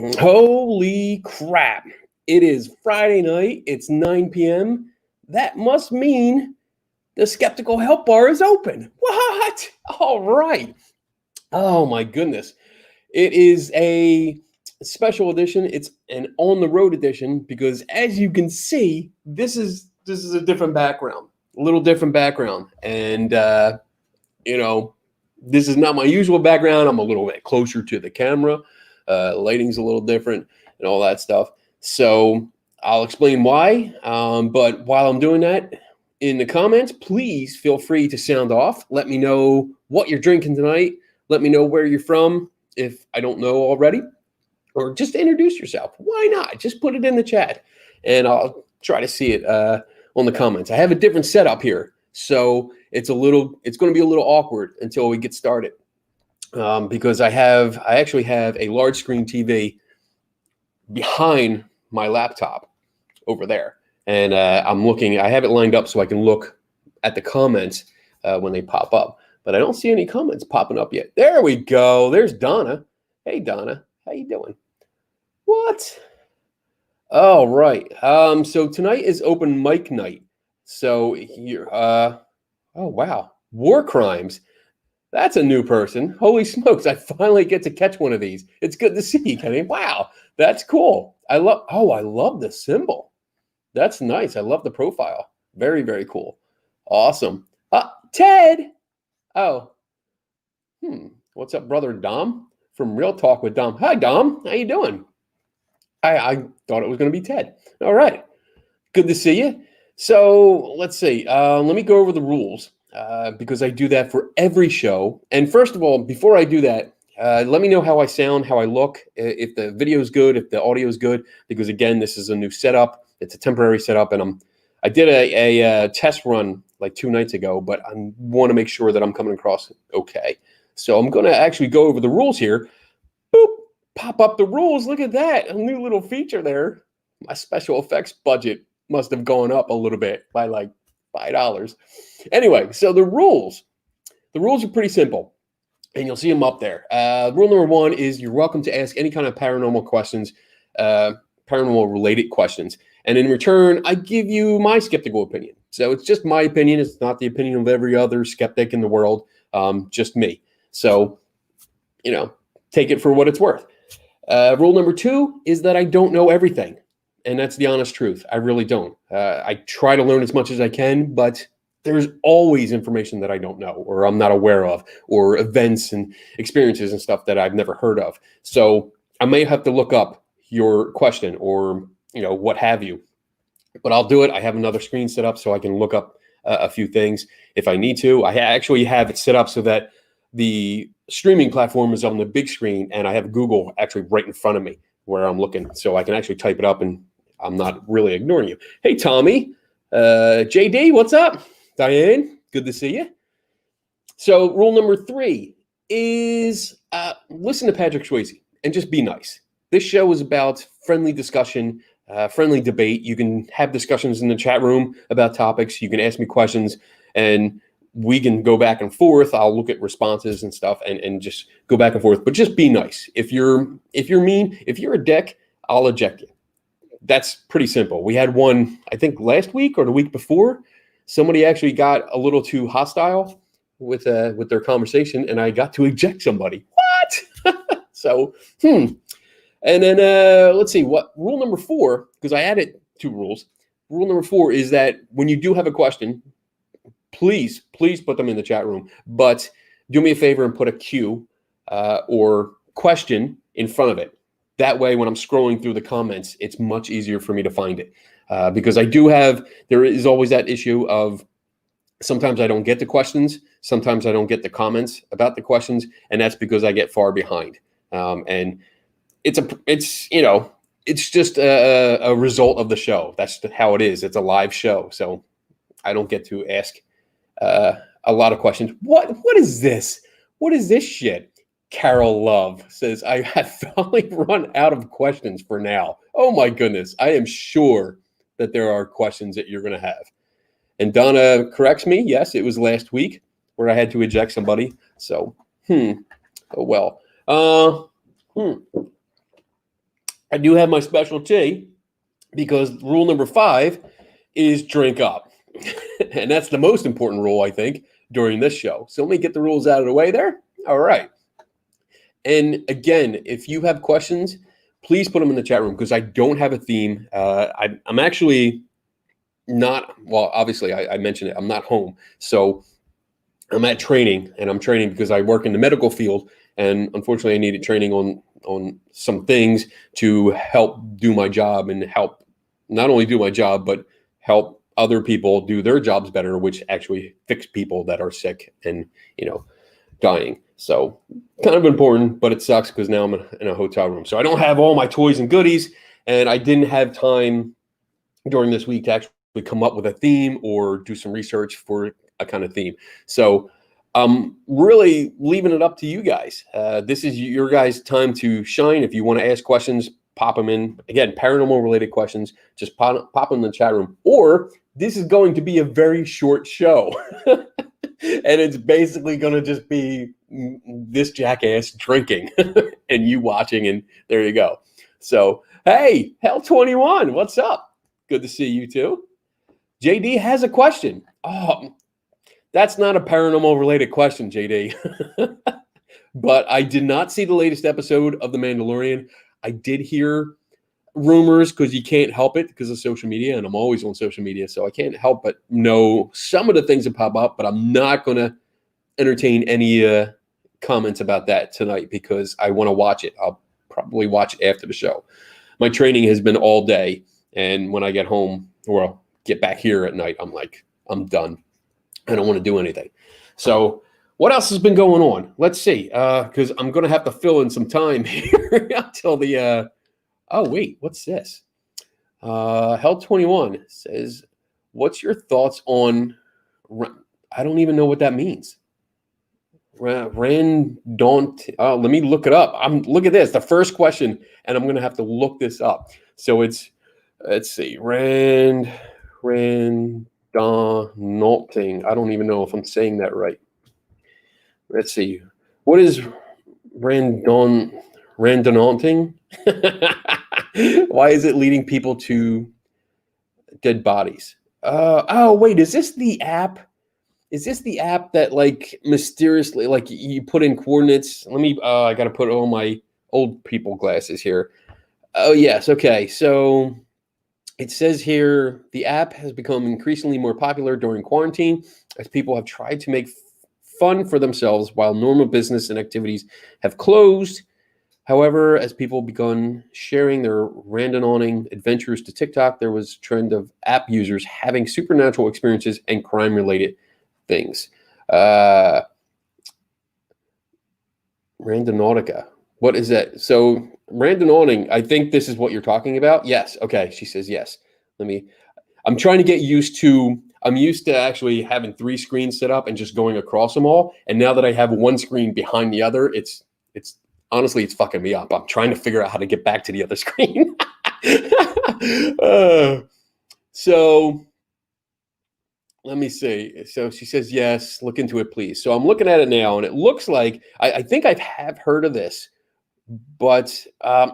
Holy crap. It is Friday night. It's 9 p.m. That must mean the Skeptical Help Bar is open. What? All right. Oh, my goodness. It is a special edition. It's an on-the-road edition because, as you can see, this is a different background, a little different background. And, this is not my usual background. I'm a little bit closer to the camera. Lighting's a little different and all that stuff. So I'll explain why. But while I'm doing that, in the comments, please feel free to sound off. Let me know what you're drinking tonight. Let me know where you're from if I don't know already. Or just introduce yourself. Why not? Just put it in the chat. And I'll try to see it on the comments. I have a different setup here. So it's going to be a little awkward until we get started. Because I actually have a large screen TV behind my laptop over there. And I have it lined up so I can look at the comments when they pop up. But I don't see any comments popping up yet. There we go. There's Donna. Hey, Donna. How you doing? What? All right. So tonight is open mic night. So here, oh, wow. War crimes. That's a new person. Holy smokes. I finally get to catch one of these. It's good to see you, Kenny. Wow. That's cool. I love the symbol. That's nice. I love the profile. Very, very cool. Awesome. Ted. Oh. What's up, brother Dom? From Real Talk with Dom. Hi, Dom. How you doing? I thought it was going to be Ted. All right. Good to see you. So let's see. Let me go over the rules. Because I do that for every show. And first of all, before I do that, let me know how I sound, how I look, if the video is good, if the audio is good. Because again, this is a new setup. It's a temporary setup, and I did a test run like 2 nights ago, but I want to make sure that I'm coming across okay. So I'm going to actually go over the rules here. Boop, pop up the rules. Look at that, a new little feature there. My special effects budget must have gone up a little bit by like $5. Anyway, so the rules are pretty simple, and you'll see them up there. Rule number 1 is you're welcome to ask any kind of paranormal questions, paranormal-related questions, and in return, I give you my skeptical opinion. So it's just my opinion. It's not the opinion of every other skeptic in the world, just me. So, take it for what it's worth. Rule number 2 is that I don't know everything. And that's the honest truth. I really don't. I try to learn as much as I can, but there's always information that I don't know or I'm not aware of, or events and experiences and stuff that I've never heard of. So I may have to look up your question or, what have you. But I'll do it. I have another screen set up so I can look up a few things if I need to. I actually have it set up so that the streaming platform is on the big screen, and I have Google actually right in front of me where I'm looking. So I can actually type it up, and I'm not really ignoring you. Hey, Tommy. JD, what's up? Diane, good to see you. So rule number 3 is listen to Patrick Swayze and just be nice. This show is about friendly discussion, friendly debate. You can have discussions in the chat room about topics. You can ask me questions, and we can go back and forth. I'll look at responses and stuff and just go back and forth. But just be nice. If you're mean, if you're a dick, I'll eject you. That's pretty simple. We had one, I think, last week or the week before. Somebody actually got a little too hostile with their conversation, and I got to eject somebody. What? So, And then let's see what rule number 4, because I added 2 rules. Rule number 4 is that when you do have a question, please put them in the chat room. But do me a favor and put a Q or question in front of it. That way, when I'm scrolling through the comments, it's much easier for me to find it. Because there is always that issue of sometimes I don't get the questions. Sometimes I don't get the comments about the questions. And that's because I get far behind. And it's just a result of the show. That's how it is. It's a live show. So I don't get to ask a lot of questions. What is this? What is this shit? Carol Love says, I have finally run out of questions for now. Oh my goodness. I am sure that there are questions that you're going to have. And Donna corrects me. Yes, it was last week where I had to eject somebody. So, oh well. I do have my specialty because rule number 5 is drink up. And that's the most important rule, I think, during this show. So let me get the rules out of the way there. All right. And again, if you have questions, please put them in the chat room because I don't have a theme. I'm actually not, well, obviously I mentioned it, I'm not home. So I'm at training, and I'm training because I work in the medical field. And unfortunately, I needed training on some things to help do my job and help not only do my job, but help other people do their jobs better, which actually fix people that are sick and, dying. So kind of important, but it sucks because now I'm in a hotel room. So I don't have all my toys and goodies, and I didn't have time during this week to actually come up with a theme or do some research for a kind of theme. So I'm really leaving it up to you guys. This is your guys' time to shine. If you want to ask questions, pop them in. Again, paranormal related questions, just pop them in the chat room. Or this is going to be a very short show. And it's basically going to just be this jackass drinking and you watching, and there you go. So, hey, Hell21, what's up? Good to see you too. JD has a question. Oh, that's not a paranormal related question, JD. But I did not see the latest episode of The Mandalorian. I did hear rumors because you can't help it because of social media, and I'm always on social media, so I can't help but know some of the things that pop up, but I'm not going to entertain any comments about that tonight because I want to watch it. I'll probably watch it after the show. My training has been all day, and when I get home or I'll get back here at night, I'm like, I'm done. I don't want to do anything. So what else has been going on? Let's see, because I'm going to have to fill in some time here until the oh, wait, what's this? Hell21 says, what's your thoughts on, I don't even know what that means. Randont. Oh, let me look it up. Look at this, the first question, and I'm going to have to look this up. So it's, let's see, Randonting. I don't even know if I'm saying that right. Let's see. What is randonting? Why is it leading people to dead bodies? Oh, wait, is this the app? Is this the app that like mysteriously, like you put in coordinates? Let me, I got to put on my old people glasses here. Oh, yes. Okay. So it says here, the app has become increasingly more popular during quarantine as people have tried to make fun for themselves while normal business and activities have closed. However, as people begun sharing their random adventures to TikTok, there was a trend of app users having supernatural experiences and crime-related things. Randonautica. What is that? So randonauting, I think this is what you're talking about. Yes. Okay. She says yes. I'm trying to get used to, I'm used to actually having 3 screens set up and just going across them all. And now that I have one screen behind the other, it's honestly, it's fucking me up. I'm trying to figure out how to get back to the other screen. So let me see. So she says, yes, look into it, please. So I'm looking at it now, and it looks like, I think I have heard of this, but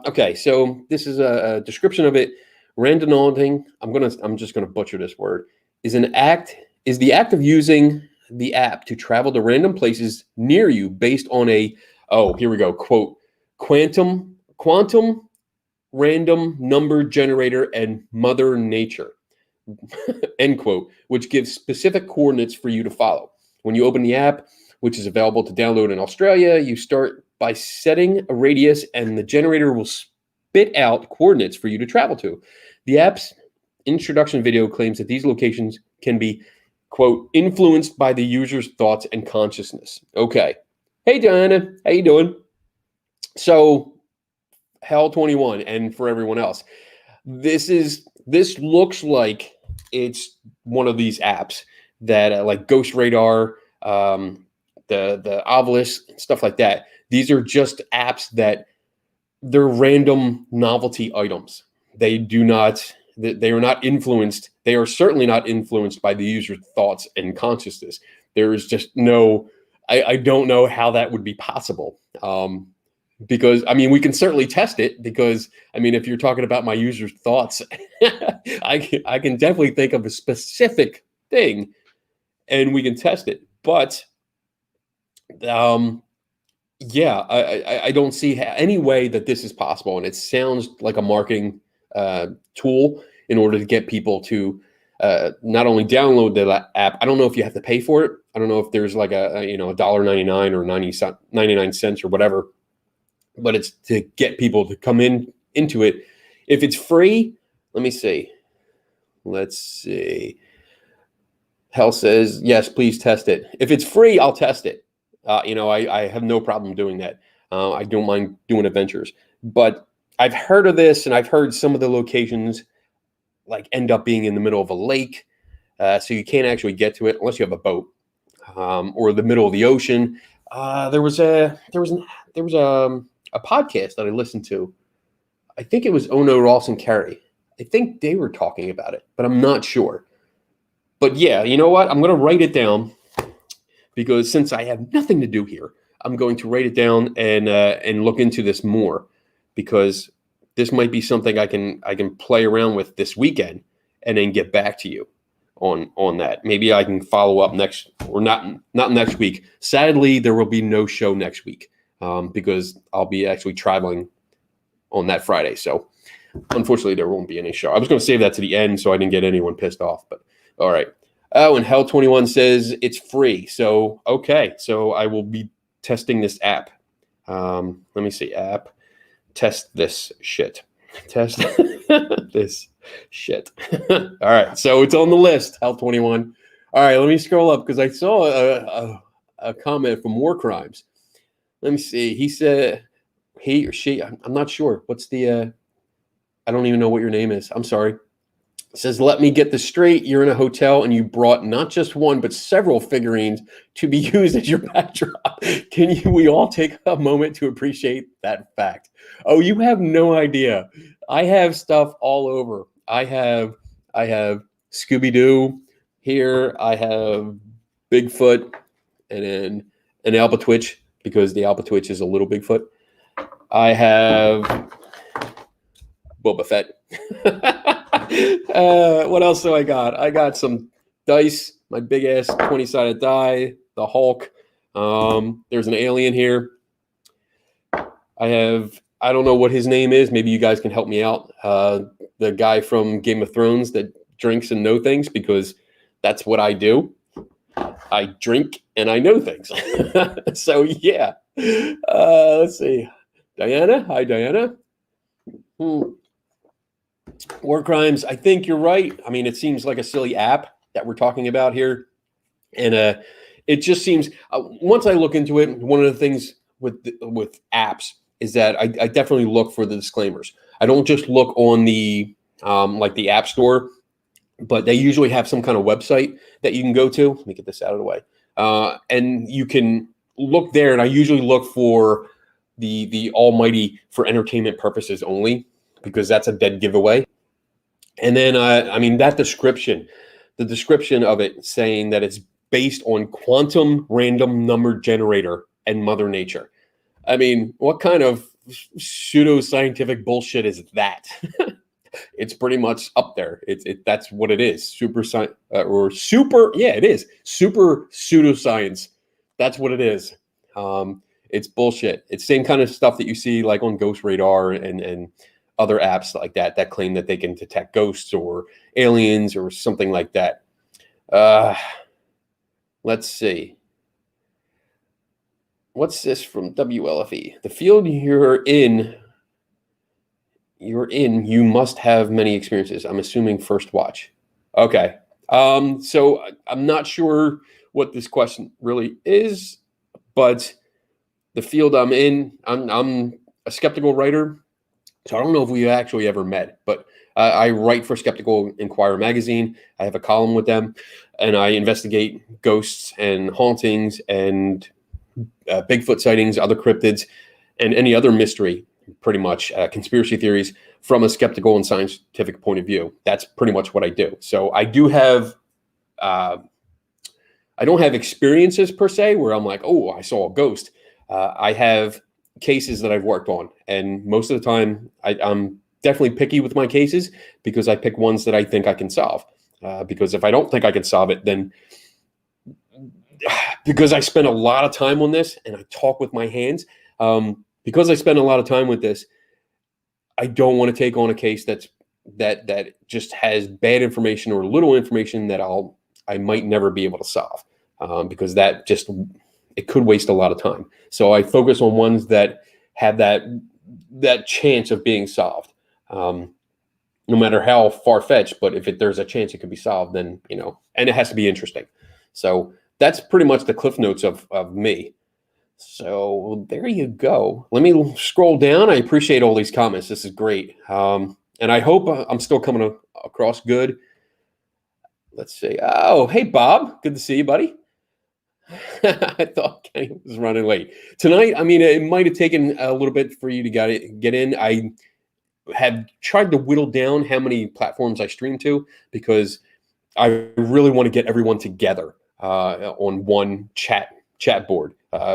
okay. So this is a description of it. Randonauting, I'm just gonna butcher this word, is the act of using the app to travel to random places near you based on a, oh, here we go, quote, quantum random number generator and mother nature, end quote, which gives specific coordinates for you to follow. When you open the app, which is available to download in Australia, you start by setting a radius and the generator will spit out coordinates for you to travel to. The app's introduction video claims that these locations can be, quote, influenced by the user's thoughts and consciousness. Okay. Hey, Diana, how you doing? So, Hell21, and for everyone else, this looks like it's one of these apps that like Ghost Radar, the Obelisk, stuff like that. These are just apps that they're random novelty items. They are not influenced. They are certainly not influenced by the user's thoughts and consciousness. There is just no, I don't know how that would be possible. because I mean, we can certainly test it because I mean, if you're talking about my users' thoughts, I can definitely think of a specific thing and we can test it. But yeah, I don't see any way that this is possible, and it sounds like a marketing tool in order to get people to not only download the app. I don't know if you have to pay for it. I don't know if there's like a $1.99 or 99 cents or whatever, but it's to get people to come into it. If it's free, let me see. Let's see. Hell says yes, please test it. If it's free, I'll test it. I have no problem doing that. I don't mind doing adventures, but I've heard of this, and I've heard some of the locations like end up being in the middle of a lake, so you can't actually get to it unless you have a boat, or the middle of the ocean. There was a podcast that I listened to. I think it was Ono Ross and Carey. I think they were talking about it, but I'm not sure. But yeah, you know what? I'm going to write it down because since I have nothing to do here, I'm going to write it down and look into this more, because this might be something I can play around with this weekend and then get back to you on that. Maybe I can follow up next, or not next week. Sadly, there will be no show next week because I'll be actually traveling on that Friday. So unfortunately, there won't be any show. I was going to save that to the end so I didn't get anyone pissed off, but all right. Oh, and Hell21 says it's free. So, okay. So I will be testing this app. Let me see. App. Test this shit. Test this shit. All right. So it's on the list, Hell21. All right. Let me scroll up because I saw a comment from War Crimes. Let me see. He said, he or she, I'm not sure. What's the, I don't even know what your name is. I'm sorry. It says, let me get this straight. You're in a hotel and you brought not just one, but several figurines to be used as your backdrop. We all take a moment to appreciate that fact? Oh, you have no idea. I have stuff all over. I have Scooby-Doo here. I have Bigfoot and then an Alba Twitch because the Alba Twitch is a little Bigfoot. I have Boba Fett. What else do I got? I got some dice, my big ass 20-sided die, the Hulk. There's an alien here. I don't know what his name is. Maybe you guys can help me out. The guy from Game of Thrones that drinks and know things, because that's what I do. I drink and I know things. So yeah. Let's see. Diana. Hi, Diana. War Crimes, I think you're right. I mean, it seems like a silly app that we're talking about here. And it just seems, once I look into it, one of the things with apps is that I definitely look for the disclaimers. I don't just look on the, like the App Store, but they usually have some kind of website that you can go to. Let me get this out of the way. And you can look there, and I usually look for the almighty for entertainment purposes only, because that's a dead giveaway. And then, I mean, that description, the description of it saying that it's based on quantum random number generator and Mother Nature. I mean, what kind of pseudoscientific bullshit is that? It's pretty much up there. That's what it is. Yeah, it is. Super pseudoscience. That's what it is. It's bullshit. It's same kind of stuff that you see like on Ghost Radar and other apps like that claim that they can detect ghosts or aliens or something like that. Let's see. What's this from WLFE? The field you're in, you must have many experiences. I'm assuming first watch. Okay. So I'm not sure what this question really is, but the field I'm in, I'm a skeptical writer. So I don't know if we actually ever met, but I write for Skeptical Inquirer magazine. I have a column with them, and I investigate ghosts and hauntings and Bigfoot sightings, other cryptids, and any other mystery, pretty much conspiracy theories from a skeptical and scientific point of view. That's pretty much what I do. So I do have, I don't have experiences per se where I'm like, oh, I saw a ghost. I have cases that I've worked on. And most of the time, I'm definitely picky with my cases because I pick ones that I think I can solve. Because if I don't think I can solve it, then because I spend a lot of time on this and I talk with my hands, because I spend a lot of time with this, I don't want to take on a case that just has bad information or little information that I might never be able to solve, because it could waste a lot of time. So I focus on ones that have that chance of being solved, no matter how far-fetched. But if there's a chance it could be solved, then and it has to be interesting. So that's pretty much the cliff notes of me. So there you go. Let me scroll down. I appreciate all these comments. This is great. And I hope I'm still coming across good. Let's see. Oh, hey, Bob. Good to see you, buddy. I thought Kenny was running late. Tonight, I mean, it might have taken a little bit for you to get in. I have tried to whittle down how many platforms I stream to because I really want to get everyone together on one chat board,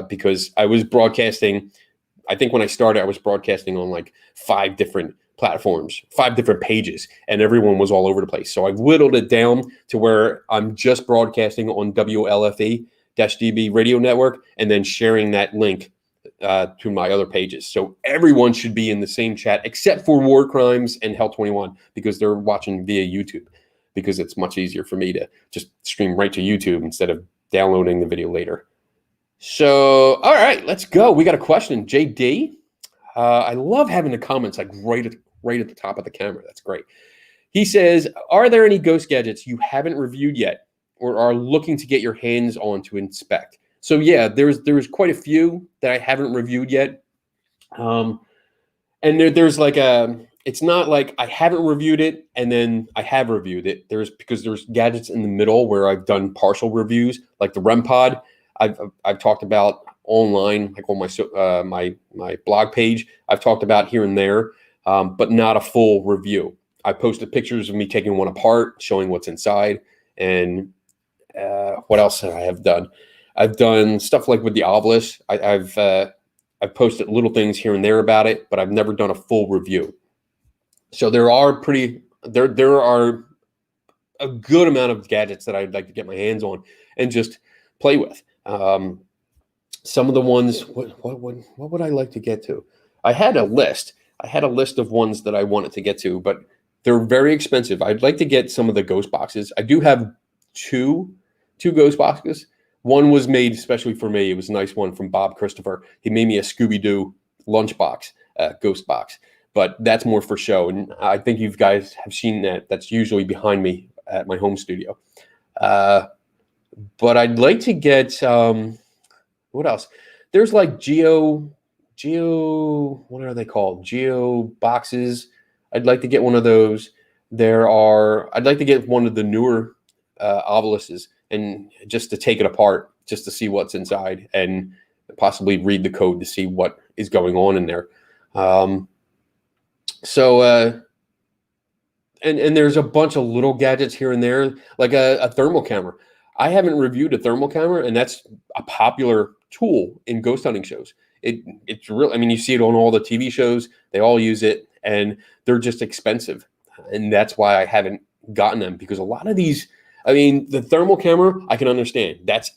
because I was broadcasting. I think when I started, I was broadcasting on like 5 different platforms, 5 different pages, and everyone was all over the place. So I've whittled it down to where I'm just broadcasting on WLFE-DB radio network and then sharing that link to my other pages. So everyone should be in the same chat except for War Crimes and Hell 21 because they're watching via YouTube, because it's much easier for me to just stream right to YouTube instead of downloading the video later. So, all right, let's go. We got a question. JD, I love having the comments like right at the top of the camera. That's great. He says, are there any ghost gadgets you haven't reviewed yet or are looking to get your hands on to inspect? So yeah, there's quite a few that I haven't reviewed yet. And there's like it's not like I haven't reviewed it and then I have reviewed it. Because there's gadgets in the middle where I've done partial reviews, like the REM pod. I've talked about online, like on my blog page. I've talked about here and there, but not a full review. I posted pictures of me taking one apart, showing what's inside, and what else have I have done? I've done stuff like with the Ovilus. I've posted little things here and there about it, but I've never done a full review. So there are a good amount of gadgets that I'd like to get my hands on and just play with. Some of the ones, what would I like to get to? I had a list of ones that I wanted to get to, but they're very expensive. I'd like to get some of the ghost boxes. I do have two ghost boxes. One was made especially for me. It was a nice one from Bob Christopher. He made me a Scooby-Doo lunchbox, ghost box, but that's more for show. And I think you guys have seen that. That's usually behind me at my home studio. But I'd like to get, what else? There's like Geo, what are they called? Geo boxes. I'd like to get one of those. I'd like to get one of the newer Oviluses and just to take it apart, just to see what's inside and possibly read the code to see what is going on in there. And there's a bunch of little gadgets here and there, like a thermal camera. I haven't reviewed a thermal camera, and that's a popular tool in ghost hunting shows. It's real. I mean, you see it on all the TV shows. They all use it, and they're just expensive. And that's why I haven't gotten them, because a lot of these, I mean, the thermal camera, I can understand. That's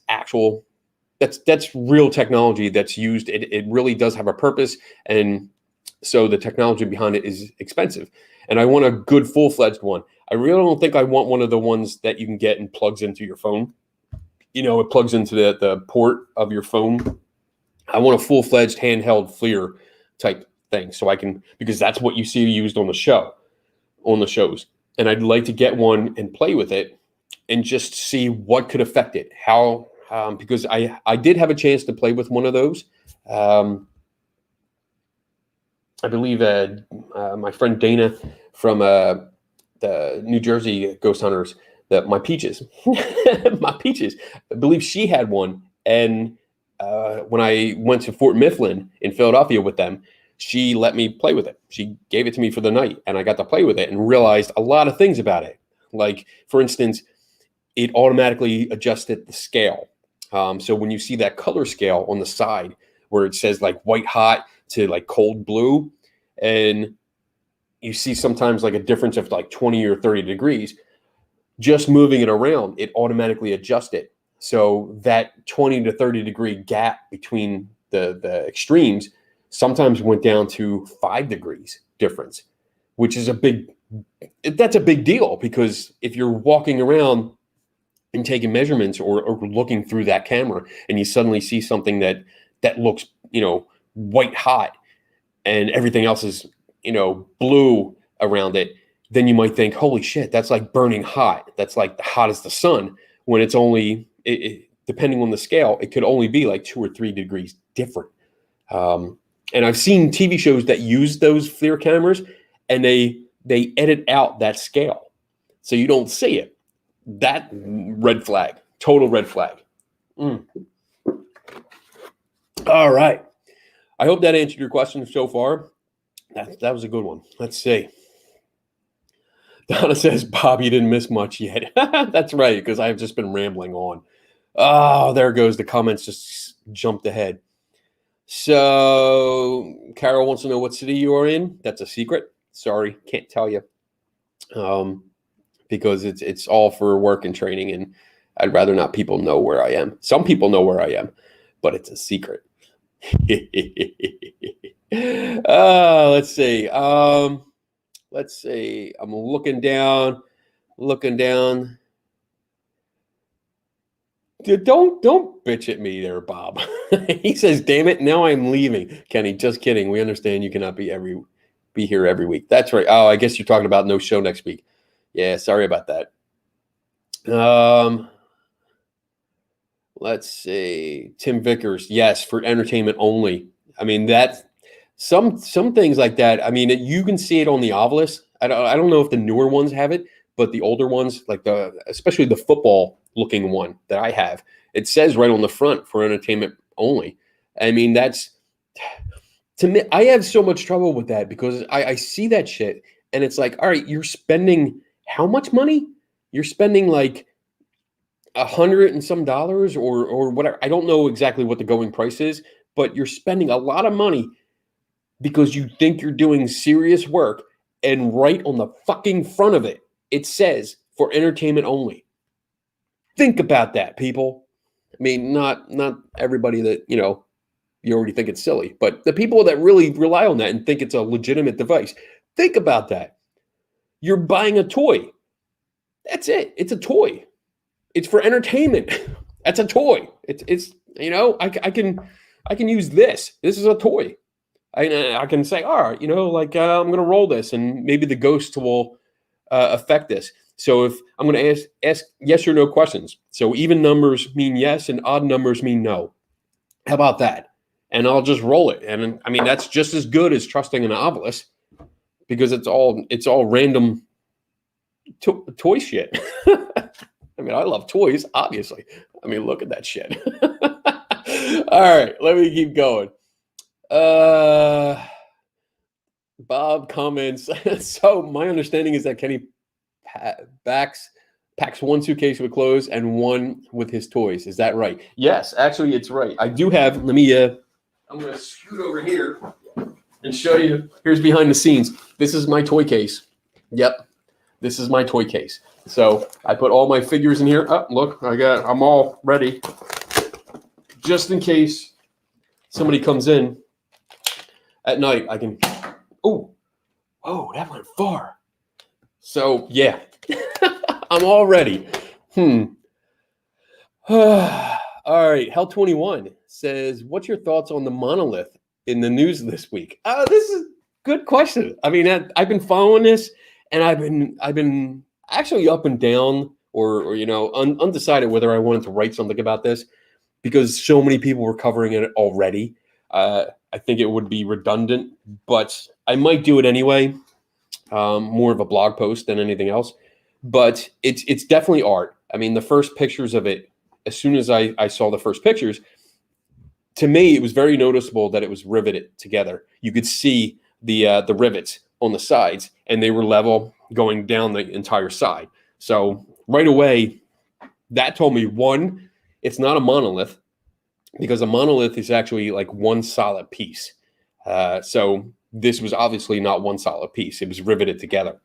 real technology that's used. It really does have a purpose. And so the technology behind it is expensive. And I want a good full-fledged one. I really don't think I want one of the ones that you can get and plugs into your phone. It plugs into the port of your phone. I want a full-fledged handheld FLIR type thing, so I can, because that's what you see used on the shows. And I'd like to get one and play with it and just see what could affect it. How, because I did have a chance to play with one of those. I believe my friend Dana from the New Jersey Ghost Hunters, my Peaches, I believe she had one. And when I went to Fort Mifflin in Philadelphia with them, she let me play with it. She gave it to me for the night, and I got to play with it and realized a lot of things about it. Like, for instance, it automatically adjusted the scale. So when you see that color scale on the side where it says like white hot, to like cold blue, and you see sometimes like a difference of like 20 or 30 degrees. Just moving it around, it automatically adjusts it. So that 20 to 30 degree gap between the extremes sometimes went down to 5 degrees difference, which is that's a big deal, because if you're walking around and taking measurements or looking through that camera and you suddenly see something that looks, white hot, and everything else is, blue around it, then you might think, holy shit, that's like burning hot. That's like the hot as the sun, when it's only, depending on the scale, it could only be like 2 or 3 degrees different. And I've seen TV shows that use those FLIR cameras, and they edit out that scale, so you don't see it. That red flag, total red flag. All right. I hope that answered your question so far. That was a good one. Let's see. Donna says, Bob, you didn't miss much yet. That's right, because I've just been rambling on. Oh, there goes. The comments just jumped ahead. So Carol wants to know what city you are in. That's a secret. Sorry, can't tell you. Because it's all for work and training, and I'd rather not people know where I am. Some people know where I am, but it's a secret. Let's see. Let's see. I'm looking down. Dude, don't bitch at me there, Bob. He says, damn it, now I'm leaving. Kenny, just kidding. We understand you cannot be here every week. That's right. Oh, I guess you're talking about no show next week. Yeah, sorry about that. Let's see. Tim Vickers, yes, for entertainment only. I mean, that's some things like that. I mean, you can see it on the Ovilus. I don't know if the newer ones have it, but the older ones, like especially the football looking one that I have, it says right on the front for entertainment only. I mean, that's, to me, I have so much trouble with that, because I see that shit and it's like, all right, you're spending how much money? You're spending like $100 and some or whatever. I don't know exactly what the going price is, but you're spending a lot of money because you think you're doing serious work, and right on the fucking front of it, it says for entertainment only. Think about that, people. I mean, not everybody that, you already think it's silly, but the people that really rely on that and think it's a legitimate device, think about that. You're buying a toy. That's it. It's a toy. It's for entertainment. That's a toy. It's I can use this. This is a toy. I can say, all right, I'm going to roll this, and maybe the ghost will affect this. So if I'm going to ask yes or no questions. So even numbers mean yes and odd numbers mean no. How about that? And I'll just roll it. And I mean, that's just as good as trusting an Ovilus, because it's all random toy shit. I mean, I love toys, obviously. I mean, look at that shit. All right, let me keep going. Bob comments, so my understanding is that Kenny packs one suitcase with clothes and one with his toys. Is that right? Yes, actually, it's right. I do have, I'm going to scoot over here and show you. Here's behind the scenes. This is my toy case. Yep, this is my toy case. So I put all my figures in here. Oh, look, I'm all ready. Just in case somebody comes in at night, I can, whoa, that went far. So yeah, I'm all ready. All right, Hell21 says, what's your thoughts on the monolith in the news this week? This is a good question. I mean, I've been following this, and I've been actually up and down, or undecided whether I wanted to write something about this, because so many people were covering it already. I think it would be redundant, but I might do it anyway. More of a blog post than anything else, but it's definitely art. I mean, the first pictures of it, as soon as I saw the first pictures, to me, it was very noticeable that it was riveted together. You could see the rivets on the sides, and they were level going down the entire side. So right away, that told me, one, it's not a monolith, because a monolith is actually like one solid piece. So this was obviously not one solid piece. It was riveted together.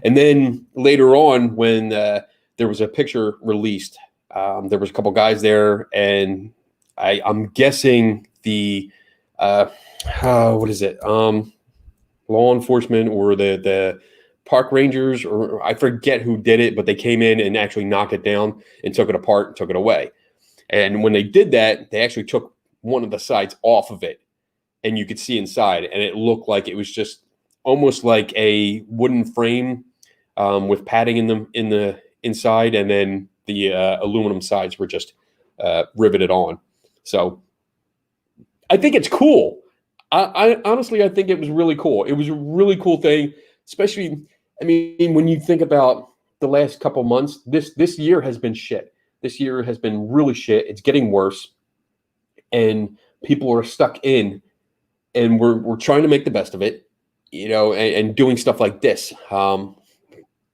And then later on, when there was a picture released, there was a couple guys there, and I'm guessing the what is it? Law enforcement or the park rangers, or I forget who did it, but they came in and actually knocked it down and took it apart and took it away. And when they did that, they actually took one of the sides off of it, and you could see inside, and it looked like it was just almost like a wooden frame with padding in the inside, and then the aluminum sides were just riveted on. So I think it's cool. I honestly, I think it was really cool. It was a really cool thing, especially, I mean, when you think about the last couple months, this year has been shit. This year has been really shit. It's getting worse, and people are stuck in, and we're trying to make the best of it, and doing stuff like this.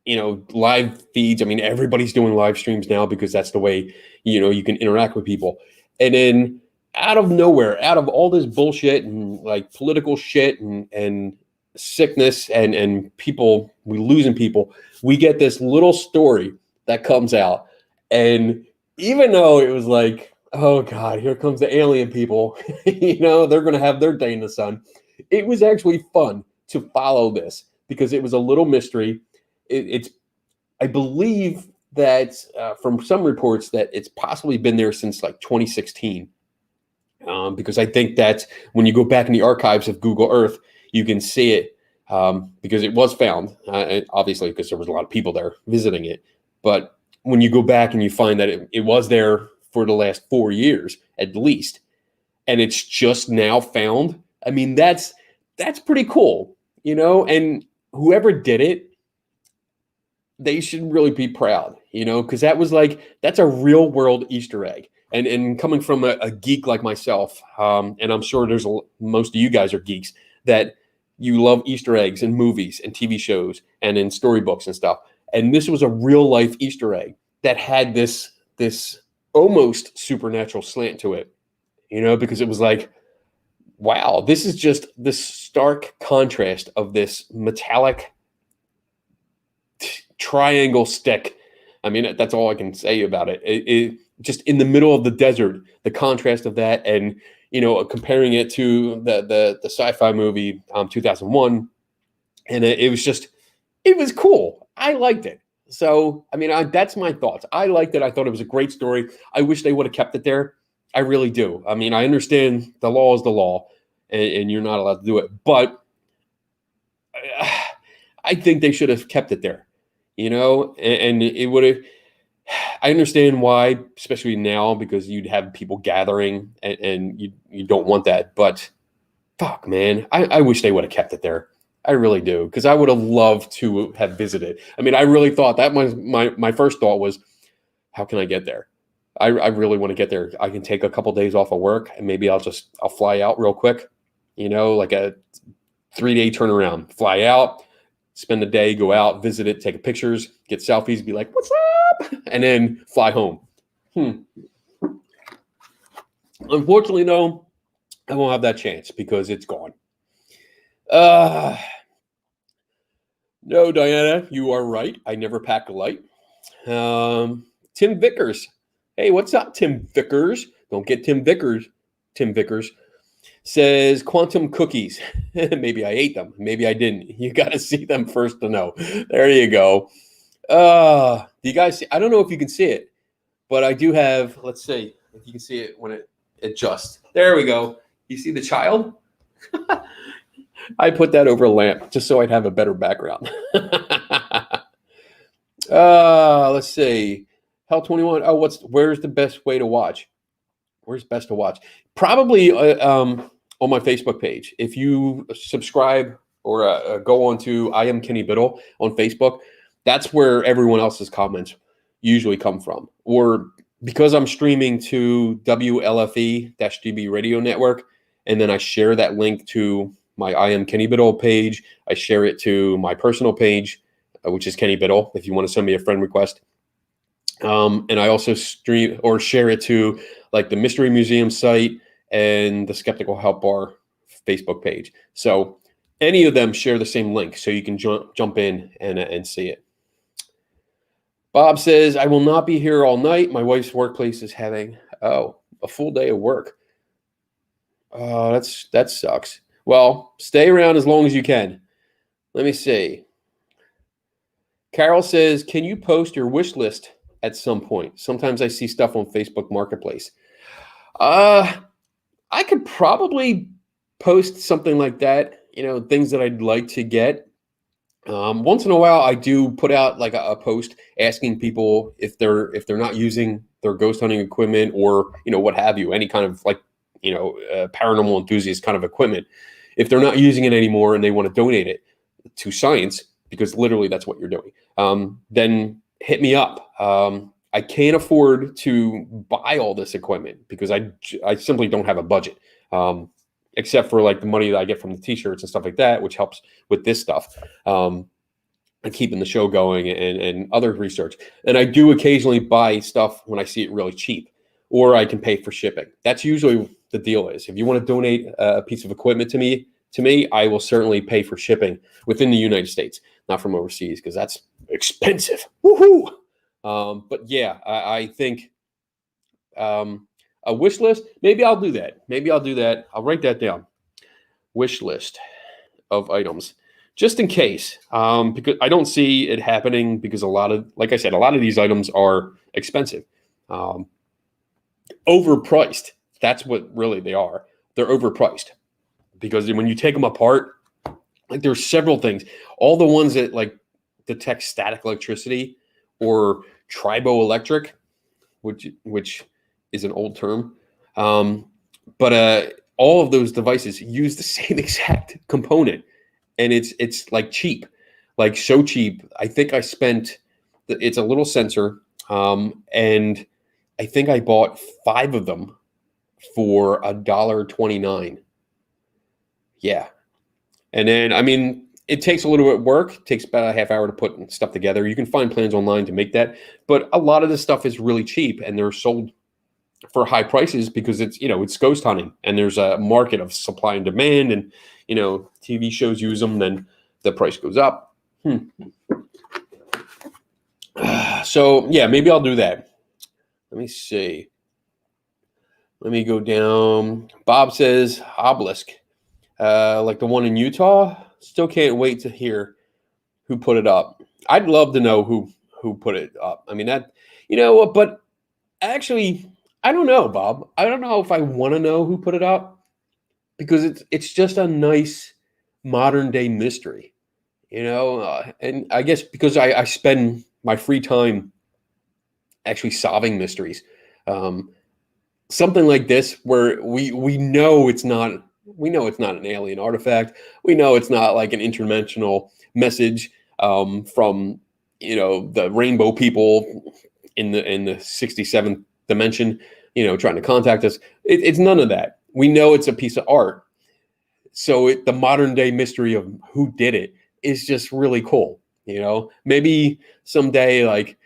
Live feeds. I mean, everybody's doing live streams now because that's the way, you can interact with people. And then out of nowhere, out of all this bullshit and like political shit and sickness and people, we losing people, we get this little story that comes out. And even though it was like, oh God, here comes the alien people, they're going to have their day in the sun. It was actually fun to follow this because it was a little mystery. I believe that from some reports that it's possibly been there since like 2016. Because I think that when you go back in the archives of Google Earth, you can see it because it was found, obviously, because there was a lot of people there visiting it. But when you go back and you find that it was there for the last 4 years at least, and it's just now found, I mean, that's pretty cool, and whoever did it, they should really be proud, because that's a real world Easter egg. And coming from a geek like myself, and I'm sure most of you guys are geeks, that you love Easter eggs in movies and TV shows and in storybooks and stuff. And this was a real life Easter egg that had this almost supernatural slant to it, because it was like, wow, this is just this stark contrast of this metallic triangle stick. I mean, that's all I can say about it. It just in the middle of the desert, the contrast of that, and comparing it to the sci-fi movie 2001, and it was cool. I liked it. So I mean, that's my thoughts. I liked it. I thought it was a great story. I wish they would have kept it there. I really do. I mean, I understand the law is the law, and you're not allowed to do it, but I think they should have kept it there. And it would have. I understand why, especially now, because you'd have people gathering and you don't want that. But fuck, man, I wish they would have kept it there. I really do, because I would have loved to have visited. I mean, I really thought that was my first thought was, how can I get there? I really want to get there. I can take a couple days off of work and maybe I'll fly out real quick, like a 3-day turnaround, fly out, spend the day, go out, visit it, take pictures, get selfies, be like, what's up? And then fly home. Unfortunately, no, I won't have that chance because it's gone. No, Diana, you are right. I never pack a light. Tim Vickers. Hey, what's up, Tim Vickers? Don't get Tim Vickers. Tim Vickers says quantum cookies. Maybe I ate them. Maybe I didn't. You got to see them first to know. There you go. Do you guys see? I don't know if you can see it, but I do have, let's see if you can see it when it adjusts. There we go. You see the child? I put that over a lamp just so I'd have a better background. Let's see. Hell 21. Oh, where's the best way to watch? Where's best to watch? Probably on my Facebook page. If you subscribe or go on to I Am Kenny Biddle on Facebook, that's where everyone else's comments usually come from. Or because I'm streaming to WLFE-DB Radio Network, and then I share that link to my I Am Kenny Biddle page. I share it to my personal page, which is Kenny Biddle, if you want to send me a friend request. And I also stream or share it to like the Mystery Museum site and the Skeptical Help Bar Facebook page. So any of them share the same link, so you can jump in and see it. Bob says, I will not be here all night. My wife's workplace is having a full day of work. That sucks. Well, stay around as long as you can. Let me see. Carol says, can you post your wish list at some point? Sometimes I see stuff on Facebook Marketplace. I could probably post something like that, things that I'd like to get. Once in a while, I do put out like a post asking people if they're not using their ghost hunting equipment, or what have you, any kind of like paranormal enthusiast kind of equipment. If they're not using it anymore and they want to donate it to science, because literally that's what you're doing, then hit me up. I can't afford to buy all this equipment because I simply don't have a budget, except for like the money that I get from the t-shirts and stuff like that, which helps with this stuff, and keeping the show going and other research. And I do occasionally buy stuff when I see it really cheap, or I can pay for shipping. That's usually the deal is. If you want to donate a piece of equipment to me, I will certainly pay for shipping within the United States, not from overseas, because that's expensive. Woohoo! But yeah, I think a wish list, maybe I'll do that. I'll write that down. Wish list of items, just in case, because I don't see it happening, because like I said, a lot of these items are expensive, overpriced. That's what really they are. They're overpriced, because when you take them apart, like there's several things, all the ones that like detect static electricity or triboelectric, which is an old term. But all of those devices use the same exact component, and it's like cheap, like so cheap. I think I spent, it's a little sensor, and I think I bought 5 of them for $1.29. Yeah. And then, I mean, it takes a little bit of work. It takes about a half hour to put stuff together. You can find plans online to make that, but a lot of this stuff is really cheap, and they're sold for high prices because it's ghost hunting, and there's a market of supply and demand, and TV shows use them, then the price goes up. So yeah, maybe I'll do that. Let me see. Let me go down. Bob says obelisk, like the one in Utah. Still can't wait to hear who put it up. I'd love to know who put it up. I mean, but actually, I don't know, Bob. I don't know if I want to know who put it up, because it's just a nice modern day mystery, and I guess because I spend my free time actually solving mysteries. Something like this, where we know it's not an alien artifact. We know it's not like an interdimensional message from the rainbow people in the 67th dimension, trying to contact us. It's none of that. We know it's a piece of art. So the modern day mystery of who did it is just really cool. Maybe someday, like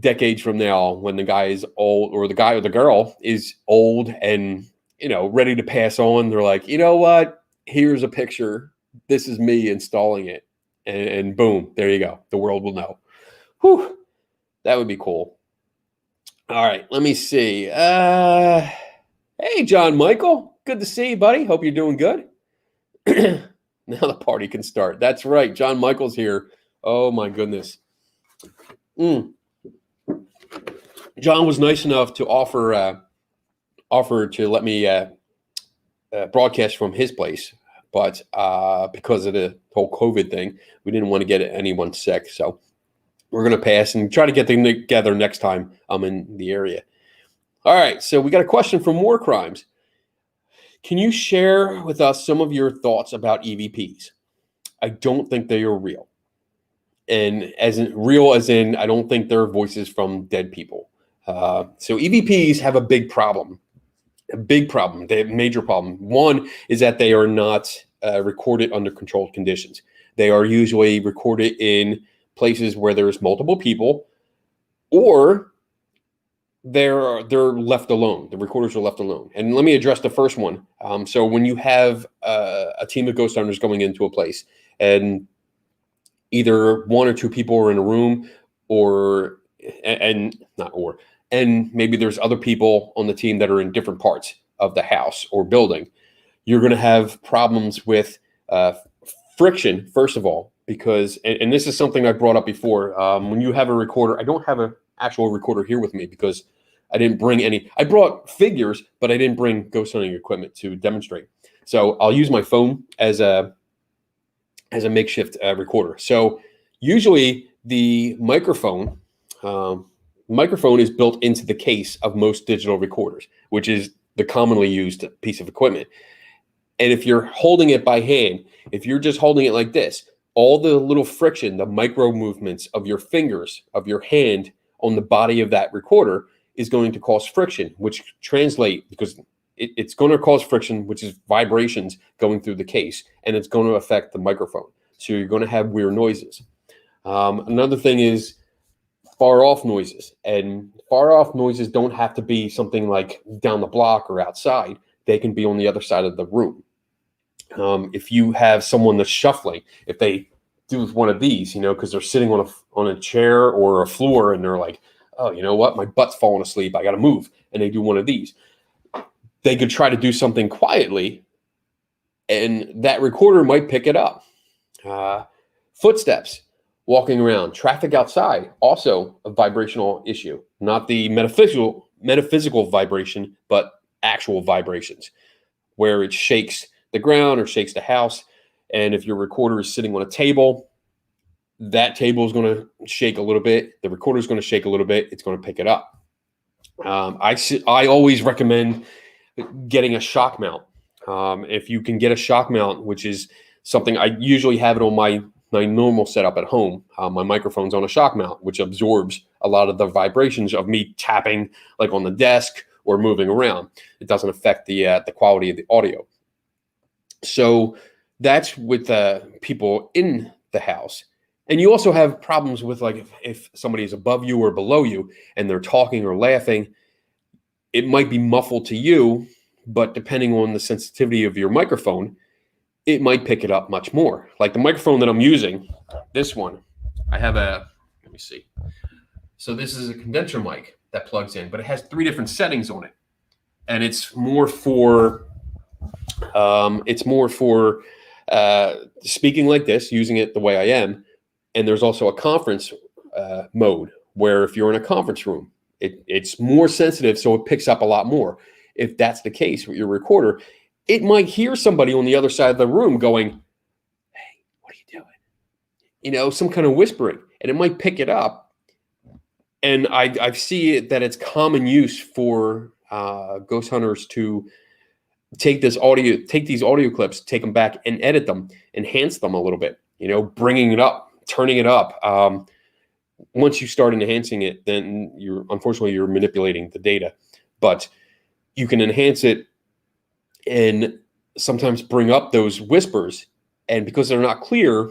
decades from now, when the guy is old, or the guy or the girl is old and ready to pass on, they're like, you know what? Here's a picture. This is me installing it, and boom, there you go. The world will know. Whew, that would be cool. All right, let me see. Hey, John Michael, good to see you, buddy. Hope you're doing good. Now the party can start. That's right. John Michael's here. Oh my goodness. John was nice enough to offer to let me broadcast from his place, but because of the whole COVID thing, we didn't want to get anyone sick, so we're going to pass and try to get them together next time I'm in the area. All right, so we got a question from War Crimes. Can you share with us some of your thoughts about EVPs? I don't think they are real. And as in, I don't think they're voices from dead people. So EVPs have a big problem. They have a major problem. One is that they are not recorded under controlled conditions. They are usually recorded in places where there's multiple people, or they're left alone. The recorders are left alone. And let me address the first one. So when you have a team of ghost hunters going into a place, and either one or two people are in a room, or and not or and maybe there's other people on the team that are in different parts of the house or building, you're going to have problems with friction, first of all, because, and this is something I brought up before, when you have a recorder. I don't have an actual recorder here with me because I didn't bring any. I brought figures, but I didn't bring ghost hunting equipment to demonstrate. So I'll use my phone as a makeshift recorder. So usually the microphone is built into the case of most digital recorders, which is the commonly used piece of equipment. And if you're holding it by hand, if you're just holding it like this, all the little friction, the micro movements of your fingers, of your hand on the body of that recorder is going to cause friction, which translate, because it's going to cause friction, which is vibrations going through the case, and it's going to affect the microphone. So you're going to have weird noises. Another thing is far off noises, and far off noises don't have to be something like down the block or outside. They can be on the other side of the room. If you have someone that's shuffling, if they do one of these, because they're sitting on a chair or a floor, and they're like, oh, you know what, my butt's falling asleep, I got to move, and they do one of these, they could try to do something quietly, and that recorder might pick it up. Footsteps, walking around, traffic outside, also a vibrational issue, not the metaphysical vibration, but actual vibrations, where it shakes the ground or shakes the house. And if your recorder is sitting on a table, that table is going to shake a little bit. The recorder is going to shake a little bit. It's going to pick it up. I always recommend getting a shock mount. If you can get a shock mount, which is something I usually have it on my normal setup at home. My microphone's on a shock mount, which absorbs a lot of the vibrations of me tapping like on the desk or moving around. It doesn't affect the quality of the audio. So that's with people in the house. And you also have problems with, like, if somebody is above you or below you and they're talking or laughing, it might be muffled to you, but depending on the sensitivity of your microphone, it might pick it up much more. Like the microphone that I'm using, this one, let me see. So this is a condenser mic that plugs in, but it has 3 different settings on it. And it's more for speaking like this, using it the way I am. And there's also a conference mode where if you're in a conference room, it's more sensitive, so it picks up a lot more. If that's the case with your recorder, it might hear somebody on the other side of the room going, hey, what are you doing? Some kind of whispering, and it might pick it up. And I see it that it's common use for ghost hunters to take these audio clips, take them back and edit them, enhance them a little bit, bringing it up, turning it up. Once you start enhancing it, then unfortunately you're manipulating the data, but you can enhance it and sometimes bring up those whispers. And because they're not clear,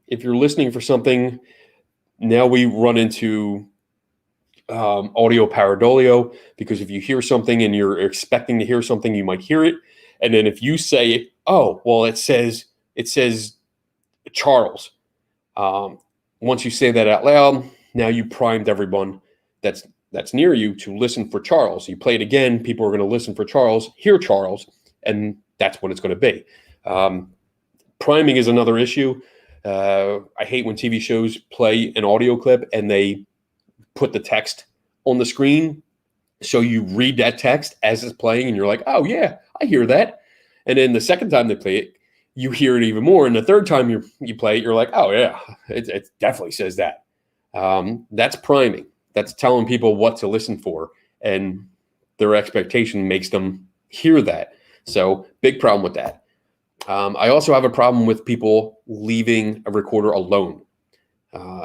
if you're listening for something, now we run into audio pareidolia, because if you hear something and you're expecting to hear something, you might hear it. And then if you say, oh, well, it says Charles. Once you say that out loud, now you primed everyone that's near you to listen for Charles. You play it again, people are going to listen for Charles, hear Charles, and that's what it's going to be. Priming is another issue. I hate when TV shows play an audio clip and they put the text on the screen. So you read that text as it's playing and you're like, oh yeah, I hear that. And then the second time they play it, you hear it even more. And the third time you play it, you're like, oh yeah, it definitely says that. That's priming. That's telling people what to listen for, and their expectation makes them hear that. So big problem with that. I also have a problem with people leaving a recorder alone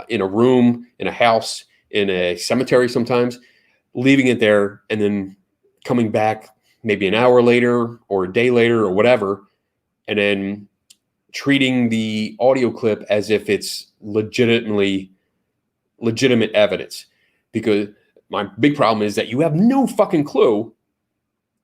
in a room, in a house, in a cemetery sometimes, leaving it there and then coming back maybe an hour later or a day later or whatever, and then treating the audio clip as if it's legitimate evidence. Because My big problem is that you have no fucking clue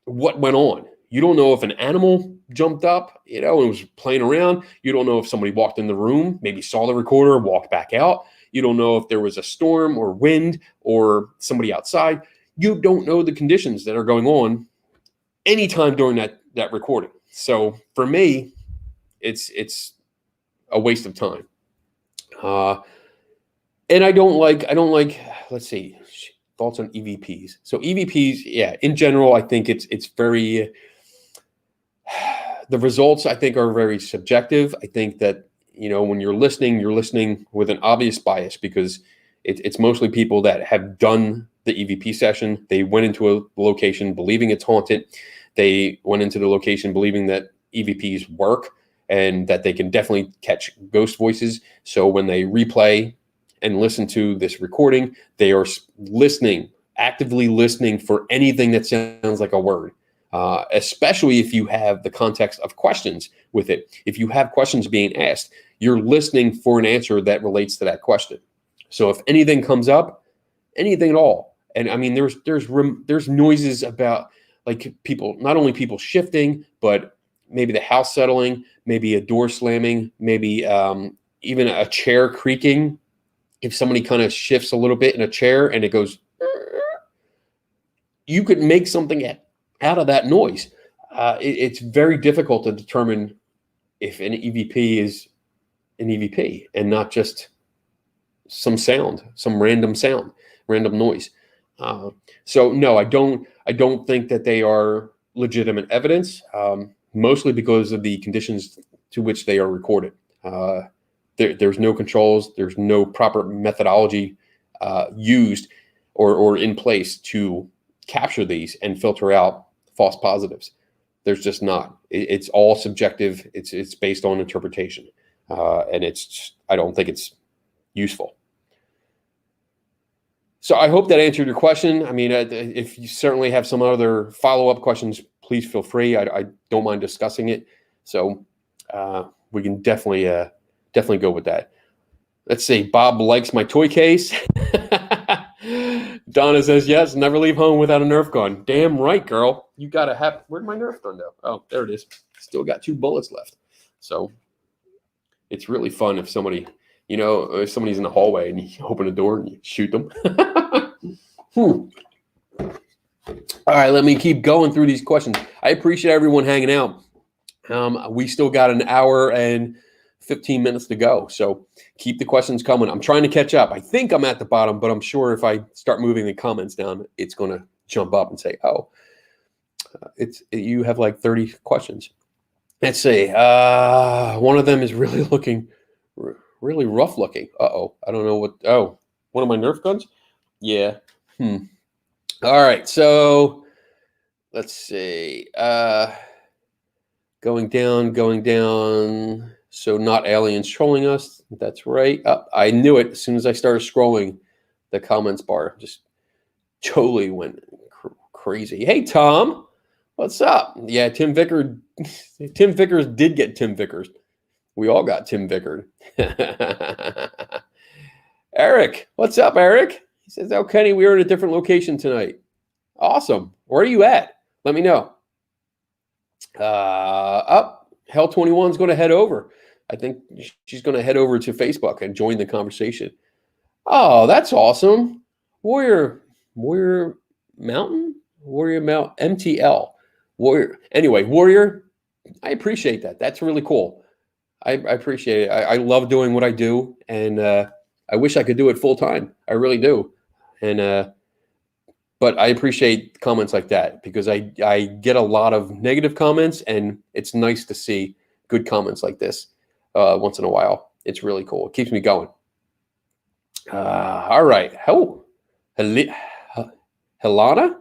what went on. You don't know if an animal jumped up, and was playing around. You don't know if somebody walked in the room, maybe saw the recorder, walked back out. You don't know if there was a storm or wind or somebody outside. You don't know the conditions that are going on anytime during that recording. So for me, it's a waste of time. And I don't like, let's see, thoughts on EVPs. So EVPs, yeah, in general, I think it's very, the results I think are very subjective. I think that, when you're listening with an obvious bias, because it's mostly people that have done the EVP session. They went into a location believing it's haunted. They went into the location believing that EVPs work and that they can definitely catch ghost voices. So when they replay and listen to this recording, they are actively listening for anything that sounds like a word, especially if you have the context of questions with it. If you have questions being asked, you're listening for an answer that relates to that question. So if anything comes up, anything at all, and I mean, there's noises about like people, not only people shifting, but maybe the house settling, maybe a door slamming, maybe even a chair creaking. If somebody kind of shifts a little bit in a chair and it goes, you could make something out of that noise. It's very difficult to determine if an EVP is an EVP and not just some sound, some random noise. So no, I don't think that they are legitimate evidence, mostly because of the conditions to which they are recorded. There's no controls. There's no proper methodology used or in place to capture these and filter out false positives. There's just not. It's all subjective. It's based on interpretation, and I don't think it's useful. So I hope that answered your question. I mean, if you certainly have some other follow-up questions, please feel free. I don't mind discussing it. So we can definitely go with that. Let's see. Bob likes my toy case. Donna says, yes, never leave home without a Nerf gun. Damn right, girl. You got to have, where'd my Nerf gun go? Oh, there it is. Still got 2 bullets left. So it's really fun if somebody, if somebody's in the hallway and you open a door and you shoot them. All right, let me keep going through these questions. I appreciate everyone hanging out. We still got an hour and 15 minutes to go. So keep the questions coming. I'm trying to catch up. I think I'm at the bottom, but I'm sure if I start moving the comments down, it's going to jump up and say, oh, you have like 30 questions. Let's see. One of them is really rough looking. Uh-oh. I don't know what. Oh, one of my Nerf guns? Yeah. All right. So let's see. Going down. So not aliens trolling us. That's right. I knew it as soon as I started scrolling the comments bar. Just totally went crazy. Hey, Tom. What's up? Yeah, Tim Vickers did get Tim Vickers. We all got Tim Vickers. Eric. What's up, Eric? He says, oh, Kenny, we are in a different location tonight. Awesome. Where are you at? Let me know. Hell 21 is going to head over. I think she's going to head over to Facebook and join the conversation. Oh, that's awesome. Warrior Mountain, MTL. Warrior. Anyway, Warrior, I appreciate that. That's really cool. I appreciate it. I love doing what I do, and I wish I could do it full time. I really do. And but I appreciate comments like that because I get a lot of negative comments, and it's nice to see good comments like this once in a while. It's really cool. It keeps me going. All right. Oh, Helana?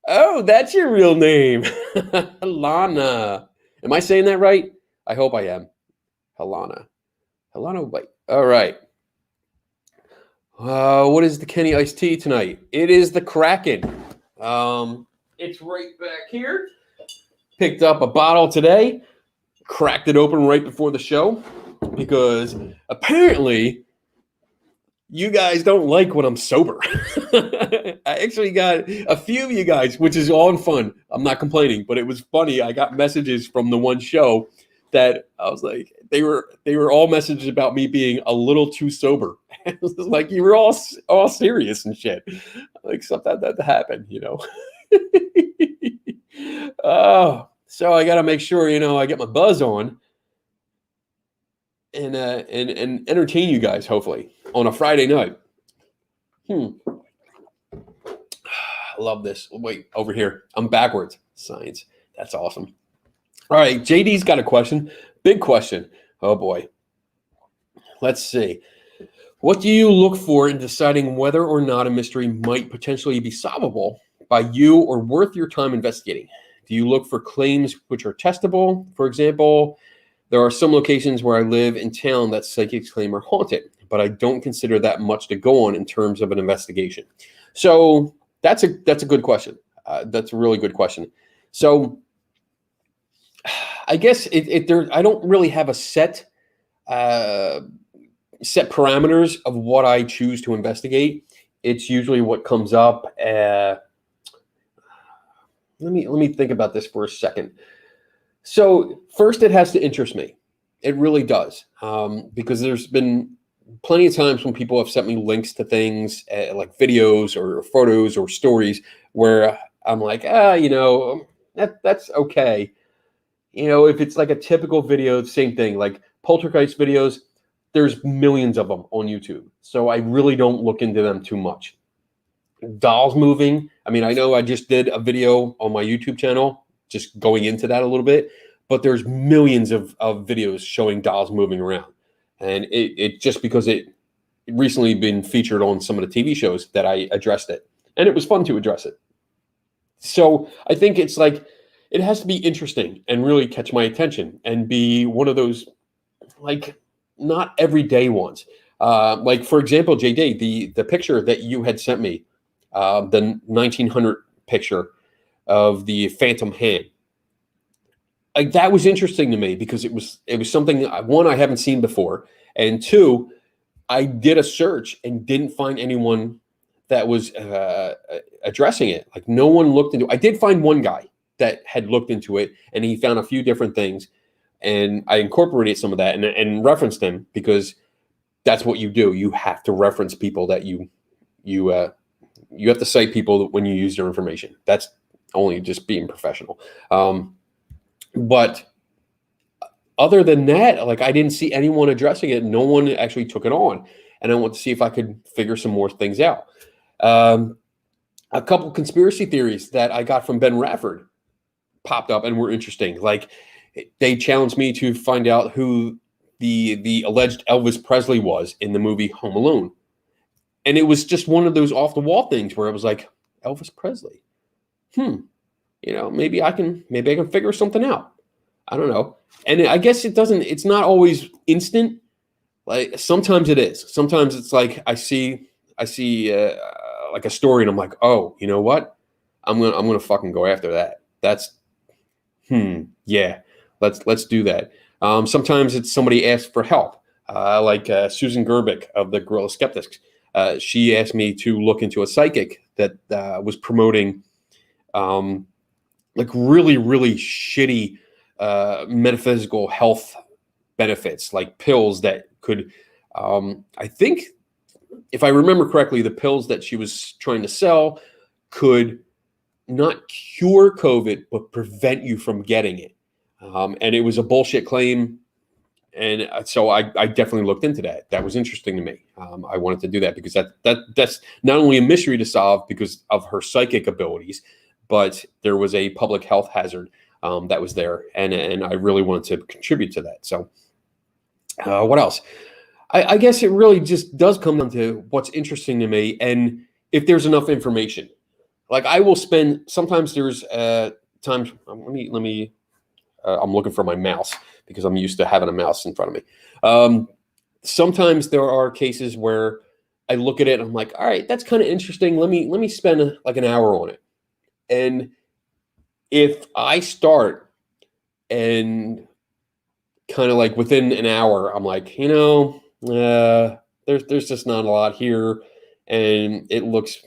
Oh, that's your real name. Helana. Am I saying that right? I hope I am. Helana, wait. All right. What is the Kenny iced tea tonight? It is the Kraken. It's right back here. Picked up a bottle today. Cracked it open right before the show because apparently you guys don't like when I'm sober. I actually got a few of you guys, which is all in fun. I'm not complaining, but it was funny. I got messages from the one show that I was like, they were all messages about me being a little too sober. It was like you were all serious and shit. Like something that happened, you know. Oh, so I got to make sure, you know, I get my buzz on and entertain you guys hopefully on a Friday night. I love this. Wait, over here. I'm backwards. Science. That's awesome. All right, JD's got a question. Big question. Oh boy. Let's see. What do you look for in deciding whether or not a mystery might potentially be solvable by you or worth your time investigating? Do you look for claims which are testable? For example, there are some locations where I live in town that psychics claim are haunted, but I don't consider that much to go on in terms of an investigation. So that's a good question. That's a really good question. So I guess I don't really have a set parameters of what I choose to investigate. It's usually what comes up. Let me think about this for a second. So first, it has to interest me. It really does, because there's been plenty of times when people have sent me links to things like videos or photos or stories where I'm like, you know, that's okay. You know, if it's like a typical video, same thing, like poltergeist videos, there's millions of them on YouTube. So I really don't look into them too much. Dolls moving. I mean, I know I just did a video on my YouTube channel, just going into that a little bit, but there's millions of videos showing dolls moving around. And it just because it recently been featured on some of the TV shows that I addressed it. And it was fun to address it. So I think it's like, it has to be interesting and really catch my attention and be one of those, like, not everyday ones. Like, for example, JD, the picture that you had sent me, the 1900 picture of the phantom hand. Like, that was interesting to me because it was something, one, I haven't seen before, and two, I did a search and didn't find anyone that was addressing it. Like, no one looked into it. I did find one guy that had looked into it, and he found a few different things, and I incorporated some of that and referenced them because that's what you do. You have to reference people that you have to cite people when you use their information. That's only just being professional. But other than that, like, I didn't see anyone addressing it. No one actually took it on. And I want to see if I could figure some more things out. A couple conspiracy theories that I got from Ben Radford popped up and were interesting. Like, they challenged me to find out who the alleged Elvis Presley was in the movie Home Alone. And it was just one of those off the wall things where I was like, Elvis Presley. You know, maybe I can figure something out. I don't know. And I guess it's not always instant. Like, sometimes it is. Sometimes it's like I see like a story and I'm like, oh, you know what? I'm gonna fucking go after that. That's yeah. Let's do that. Sometimes it's somebody asks for help, like Susan Gerbic of the Gorilla Skeptics. She asked me to look into a psychic that was promoting like really, really shitty metaphysical health benefits, like pills that could, I think, if I remember correctly, the pills that she was trying to sell could not cure COVID, but prevent you from getting it. And it was a bullshit claim. And so I definitely looked into that. That was interesting to me. I wanted to do that because that's not only a mystery to solve because of her psychic abilities, but there was a public health hazard that was there, and I really wanted to contribute to that. So what else? I guess it really just does come down to what's interesting to me, and if there's enough information. Like, I will spend. Sometimes there's times. Let me. I'm looking for my mouse because I'm used to having a mouse in front of me. Sometimes there are cases where I look at it and I'm like, all right, that's kind of interesting. Let me spend like an hour on it. And if I start and kind of like within an hour, I'm like, you know, There's just not a lot here, and it looks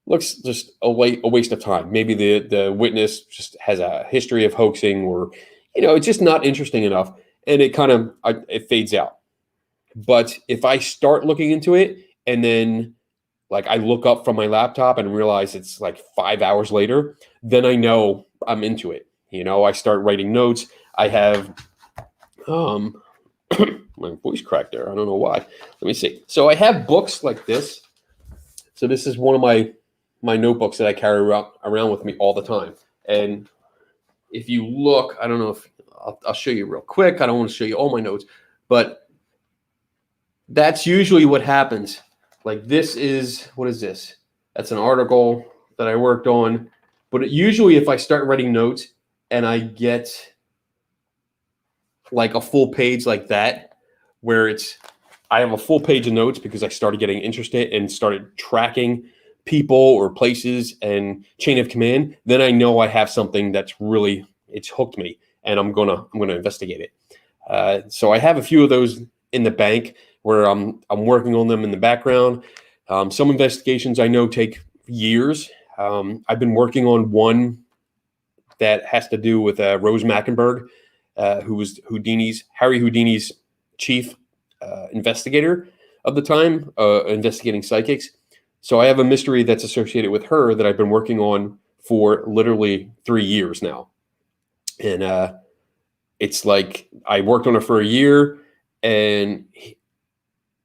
just a waste of time. Maybe the witness just has a history of hoaxing, or it's just not interesting enough, and it fades out. But if I start looking into it, and then like I look up from my laptop and realize it's like 5 hours later, then I know I'm into it. I start writing notes. I have my voice cracked there. I don't know why. Let me see. So I have books like this. So this is one of my notebooks that I carry around with me all the time. And if you look, I don't know if I'll show you real quick. I don't want to show you all my notes, but that's usually what happens. Like what is this? That's an article that I worked on. But usually if I start writing notes and I get like a full page like that, where I have a full page of notes because I started getting interested and started tracking people or places and chain of command, then I know I have something that's it's hooked me, and I'm gonna investigate it. So I have a few of those in the bank where I'm working on them in the background. Some investigations I know take years. I've been working on one that has to do with Rose Mackenberg, who was Harry Houdini's chief investigator of the time, investigating psychics. So I have a mystery that's associated with her that I've been working on for literally 3 years now. And it's like I worked on it for a year, and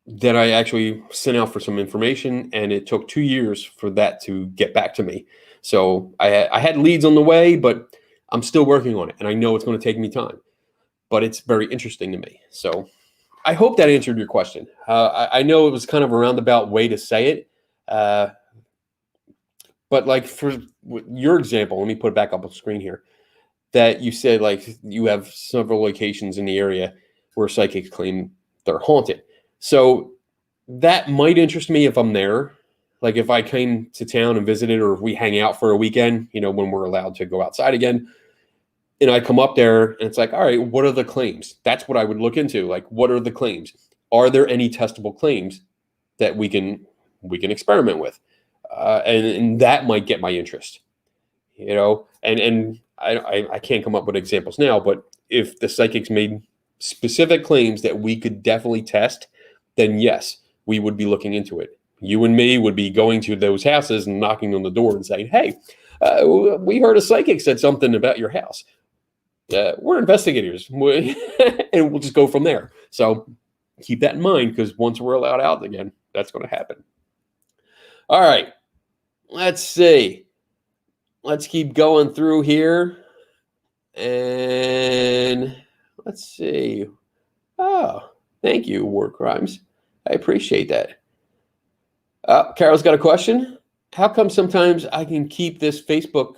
then I actually sent out for some information, and it took 2 years for that to get back to me. So I had leads on the way, but I'm still working on it, and I know it's going to take me time, but it's very interesting to me. So I hope that answered your question. I know it was kind of a roundabout way to say it, but like for your example, let me put it back up on the screen here, that you said like you have several locations in the area where psychics claim they're haunted. So that might interest me if I'm there. Like if I came to town and visited, or if we hang out for a weekend, when we're allowed to go outside again, and I come up there and it's like, all right, what are the claims? That's what I would look into. Like, what are the claims? Are there any testable claims that we can experiment with? And that might get my interest, and I can't come up with examples now, but if the psychics made specific claims that we could definitely test, then yes, we would be looking into it. You and me would be going to those houses and knocking on the door and saying, hey, we heard a psychic said something about your house. We're investigators, and we'll just go from there. So keep that in mind, because once we're allowed out again, that's going to happen. All right, let's see. Let's keep going through here. And let's see. Oh, thank you, War Crimes. I appreciate that. Carol's got a question. How come sometimes I can keep this Facebook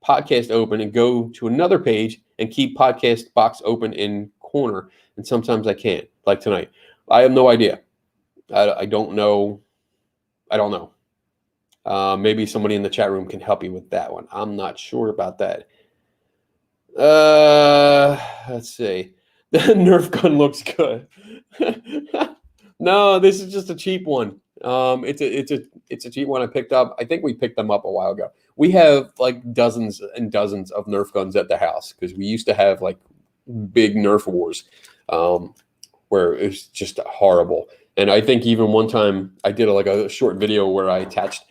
podcast open and go to another page and keep podcast box open in corner, and sometimes I can't, like tonight? I have no idea. I don't know. I don't know. Maybe somebody in the chat room can help you with that one. I'm not sure about that. Let's see. The Nerf gun looks good. No, this is just a cheap one. It's a cheap one I picked up. I think we picked them up a while ago. We have like dozens and dozens of Nerf guns at the house, because we used to have like big Nerf wars, where it was just horrible. And I think even one time I did a short video where I attached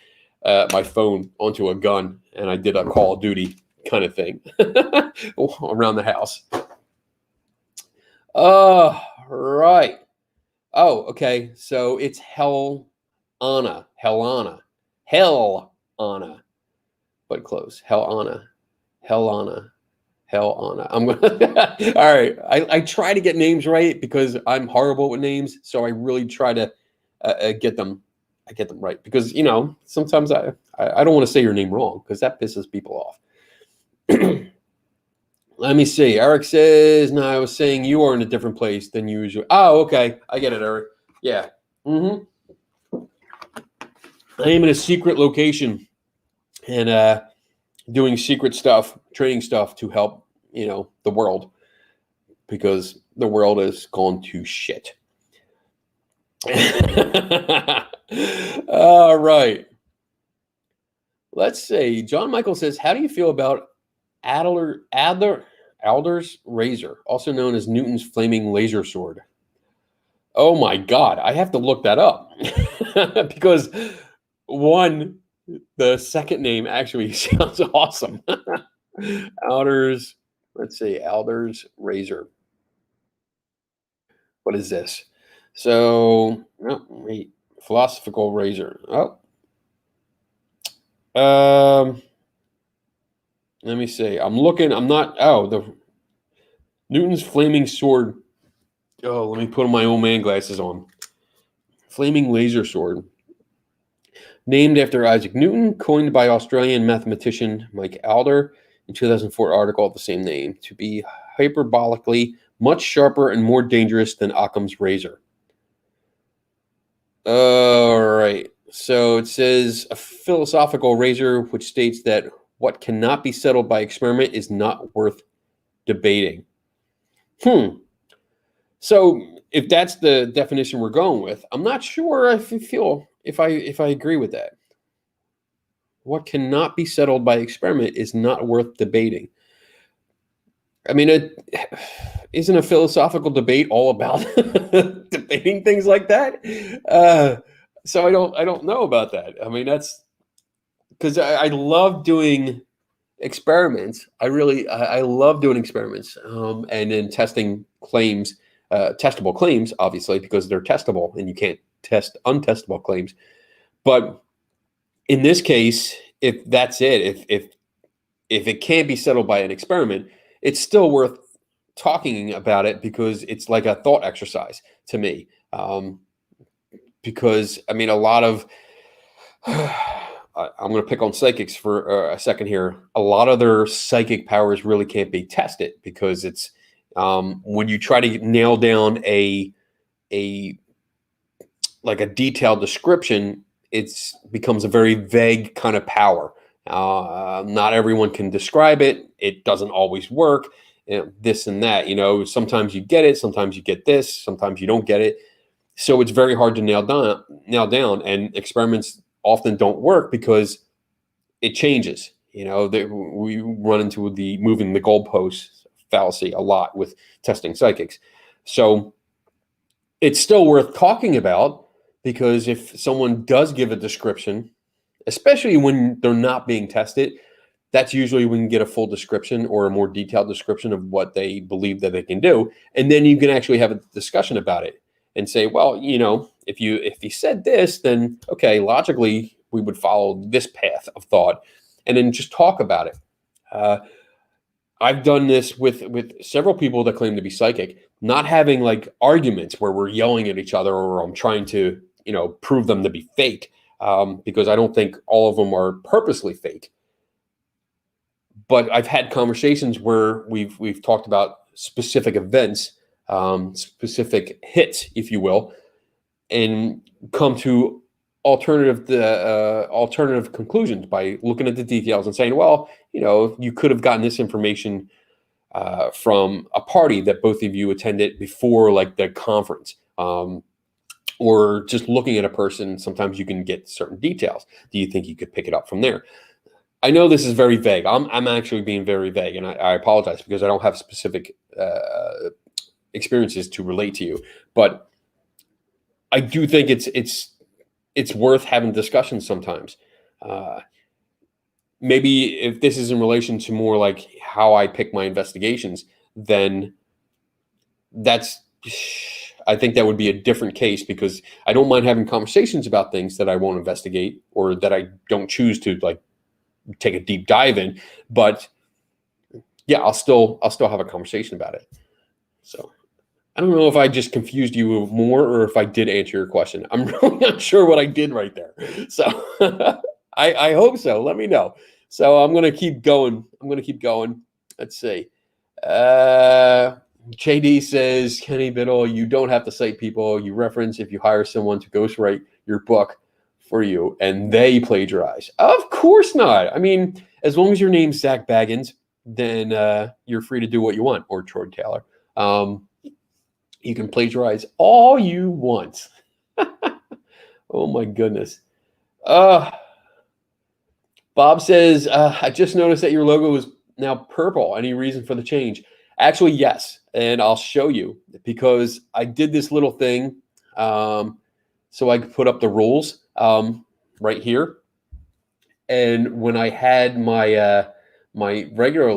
my phone onto a gun, and I did a Call of Duty kind of thing around the house. Right. Oh, okay. So it's Hell-Anna, but close. Hell-Anna. I'm gonna. All right. I try to get names right because I'm horrible with names, so I really try to get them. I get them right because sometimes I don't want to say your name wrong, because that pisses people off. Let me see. Eric says, no, I was saying you are in a different place than usual. Oh, okay. I get it, Eric. Yeah. I am in a secret location and doing secret stuff, training stuff to help, the world, because the world has gone to shit. All right. Let's see. John Michael says, "How do you feel about Adler's razor, also known as Newton's flaming laser sword?" Oh my God, I have to look that up because one, the second name actually sounds awesome. Adler's, let's see, Adler's razor. What is this? So, oh, wait, philosophical razor. Oh, um, let me see. I'm looking. I'm not. Oh, the Newton's flaming sword. Oh, let me put my old man glasses on. Flaming laser sword. Named after Isaac Newton, coined by Australian mathematician Mike Alder in 2004 article of the same name, to be hyperbolically much sharper and more dangerous than Occam's razor. All right. So it says a philosophical razor, which states that what cannot be settled by experiment is not worth debating. So if that's the definition we're going with, I'm not sure if I agree with that. What cannot be settled by experiment is not worth debating. I mean, it isn't a philosophical debate all about debating things like that. So I don't know about that. I mean, that's because I love doing experiments. I love doing experiments, and then testing claims, testable claims, obviously, because they're testable, and you can't test untestable claims. But in this case, if that's it, if it can't be settled by an experiment, it's still worth talking about it because it's like a thought exercise to me. Because I mean, a lot of I'm going to pick on psychics for a second here. A lot of their psychic powers really can't be tested because it's when you try to nail down a like a detailed description, it's becomes a very vague kind of power. Not everyone can describe it. It doesn't always work. This and that. Sometimes you get it. Sometimes you get this. Sometimes you don't get it. So it's very hard to nail down. And experiments often don't work because it changes. We run into the moving the goalposts fallacy a lot with testing psychics. So it's still worth talking about because if someone does give a description, especially when they're not being tested, that's usually when you get a full description or a more detailed description of what they believe that they can do. And then you can actually have a discussion about it and say, well, if you said this, then okay, logically we would follow this path of thought, and then just talk about it. I've done this with several people that claim to be psychic, not having like arguments where we're yelling at each other or I'm trying to prove them to be fake, because I don't think all of them are purposely fake. But I've had conversations where we've talked about specific events, specific hits, if you will, and come to alternative conclusions by looking at the details and saying, well, you could have gotten this information from a party that both of you attended before, like the conference, or just looking at a person. Sometimes you can get certain details. Do you think you could pick it up from there? I know this is very vague. I'm actually being very vague, and I apologize because I don't have specific experiences to relate to you. But I do think it's worth having discussions sometimes. Maybe if this is in relation to more like how I pick my investigations, then I think that would be a different case because I don't mind having conversations about things that I won't investigate or that I don't choose to like take a deep dive in. But yeah, I'll still have a conversation about it. So I don't know if I just confused you more or if I did answer your question. I'm really not sure what I did right there. So I hope so. Let me know. So I'm going to keep going. Let's see. JD says, Kenny Biddle, you don't have to cite people. You reference if you hire someone to ghostwrite your book for you and they plagiarize. Of course not. I mean, as long as your name's Zach Baggins, then you're free to do what you want, or Troy Taylor. You can plagiarize all you want. Oh my goodness. Uh, Bob says, I just noticed that your logo is now purple. Any reason for the change? Actually, yes. And I'll show you because I did this little thing so I could put up the rules right here. And when I had my regular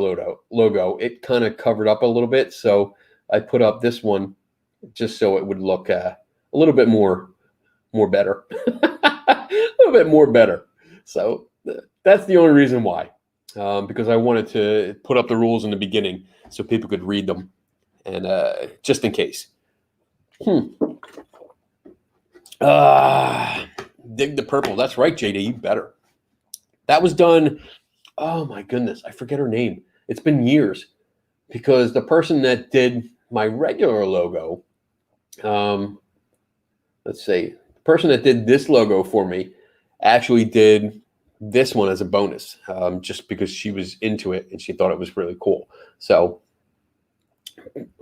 logo, it kind of covered up a little bit. So I put up this one just so it would look a little bit more better, a little bit more better. So that's the only reason why, because I wanted to put up the rules in the beginning so people could read them, and just in case. Dig the purple. That's right, JD. You better. That was done. Oh my goodness, I forget her name. It's been years because the person that did my regular logo, let's see, the person that did this logo for me actually did this one as a bonus, just because she was into it and she thought it was really cool. So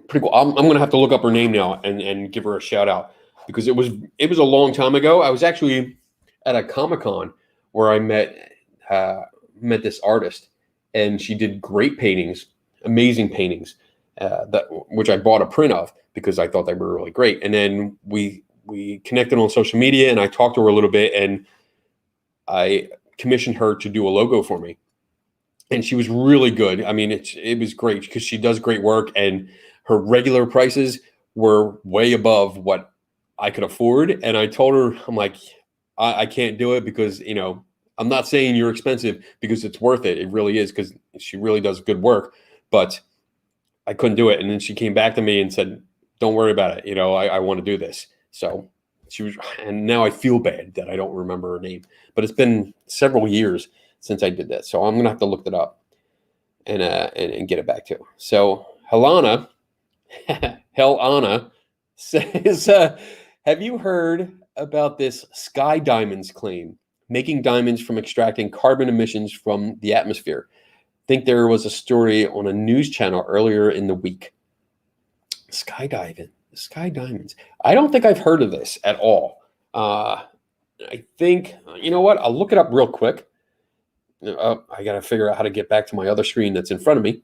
pretty cool. I'm going to have to look up her name now and give her a shout out because it was a long time ago. I was actually at a Comic-Con where I met this artist, and she did great paintings, amazing paintings, which I bought a print of because I thought they were really great. And then we connected on social media, and I talked to her a little bit, and I commissioned her to do a logo for me. And she was really good. I mean, it was great because she does great work, and her regular prices were way above what I could afford. And I told her, I'm like, I can't do it because, I'm not saying you're expensive because it's worth it. It really is because she really does good work, but I couldn't do it. And then she came back to me and said, don't worry about it. I want to do this. So she was, and now I feel bad that I don't remember her name, but it's been several years since I did that. So I'm going to have to look that up and get it back to you. So Helana says, have you heard about this sky diamonds claim? Making diamonds from extracting carbon emissions from the atmosphere. Think there was a story on a news channel earlier in the week. Sky diamonds. I don't think I've heard of this at all. I think, you know what? I'll look it up real quick. I got to figure out how to get back to my other screen that's in front of me.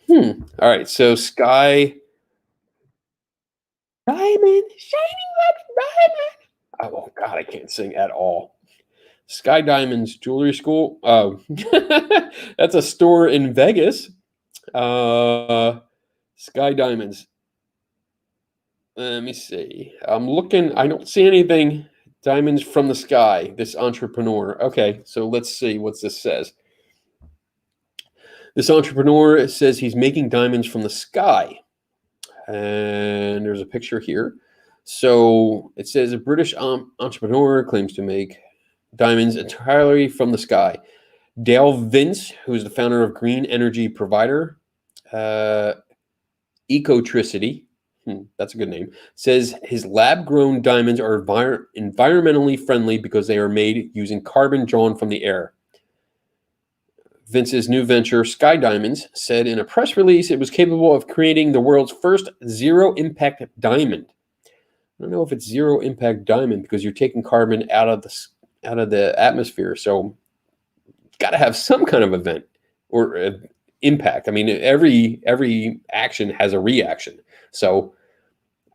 All right. So sky diamond, shining like diamond. Oh God, I can't sing at all. Sky Diamonds Jewelry School. Oh, that's a store in Vegas. Sky Diamonds. Let me see. I'm looking. I don't see anything. Diamonds from the sky. This entrepreneur. Okay, so let's see what this says. This entrepreneur says he's making diamonds from the sky. And there's a picture here. So it says a British entrepreneur claims to make diamonds entirely from the sky. Dale Vince, who is the founder of green energy provider Ecotricity, that's a good name, says his lab-grown diamonds are environmentally friendly because they are made using carbon drawn from the air. Vince's new venture, Sky Diamonds, said in a press release it was capable of creating the world's first zero-impact diamond. I don't know if it's zero-impact diamond because you're taking carbon out of the atmosphere, so got to have some kind of event or impact. I mean, every action has a reaction. So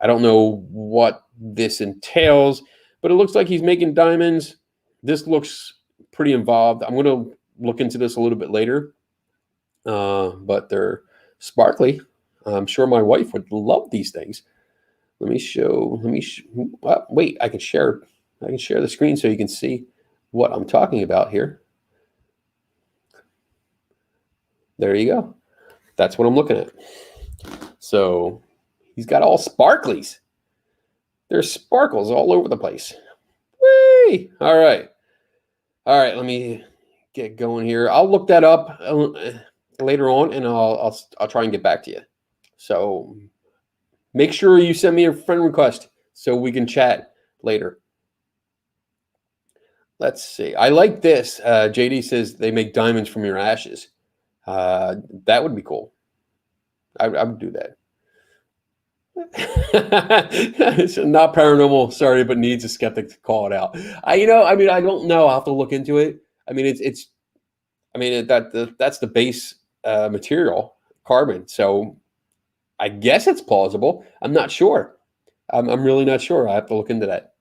I don't know what this entails, but it looks like he's making diamonds. This looks pretty involved. I'm going to look into this a little bit later, but they're sparkly. I'm sure my wife would love these things. Wait, I can share the screen so you can see what I'm talking about here. There you go. That's what I'm looking at. So he's got all sparklies. There's sparkles all over the place. Whee! All right. Let me get going here. I'll look that up later on, and I'll try and get back to you. So make sure you send me a friend request so we can chat later. Let's see. I like this. JD says they make diamonds from your ashes. That would be cool. I would do that. It's not paranormal, sorry, but needs a skeptic to call it out. I don't know. I'll have to look into it. I mean, that's the base material, carbon. So I guess it's plausible. I'm not sure. I'm really not sure. I have to look into that.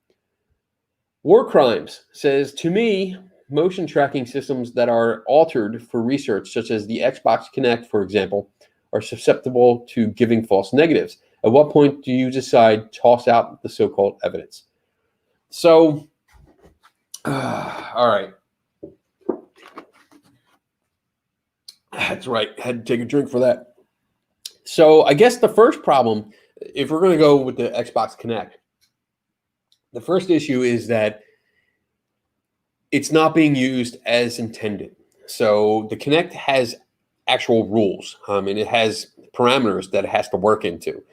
War Crimes says, to me, motion tracking systems that are altered for research, such as the Xbox Kinect, for example, are susceptible to giving false negatives. At what point do you decide to toss out the so-called evidence? So, all right. That's right. Had to take a drink for that. So I guess the first problem, if we're going to go with the Xbox Kinect, the first issue is that it's not being used as intended. So the Kinect has actual rules, and it has parameters that it has to work into.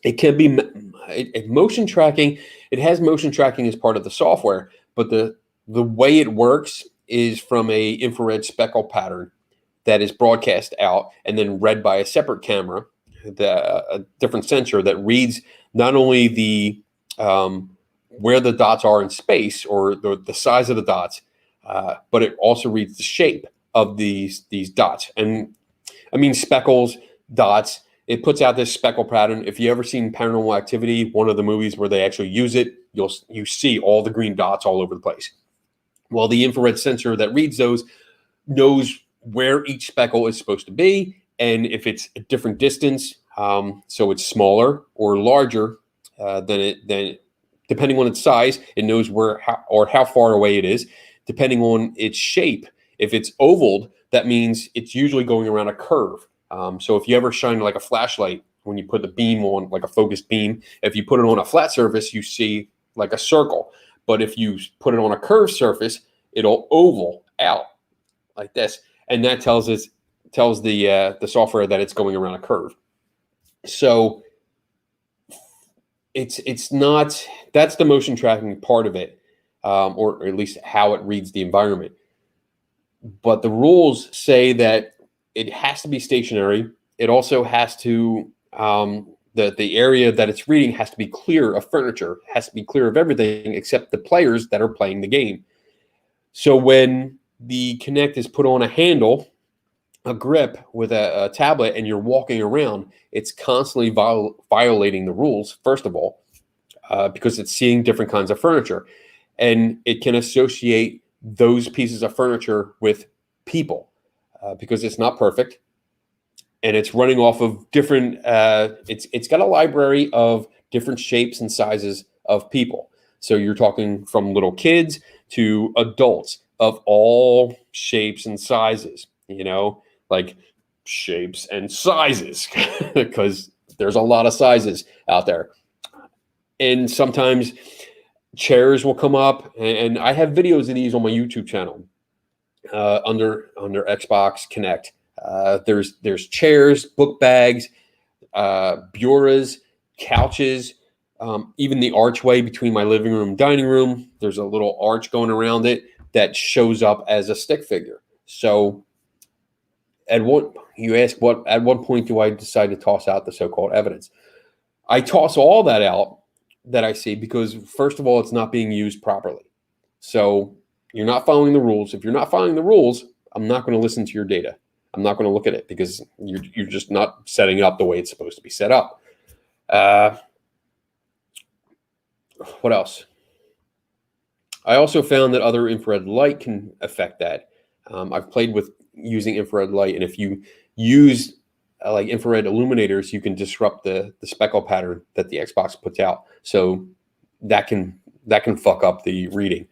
It can be motion tracking. It has motion tracking as part of the software, but the way it works is from a infrared speckle pattern that is broadcast out and then read by a separate camera, a different sensor that reads not only the where the dots are in space or the size of the dots, but it also reads the shape of these dots. And I mean speckles, dots. It puts out this speckle pattern. If you ever seen Paranormal Activity, one of the movies where they actually use it, you see all the green dots all over the place. Well, the infrared sensor that reads those knows where each speckle is supposed to be, and if it's a different distance, so it's smaller or larger than depending on its size, it knows how far away it is. Depending on its shape, if it's ovaled, that means it's usually going around a curve. So if you ever shine like a flashlight, when you put the beam on, like a focused beam, if you put it on a flat surface, you see like a circle. But if you put it on a curved surface, it'll oval out like this, and that tells the software that it's going around a curve. So it's not, that's the motion tracking part of it, or at least how it reads the environment. But the rules say that it has to be stationary. It also has to the area that it's reading has to be clear of furniture, has to be clear of everything except the players that are playing the game. So when the Kinect is put on a handle, a grip with a tablet, and you're walking around, it's constantly violating the rules, first of all, because it's seeing different kinds of furniture. And it can associate those pieces of furniture with people because it's not perfect. And it's running off of different, it's got a library of different shapes and sizes of people. So you're talking from little kids to adults of all shapes and sizes, like shapes and sizes, because there's a lot of sizes out there. And sometimes chairs will come up, and I have videos of these on my YouTube channel under Xbox Kinect. There's chairs, book bags, bureaus, couches, even the archway between my living room and dining room. There's a little arch going around it that shows up as a stick figure. So at what point do I decide to toss out the so-called evidence? I toss all that out that I see because, first of all, it's not being used properly. So you're not following the rules. If you're not following the rules, I'm not going to listen to your data. I'm not going to look at it because you're just not setting it up the way it's supposed to be set up. What else? I also found that other infrared light can affect that. I've played with using infrared light, and if you use like infrared illuminators, you can disrupt the speckle pattern that the Xbox puts out. So that can fuck up the reading.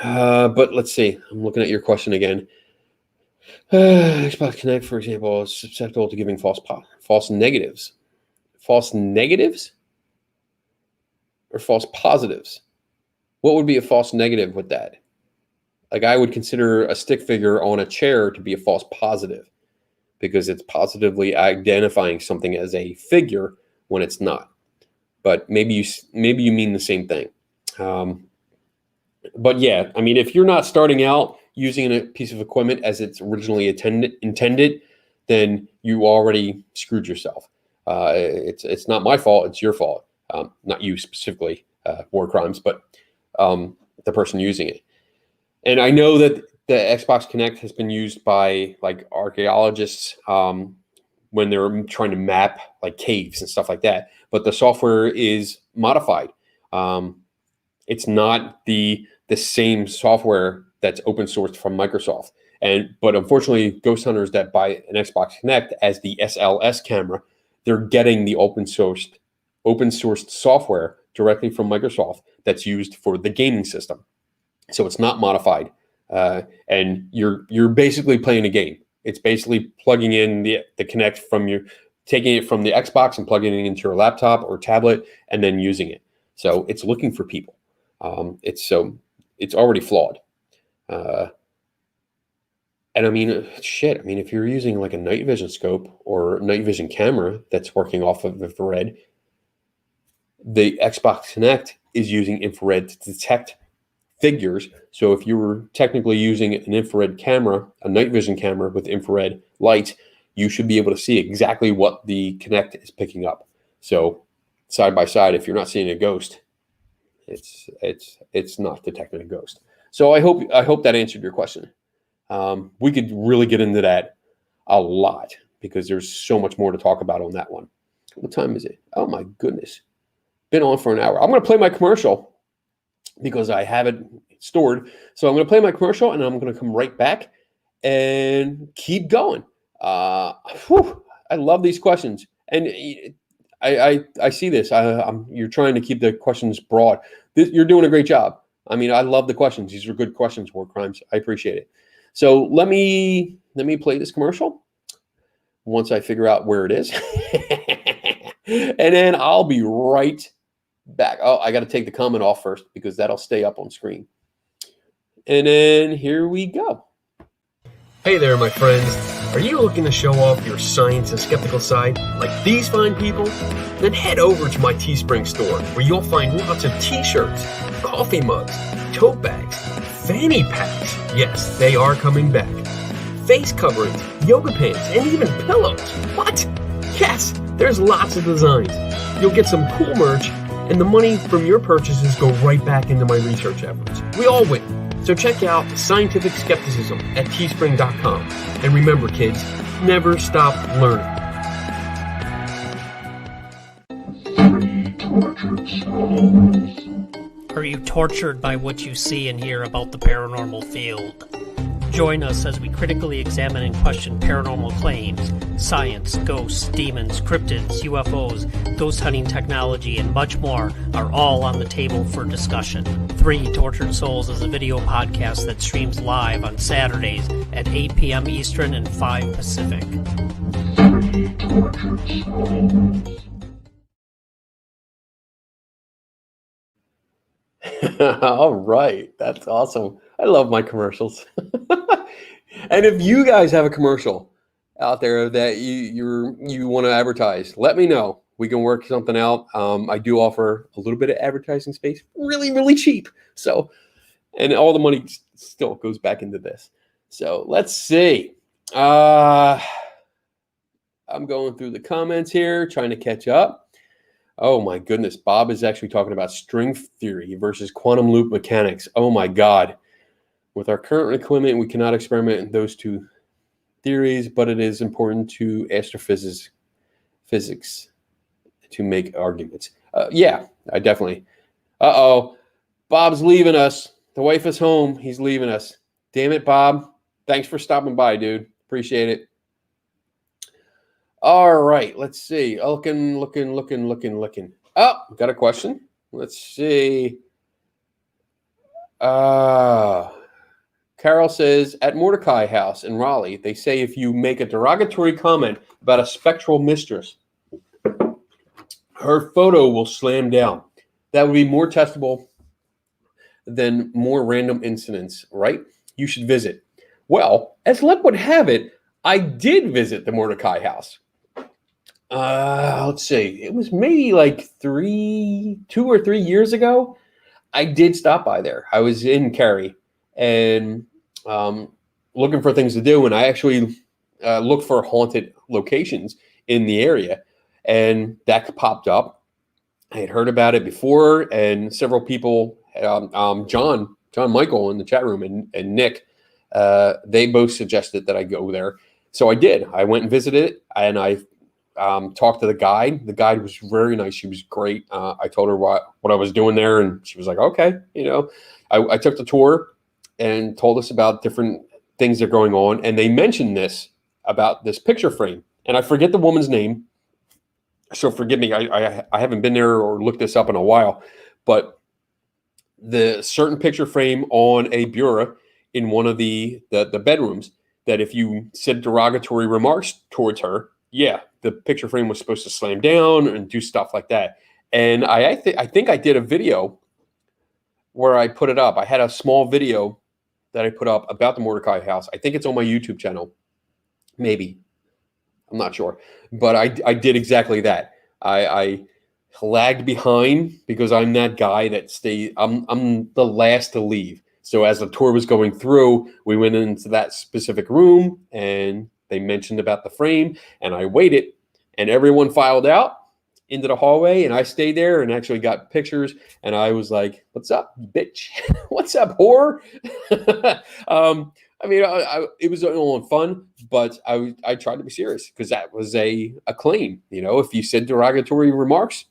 But let's see. I'm looking at your question again. Xbox Kinect, for example, is susceptible to giving false negatives. False negatives or false positives? What would be a false negative with that? Like, I would consider a stick figure on a chair to be a false positive because it's positively identifying something as a figure when it's not. But maybe you mean the same thing. But yeah, I mean, if you're not starting out using a piece of equipment as it's originally intended, then you already screwed yourself. It's not my fault. It's your fault. Not you specifically, war crimes, but the person using it. And I know that the Xbox Kinect has been used by like archaeologists when they're trying to map like caves and stuff like that. But the software is modified. It's not the same software that's open sourced from Microsoft. But unfortunately, ghost hunters that buy an Xbox Kinect as the SLS camera, they're getting the open sourced software directly from Microsoft that's used for the gaming system. So it's not modified, and you're basically playing a game. It's basically plugging in the Kinect taking it from the Xbox and plugging it into your laptop or tablet, and then using it. So it's looking for people. It's already flawed. And I mean, shit. I mean, if you're using like a night vision scope or night vision camera that's working off of infrared, the Xbox Kinect is using infrared to detect figures. So if you were technically using an infrared camera, a night vision camera with infrared light, you should be able to see exactly what the Kinect is picking up. So side by side, if you're not seeing a ghost, it's not detecting a ghost. So I hope that answered your question. We could really get into that a lot because there's so much more to talk about on that one. What time is it? Oh my goodness. Been on for an hour. I'm going to play my commercial because I have it stored. So I'm going to play my commercial and I'm going to come right back and keep going. I love these questions. And I see this. You're trying to keep the questions broad. You're doing a great job. I mean, I love the questions. These are good questions, War Crimes. I appreciate it. So let me play this commercial once I figure out where it is. And then I'll be right back. Oh, I got to take the comment off first because that'll stay up on screen. And then here we go. Hey there, my friends. Are you looking to show off your science and skeptical side like these fine people? Then head over to my Teespring store where you'll find lots of t-shirts, coffee mugs, tote bags, fanny packs. Yes, they are coming back. Face coverings, yoga pants, and even pillows. What? Yes, there's lots of designs. You'll get some cool merch, and the money from your purchases go right back into my research efforts. We all win. So check out Scientific Skepticism at teespring.com. And remember, kids, never stop learning. Are you tortured by what you see and hear about the paranormal field? Join us as we critically examine and question paranormal claims, science, ghosts, demons, cryptids, UFOs, ghost hunting technology, and much more are all on the table for discussion. 3 Tortured Souls is a video podcast that streams live on Saturdays at 8 p.m. Eastern and 5 Pacific. 3 Tortured Souls. All right. That's awesome. I love my commercials. And if you guys have a commercial out there that you want to advertise, let me know. We can work something out. I do offer a little bit of advertising space, really, really cheap. So, and all the money still goes back into this. So let's see. I'm going through the comments here, trying to catch up. Oh my goodness. Bob is actually talking about string theory versus quantum loop mechanics. Oh my God. With our current equipment, we cannot experiment in those two theories, but it is important to astrophysics to make arguments. Yeah, I definitely. Uh-oh. Bob's leaving us. The wife is home. He's leaving us. Damn it, Bob. Thanks for stopping by, dude. Appreciate it. All right, let's see. Looking. Oh, got a question. Let's see. Carol says, at Mordecai House in Raleigh, they say if you make a derogatory comment about a spectral mistress, her photo will slam down. That would be more testable than more random incidents, right? You should visit. Well, as luck would have it, I did visit the Mordecai House. Let's see. It was maybe like 2 or 3 years ago. I did stop by there. I was in Cary and looking for things to do, and I actually looked for haunted locations in the area. and that popped up. I had heard about it before, and several people, John Michael in the chat room, and Nick, they both suggested that I go there. So I did. I went and visited it, and I talked to the guide. The guide was very nice. She was great. I told her what I was doing there, and she was like, okay. I took the tour and told us about different things that are going on, and they mentioned this about this picture frame, and I forget the woman's name. So forgive me, I haven't been there or looked this up in a while, but the certain picture frame on a bureau in one of the bedrooms, that if you said derogatory remarks towards her, yeah, the picture frame was supposed to slam down and do stuff like that. And I think I did a video where I put it up. I had a small video that I put up about the Mordecai house. I think it's on my YouTube channel, maybe. I'm not sure, but I did exactly that. I lagged behind because I'm that guy that I'm the last to leave. So as the tour was going through, we went into that specific room and they mentioned about the frame, and I waited, and everyone filed out into the hallway, and I stayed there and actually got pictures, and I was like, "What's up, bitch? What's up, whore?" I mean, it was all fun, but I tried to be serious because that was a claim. If you said derogatory remarks,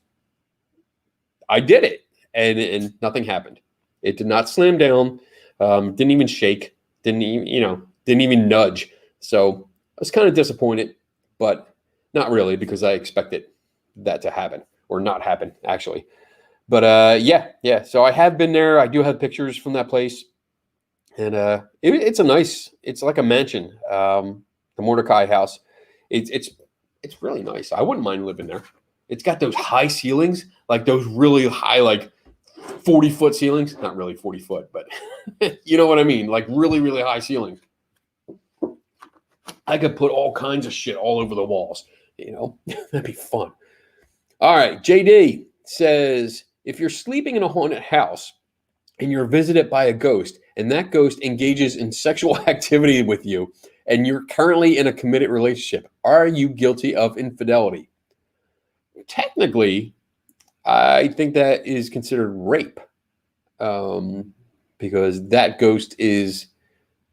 I did it, and nothing happened. It did not slam down, didn't even shake, didn't even nudge. So I was kind of disappointed, but not really, because I expected that to happen, or not happen actually. But yeah. So I have been there. I do have pictures from that place. And it's like a mansion. The Mordecai house. It's really nice. I wouldn't mind living there. It's got those high ceilings, like those really high, like 40-foot ceilings. Not really 40 foot, but you know what I mean? Like really, really high ceilings. I could put all kinds of shit all over the walls. That'd be fun. All right. JD says, if you're sleeping in a haunted house and you're visited by a ghost, and that ghost engages in sexual activity with you, and you're currently in a committed relationship, are you guilty of infidelity? Technically, I think that is considered rape, because that ghost is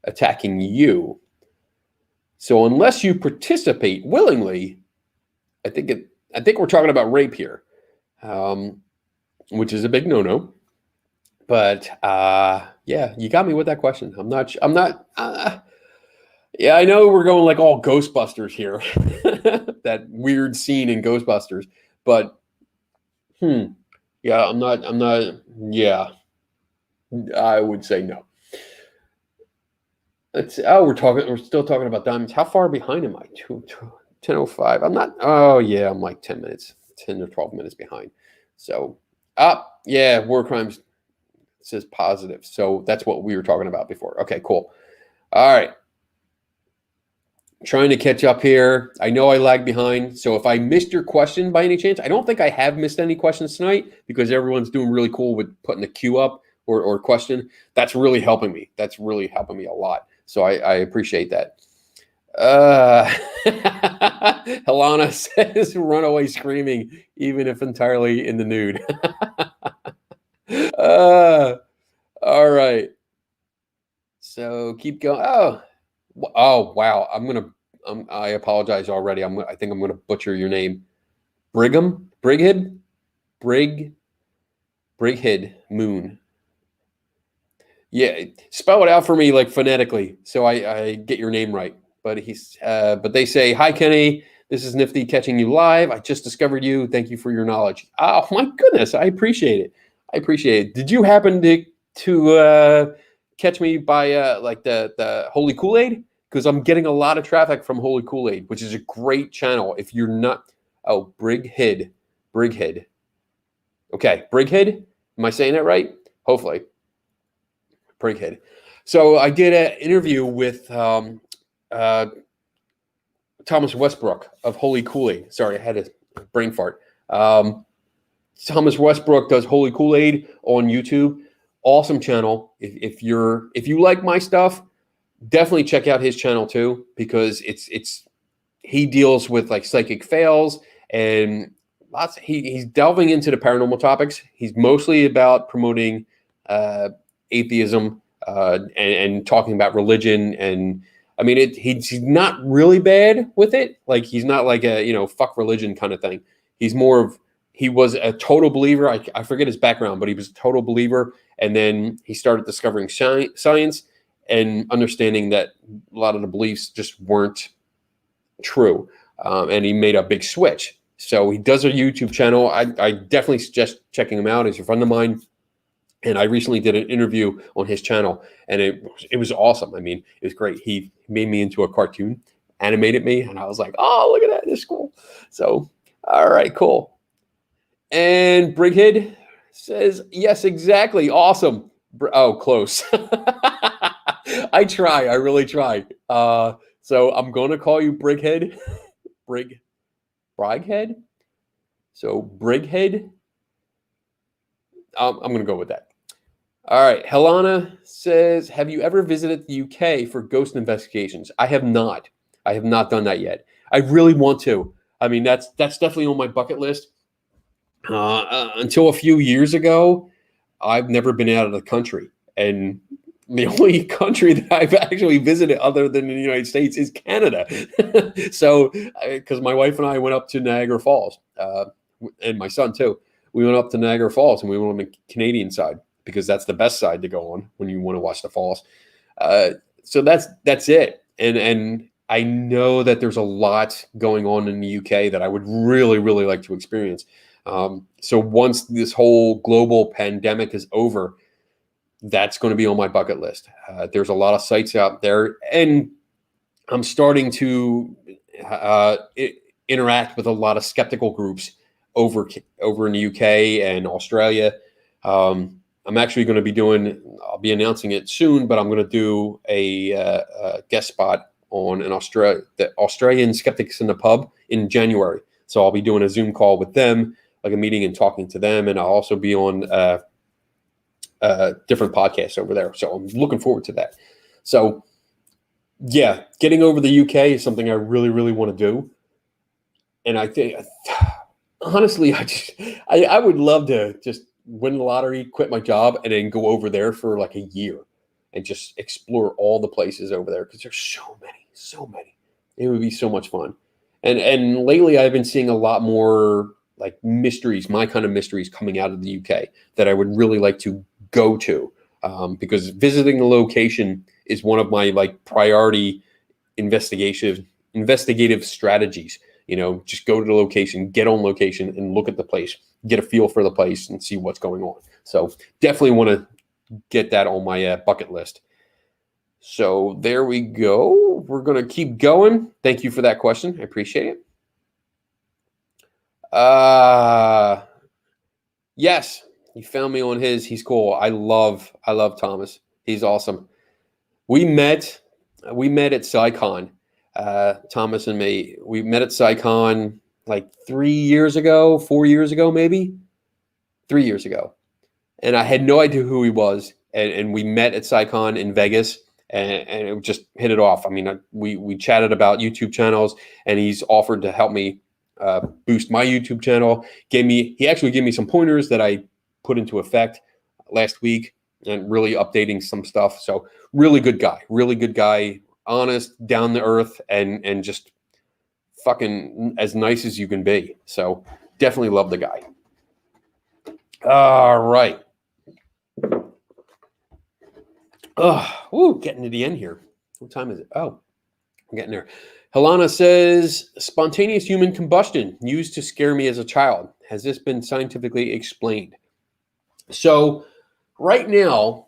attacking you. So unless you participate willingly, I think we're talking about rape here, which is a big no-no. But yeah, you got me with that question. I'm not. Yeah, I know we're going like all Ghostbusters here, that weird scene in Ghostbusters. But yeah, I'm not. Yeah, I would say no. We're still talking about diamonds. How far behind am I? 10:05. I'm not. Oh yeah, I'm like 10 minutes, 10 or 12 minutes behind. So yeah, war crimes. It says positive. So that's what we were talking about before. Okay, cool. All right. Trying to catch up here. I know I lagged behind. So if I missed your question by any chance, I don't think I have missed any questions tonight, because everyone's doing really cool with putting the queue up or question. That's really helping me. That's really helping me a lot. So I appreciate that. Helena says, run away screaming, even if entirely in the nude. All right. So keep going. Oh wow. I apologize already. I think I'm gonna butcher your name. Brighead Moon. Yeah, spell it out for me, like phonetically, so I get your name right. But but they say, hi Kenny, this is Nifty catching you live. I just discovered you. Thank you for your knowledge. Oh my goodness, I appreciate it. Did you happen to catch me by like the Holy Kool-Aid? Because I'm getting a lot of traffic from Holy Kool-Aid, which is a great channel. If you're not, Brighead. Okay, Brighead. Am I saying that right? Hopefully, Brighead. So I did an interview with Thomas Westbrook of Holy Kool-Aid. Sorry, I had a brain fart. Thomas Westbrook does Holy Kool-Aid on YouTube. Awesome channel. If you like my stuff, definitely check out his channel too, because he deals with like psychic fails and he's delving into the paranormal topics. He's mostly about promoting atheism and talking about religion. And I mean, he's not really bad with it. Like, he's not like a, fuck religion kind of thing. He's more of, he was a total believer. I forget his background, but he was a total believer. And then he started discovering science and understanding that a lot of the beliefs just weren't true. And he made a big switch. So he does a YouTube channel. I definitely suggest checking him out. He's a friend of mine. And I recently did an interview on his channel, and it was awesome. I mean, it was great. He made me into a cartoon, animated me, and I was like, oh, look at that. It's cool. So, all right, cool. And Brighead says, yes, exactly. Awesome. Oh, close. I try. I really try. So I'm going to call you Brighead. Brighead? So Brighead. I'm going to go with that. All right. Helena says, have you ever visited the UK for ghost investigations? I have not. I have not done that yet. I really want to. I mean, that's definitely on my bucket list. Until a few years ago, I've never been out of the country. And the only country that I've actually visited other than the United States is Canada. So, because my wife and I went up to Niagara Falls, and my son too. We went up to Niagara Falls, and we went on the Canadian side because that's the best side to go on when you want to watch the falls. So that's it. And I know that there's a lot going on in the UK that I would really, really like to experience. So once this whole global pandemic is over, that's going to be on my bucket list. There's a lot of sites out there, and I'm starting to interact with a lot of skeptical groups over in the UK and Australia. I'm actually going to be I'll be announcing it soon, but I'm going to do a guest spot on the Australian Skeptics in the Pub in January. So I'll be doing a Zoom call with them, like a meeting, and talking to them. And I'll also be on different podcasts over there. So I'm looking forward to that. So yeah, getting over the UK is something I really, really want to do. And I think, honestly, I would love to just win the lottery, quit my job, and then go over there for like a year and just explore all the places over there, because there's so many. It would be so much fun. And lately I've been seeing a lot more like mysteries, my kind of mysteries coming out of the UK that I would really like to go to, because visiting a location is one of my like priority investigative strategies. Just go to the location, get on location, and look at the place, get a feel for the place, and see what's going on. So definitely want to get that on my bucket list. So there we go. We're going to keep going. Thank you for that question. I appreciate it. Yes, he found me on his. He's cool. I love Thomas. He's awesome. We met at SciCon. Thomas and me, we met at SciCon like 4 years ago, maybe 3 years ago. And I had no idea who he was. And we met at SciCon in Vegas, and it just hit it off. I mean, we chatted about YouTube channels, and he's offered to help me boost my YouTube channel. He actually gave me some pointers that I put into effect last week, and really updating some stuff. So really good guy, honest, down to earth, and just fucking as nice as you can be. So definitely love the guy. All right. Getting to the end here. What time is it? Oh, I'm getting there. Helena says, spontaneous human combustion used to scare me as a child. Has this been scientifically explained? So right now,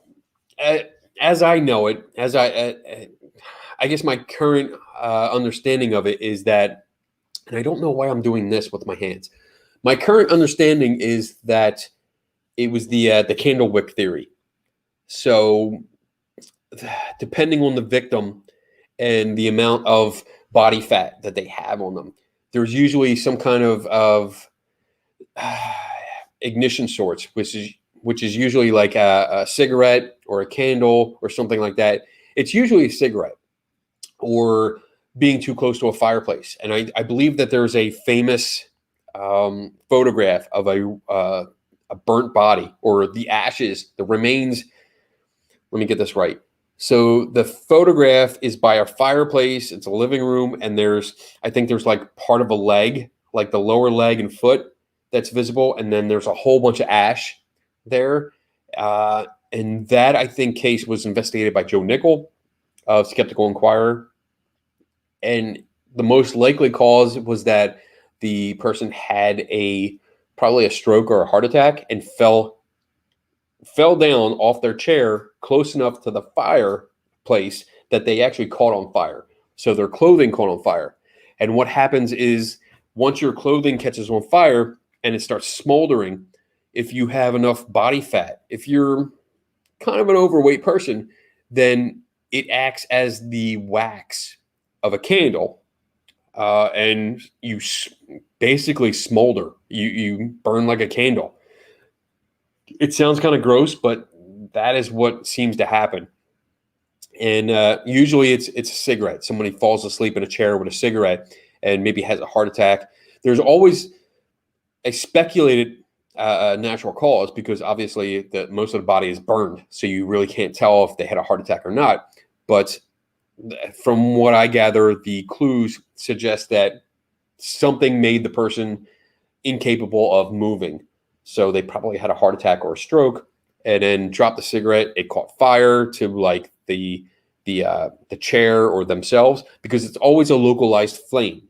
as I know it, I guess my current understanding of it is that, and I don't know why I'm doing this with my hands. My current understanding is that it was the candle wick theory. So depending on the victim and the amount of body fat that they have on them, there's usually some kind of ignition source, which is usually like a cigarette or a candle or something like that. It's usually a cigarette or being too close to a fireplace. And I believe that there's a famous photograph of a burnt body, or the ashes, the remains. Let me get this right. So the photograph is by a fireplace. It's a living room, and I think there's like part of a leg, like the lower leg and foot, that's visible, and then there's a whole bunch of ash there. And that, I think, case was investigated by Joe Nickel of Skeptical Inquirer, and the most likely cause was that the person had probably a stroke or a heart attack and fell down off their chair close enough to the fireplace that they actually caught on fire. So their clothing caught on fire. And what happens is, once your clothing catches on fire and it starts smoldering, if you have enough body fat, if you're kind of an overweight person, then it acts as the wax of a candle, and you basically smolder. You burn like a candle. It sounds kind of gross, but that is what seems to happen. And usually it's a cigarette. Somebody falls asleep in a chair with a cigarette and maybe has a heart attack. There's always a speculated natural cause, because obviously most of the body is burned, so you really can't tell if they had a heart attack or not. But from what I gather, the clues suggest that something made the person incapable of moving. So they probably had a heart attack or a stroke, and then dropped the cigarette. It caught fire to like the chair or themselves, because it's always a localized flame.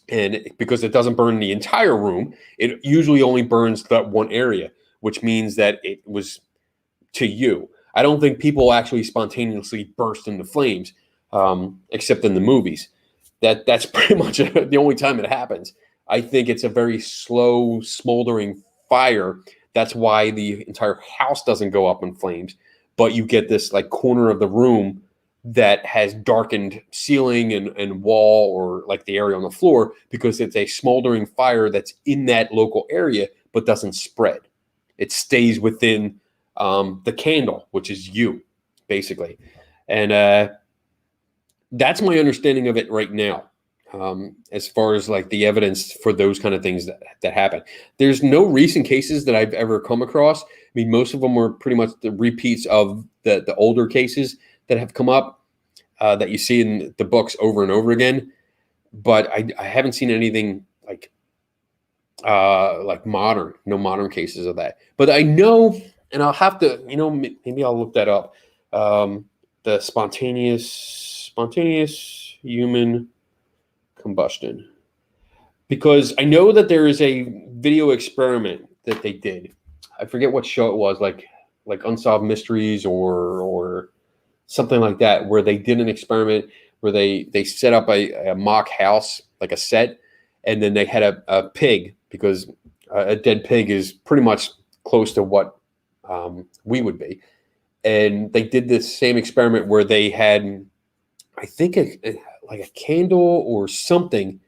And because it doesn't burn the entire room, it usually only burns that one area, which means that it was to you. I don't think people actually spontaneously burst into flames, except in the movies. That's pretty much the only time it happens. I think it's a very slow, smoldering fire. That's why the entire house doesn't go up in flames, but you get this like corner of the room that has darkened ceiling and wall, or like the area on the floor, because it's a smoldering fire that's in that local area but doesn't spread. It stays within the candle, which is you, basically. And that's my understanding of it right now, as far as like the evidence for those kind of things that happen. There's no recent cases that I've ever come across. I mean, most of them were pretty much the repeats of the older cases that have come up, that you see in the books over and over again. But I haven't seen anything like no modern cases of that. But I know, and I'll have to, maybe I'll look that up. The spontaneous human combustion, because I know that there is a video experiment that they did. I forget what show it was, like Unsolved Mysteries or something like that, where they did an experiment where they set up a mock house, like a set, and then they had a pig, because a dead pig is pretty much close to what we would be. And they did this same experiment where they had, I think, like a candle or something,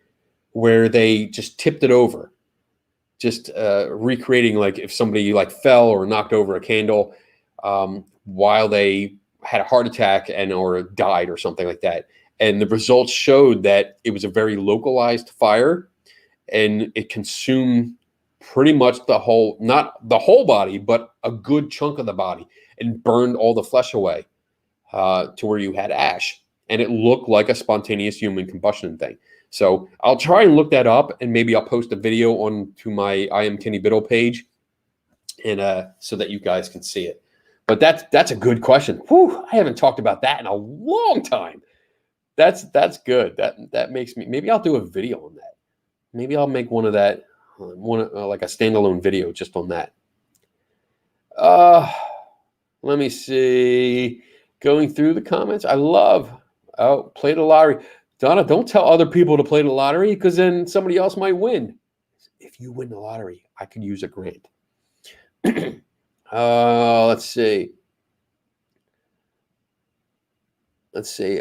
where they just tipped it over, just recreating like if somebody like fell or knocked over a candle while they had a heart attack or died or something like that. And the results showed that it was a very localized fire, and it consumed pretty much not the whole body, but a good chunk of the body, and burned all the flesh away to where you had ash. And it looked like a spontaneous human combustion thing. So I'll try and look that up, and maybe I'll post a video onto my I Am Kenny Biddle page, and so that you guys can see it. But that's a good question. Whew, I haven't talked about that in a long time. That's good. That makes me, maybe I'll do a video on that. Maybe I'll make one of that, like a standalone video just on that. Let me see. Going through the comments, play the lottery. Donna, don't tell other people to play the lottery, because then somebody else might win. If you win the lottery, I could use a grant. Let's see.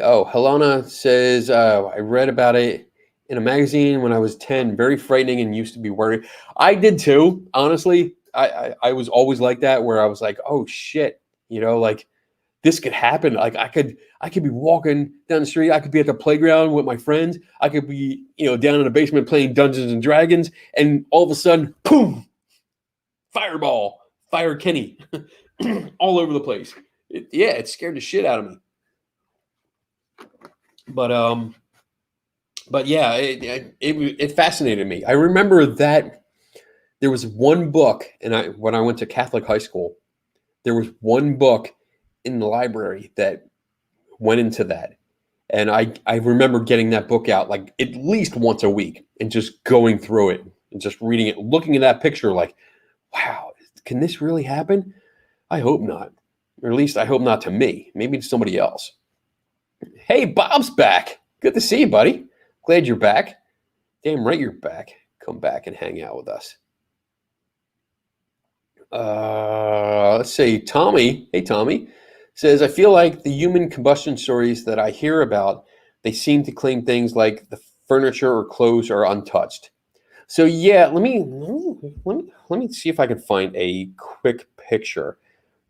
Oh, Helena says, I read about it in a magazine when I was 10. Very frightening, and used to be worried. I did too, honestly. I was always like that, where I was like, oh shit, like this could happen. Like I could be walking down the street. I could be at the playground with my friends. I could be, down in the basement playing Dungeons and Dragons, and all of a sudden, boom, fireball, fire Kenny, all over the place. It scared the shit out of me. But yeah, it fascinated me. I remember that there was one book, and when I went to Catholic high school, there was one book in the library that went into that. And I remember getting that book out like at least once a week and just going through it and just reading it, looking at that picture like, wow, can this really happen? I hope not. Or at least I hope not to me. Maybe to somebody else. Hey, Bob's back. Good to see you, buddy. Glad you're back. Damn right you're back. Come back and hang out with us. Let's see. Tommy. Hey, Tommy. Says, I feel like the human combustion stories that I hear about, they seem to claim things like the furniture or clothes are untouched. So yeah, let me see if I can find a quick picture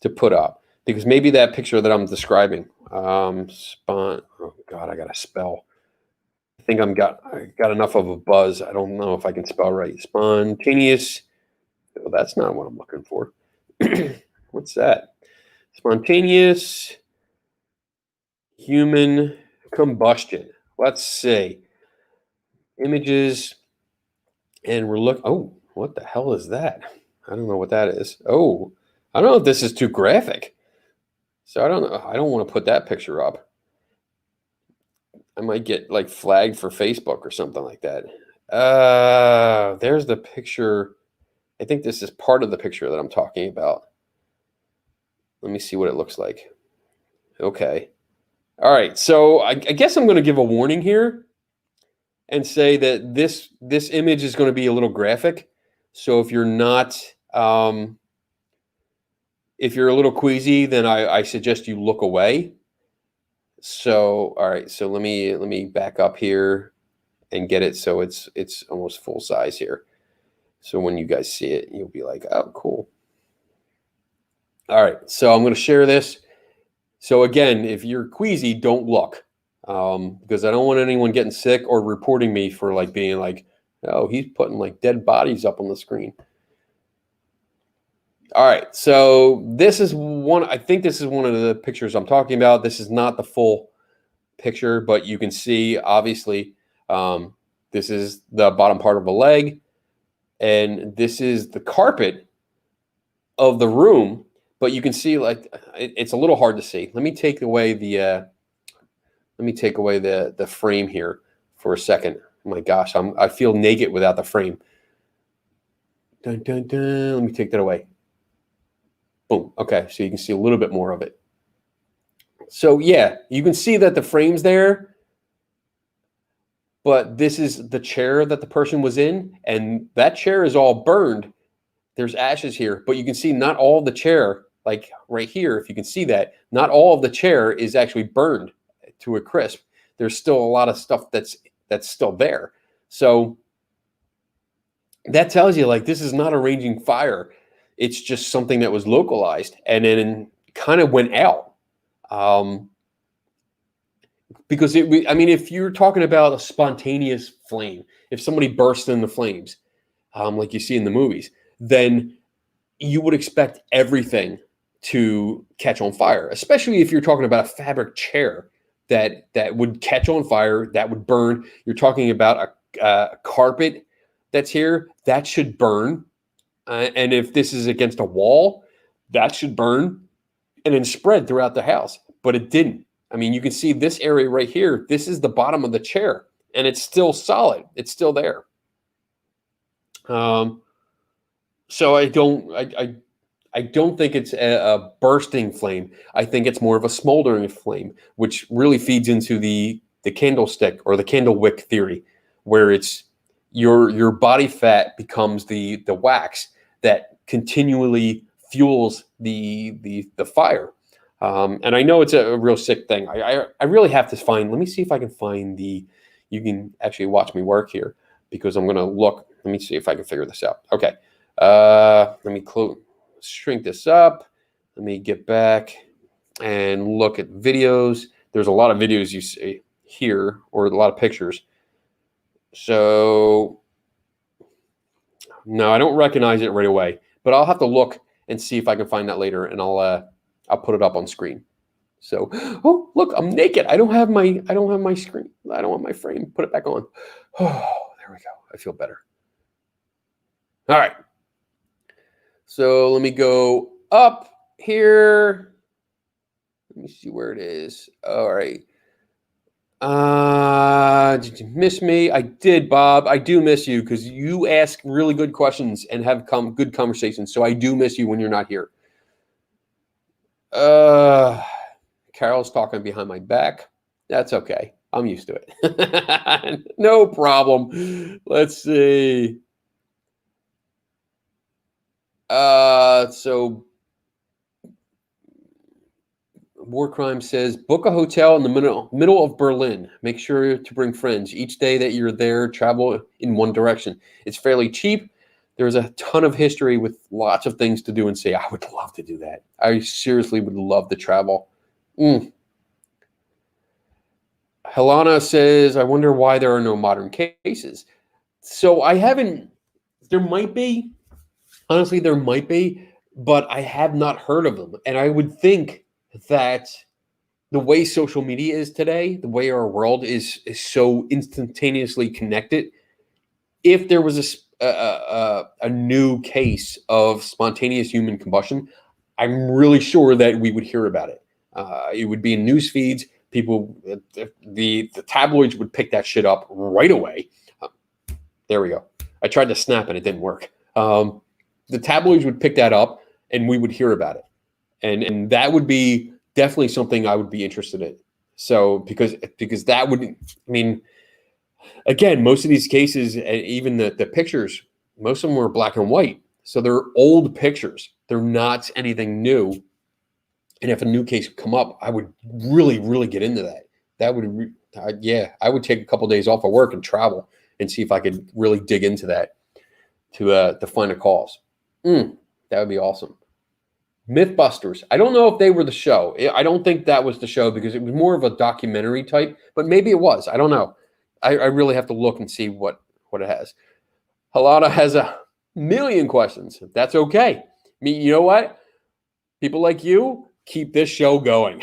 to put up, because maybe that picture that I'm describing, oh God, I gotta spell. I think I got enough of a buzz. I don't know if I can spell right. Spontaneous. Oh, that's not what I'm looking for. What's that? Spontaneous human combustion. Let's see. Images. And we're looking. Oh, what the hell is that? I don't know what that is. Oh, I don't know if this is too graphic. So I don't know. I don't want to put that picture up. I might get like flagged for Facebook or something like that. There's the picture. I think this is part of the picture that I'm talking about. Let me see what it looks like. Okay. All right. So I guess I'm going to give a warning here and say that this image is going to be a little graphic. So if you're not, if you're a little queasy, then I suggest you look away. So, all right. So let me back up here and get it so it's almost full size here. So when you guys see it, you'll be like, oh, cool. All right, so I'm going to share this. So again, if you're queasy, don't look, because I don't want anyone getting sick or reporting me for like being like, oh, he's putting like dead bodies up on the screen. All right, so this is one. I think this is one of the pictures I'm talking about. This is not the full picture, but you can see obviously this is the bottom part of a leg, and this is the carpet of the room. But you can see, like, it's a little hard to see. Let me take away the frame here for a second. Oh my gosh, I feel naked without the frame. Dun, dun, dun. Let me take that away. Boom. Okay, so you can see a little bit more of it. So yeah, you can see that the frame's there, but this is the chair that the person was in, and that chair is all burned. There's ashes here, but you can see not all the chair. Like right here, if you can see that, not all of the chair is actually burned to a crisp. There's still a lot of stuff that's still there. So that tells you like this is not a raging fire. It's just something that was localized and then kind of went out. Because if you're talking about a spontaneous flame, if somebody bursts into flames, like you see in the movies, then you would expect everything to catch on fire, especially if you're talking about a fabric chair that would catch on fire, that would burn. You're talking about a carpet that's here, that should burn. And if this is against a wall, that should burn and then spread throughout the house. But it didn't. I mean, you can see this area right here. This is the bottom of the chair, and it's still solid. It's still there. So I don't think it's a bursting flame. I think it's more of a smoldering flame, which really feeds into the candlestick or the candle wick theory, where it's your body fat becomes the wax that continually fuels the fire. And I know it's a real sick thing. I really have to find. Let me see if I can find the. You can actually watch me work here because I'm going to look. Let me see if I can figure this out. Okay. Let me shrink this up. Let me get back. and look at videos. There's a lot of videos you see here, or a lot of pictures. So no, I don't recognize it right away, but I'll have to look and see if I can find that later, and I'll put it up on screen. So, oh, look, I'm naked. I don't have my screen. I don't have my frame. Put it back on. Oh, there we go. I feel better. All right. So let me go up here. Let me see where it is. All right. Did you miss me? I did, Bob. I do miss you because you ask really good questions and have good conversations. So I do miss you when you're not here. Carol's talking behind my back. That's okay. I'm used to it. No problem. Let's see. So War Crime says, book a hotel in the middle of Berlin. Make sure to bring friends. Each day that you're there, travel in one direction. It's fairly cheap. There's a ton of history with lots of things to do and say. I would love to do that. I seriously would love to travel. Helena says, I wonder why there are no modern cases. So there might be. Honestly, there might be, but I have not heard of them. And I would think that the way social media is today, the way our world is so instantaneously connected, if there was a new case of spontaneous human combustion, I'm really sure that we would hear about it. It would be in news feeds. People, the tabloids would pick that shit up right away. There we go. I tried to snap and it didn't work. The tabloids would pick that up and we would hear about it. And that would be definitely something I would be interested in. So because that would, I mean, again, most of these cases, even the pictures, most of them were black and white. So they're old pictures. They're not anything new. And if a new case would come up, I would really, really get into that. That would, I would take a couple of days off of work and travel and see if I could really dig into that to find a cause. That would be awesome. Mythbusters. I don't know if they were the show. I don't think that was the show because it was more of a documentary type, but maybe it was. I don't know. I really have to look and see what it has. Halada has a million questions. That's okay. I mean, you know what? People like you keep this show going.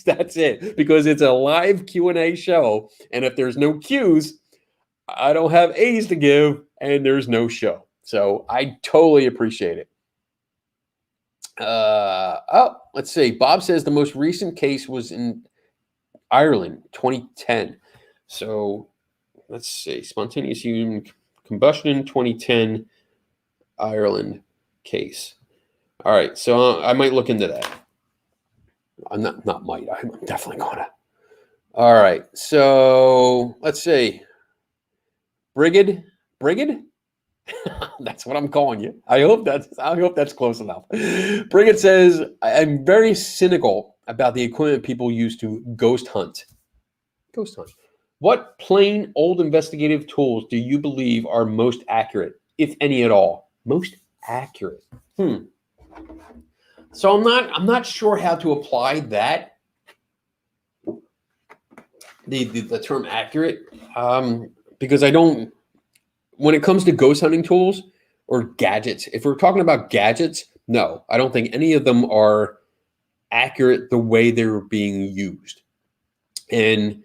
That's it. Because it's a live Q&A show. And if there's no Q's, I don't have A's to give and there's no show. So I totally appreciate it. Let's see. Bob says the most recent case was in Ireland, 2010. So let's see. Spontaneous human combustion, 2010, Ireland case. All right. So I might look into that. I'm not might. I'm definitely gonna. All right. So let's see. Brigid? That's what I'm calling you. I hope that's close enough. Brigid says, I'm very cynical about the equipment people use to ghost hunt. What plain old investigative tools do you believe are most accurate, if any at all? Most accurate. So I'm not sure how to apply that. The term accurate, because I don't. When it comes to ghost hunting tools or gadgets, if we're talking about gadgets, no, I don't think any of them are accurate the way they're being used. And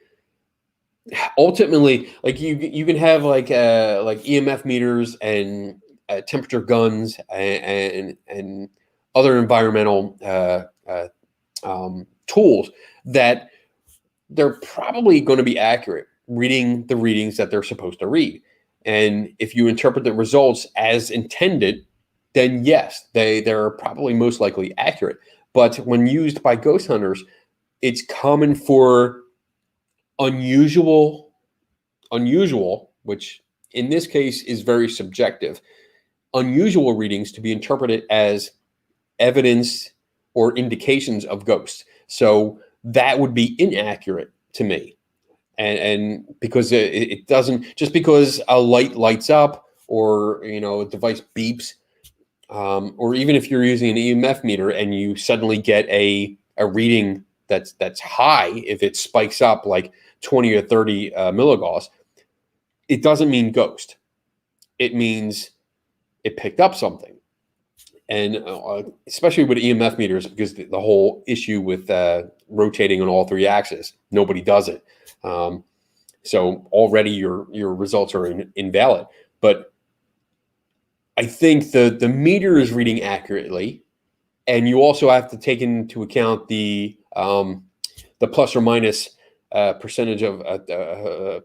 ultimately, like you can have like EMF meters and temperature guns and other environmental tools that they're probably going to be accurate, reading the readings that they're supposed to read. And if you interpret the results as intended, then yes, they're probably most likely accurate. But when used by ghost hunters, it's common for unusual, which in this case is very subjective, unusual readings to be interpreted as evidence or indications of ghosts. So that would be inaccurate to me. And because it doesn't, just because a light lights up or, a device beeps, or even if you're using an EMF meter and you suddenly get a a reading that's high, if it spikes up like 20 or 30 milligauss, it doesn't mean ghost. It means it picked up something. And especially with EMF meters, because the whole issue with rotating on all three axes, nobody does it. So already your results are invalid. But I think the meter is reading accurately, and you also have to take into account the plus or minus percentage of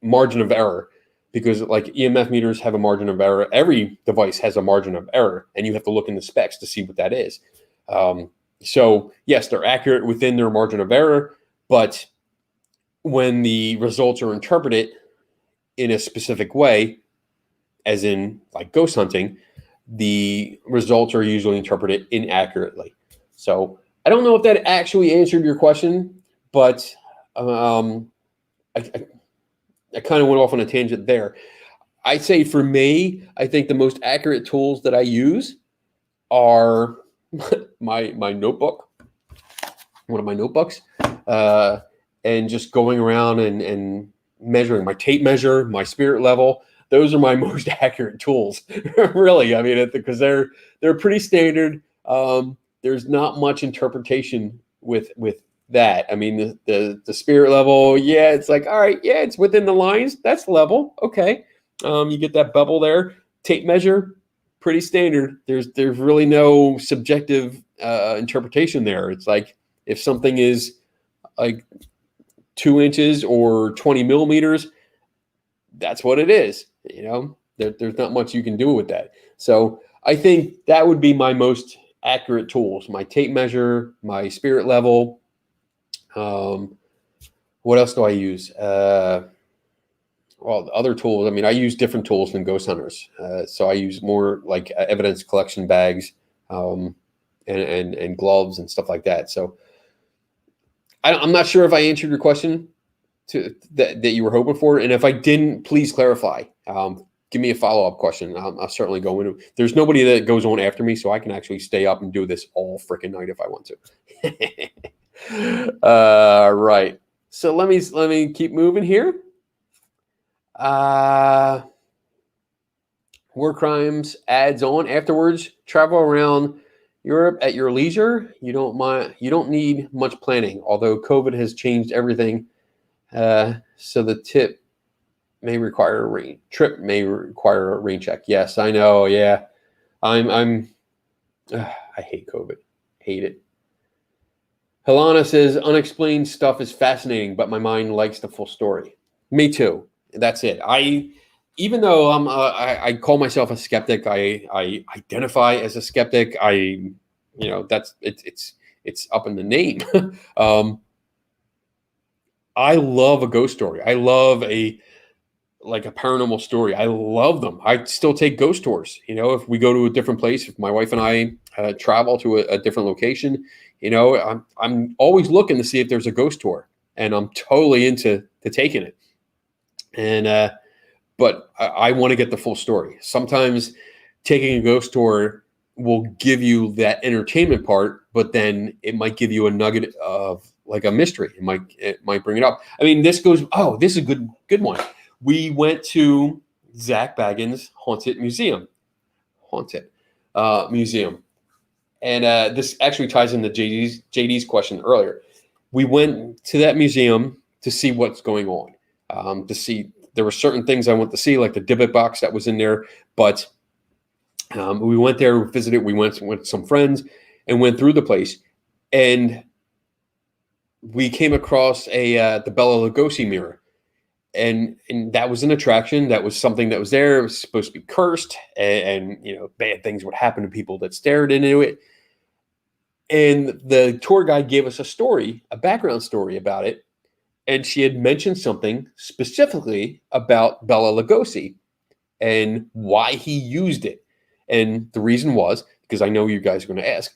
margin of error. Because like EMF meters have a margin of error. Every device has a margin of error, and you have to look in the specs to see what that is. So yes, they're accurate within their margin of error, but when the results are interpreted in a specific way, as in like ghost hunting, the results are usually interpreted inaccurately. So I don't know if that actually answered your question, but I kind of went off on a tangent there. I'd say for me, I think the most accurate tools that I use are my notebook, one of my notebooks, and just going around and measuring my tape measure, my spirit level. Those are my most accurate tools, really. I mean, because they're pretty standard. There's not much interpretation with that. I mean, the spirit level, yeah, it's like, all right, yeah, it's within the lines. That's level. Okay. You get that bubble there. Tape measure, pretty standard. There's really no subjective interpretation there. It's like if something is like 2 inches or 20 millimeters, that's what it is. You know, there's not much you can do with that. So I think that would be my most accurate tools: my tape measure, my spirit level. What else do I use? Well, the other tools, I mean, I use different tools than ghost hunters. So I use more like evidence collection bags, and gloves and stuff like that. So I'm not sure if I answered your question that you were hoping for. And if I didn't, please clarify. Give me a follow-up question. I'll certainly go into it. There's nobody that goes on after me, so I can actually stay up and do this all freaking night if I want to. Right. So let me keep moving here. War crimes adds on afterwards. Travel around Europe at your leisure. You don't need much planning. Although COVID has changed everything, so the trip may require a rain check. Yes, I know. Yeah, I hate COVID. Hate it. Helena says, unexplained stuff is fascinating, but my mind likes the full story. Me too. That's it. Even though I call myself a skeptic, I identify as a skeptic. That's it's up in the name. I love a ghost story. I love a paranormal story. I love them. I still take ghost tours. You know, if we go to a different place, if my wife and I travel to a different location, you know, I'm always looking to see if there's a ghost tour, and I'm totally into taking it. And but I want to get the full story. Sometimes taking a ghost tour will give you that entertainment part, but then it might give you a nugget of like a mystery. It might bring it up. I mean, this is a good one. We went to Zach Bagans' Haunted Museum. And this actually ties into JD's question earlier. We went to that museum to see what's going on, to see there were certain things I went to see, like the Dibbit box that was in there. But we went there, visited. We went with some friends and went through the place, and we came across the Bela Lugosi mirror. And that was an attraction. That was something that was there. It was supposed to be cursed, and bad things would happen to people that stared into it. And the tour guide gave us a background story about it. And she had mentioned something specifically about Bela Lugosi and why he used it. And the reason was, because I know you guys are going to ask,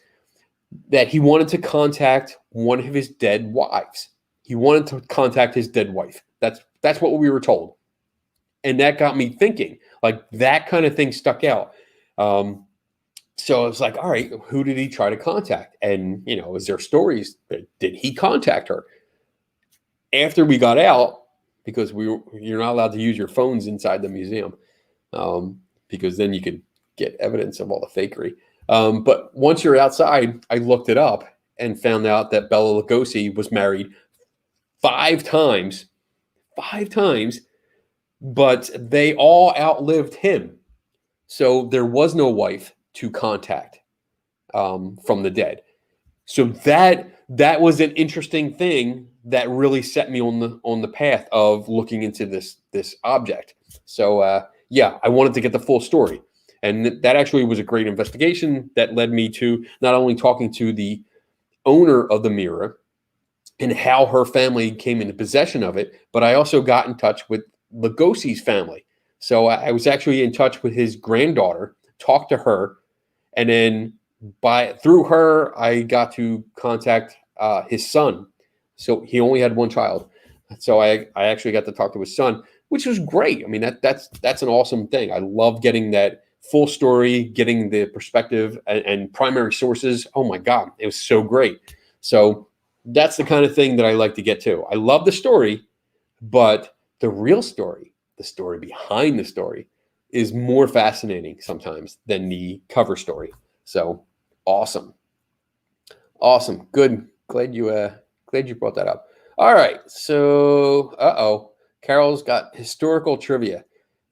that he wanted to contact one of his dead wives. He wanted to contact his dead wife. That's what we were told. And that got me thinking, like that kind of thing stuck out. So it's like, all right, who did he try to contact? And, is there stories? Did he contact her? After we got out, because you're not allowed to use your phones inside the museum, because then you could get evidence of all the fakery. But once you're outside, I looked it up and found out that Bela Lugosi was married 5 times, 5 times, but they all outlived him. So there was no wife to contact from the dead. So that was an interesting thing that really set me on the path of looking into this object. So yeah, I wanted to get the full story, and that actually was a great investigation that led me to not only talking to the owner of the mirror and how her family came into possession of it, but I also got in touch with Lugosi's family. So I was actually in touch with his granddaughter, talked to her, and then through her, I got to contact his son. So he only had one child. So I actually got to talk to his son, which was great. I mean, that's an awesome thing. I love getting that full story, getting the perspective and primary sources. Oh my God, it was so great. So that's the kind of thing that I like to get to. I love the story, but the real story, the story behind the story, is more fascinating sometimes than the cover story. So awesome. Good. Glad you brought that up. All right. So Carol's got historical trivia.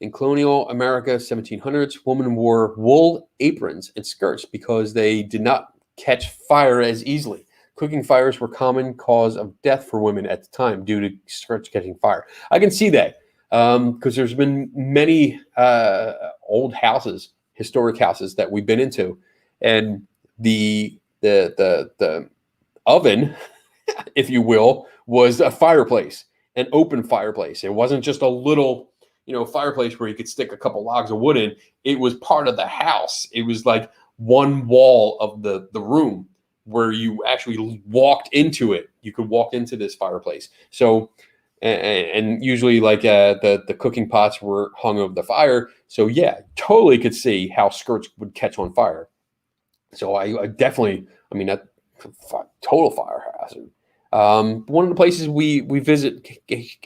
In colonial America, 1700s, women wore wool aprons and skirts because they did not catch fire as easily. Cooking fires were common cause of death for women at the time due to skirts catching fire. I can see that because there's been many old houses, historic houses that we've been into, and the oven, if you will, was a fireplace, an open fireplace. It wasn't just a little, fireplace where you could stick a couple logs of wood in. It was part of the house. It was like one wall of the room where you actually walked into it. You could walk into this fireplace. So, and usually like the cooking pots were hung over the fire. So yeah, totally could see how skirts would catch on fire. So I definitely, that total fire hazard. One of the places we visit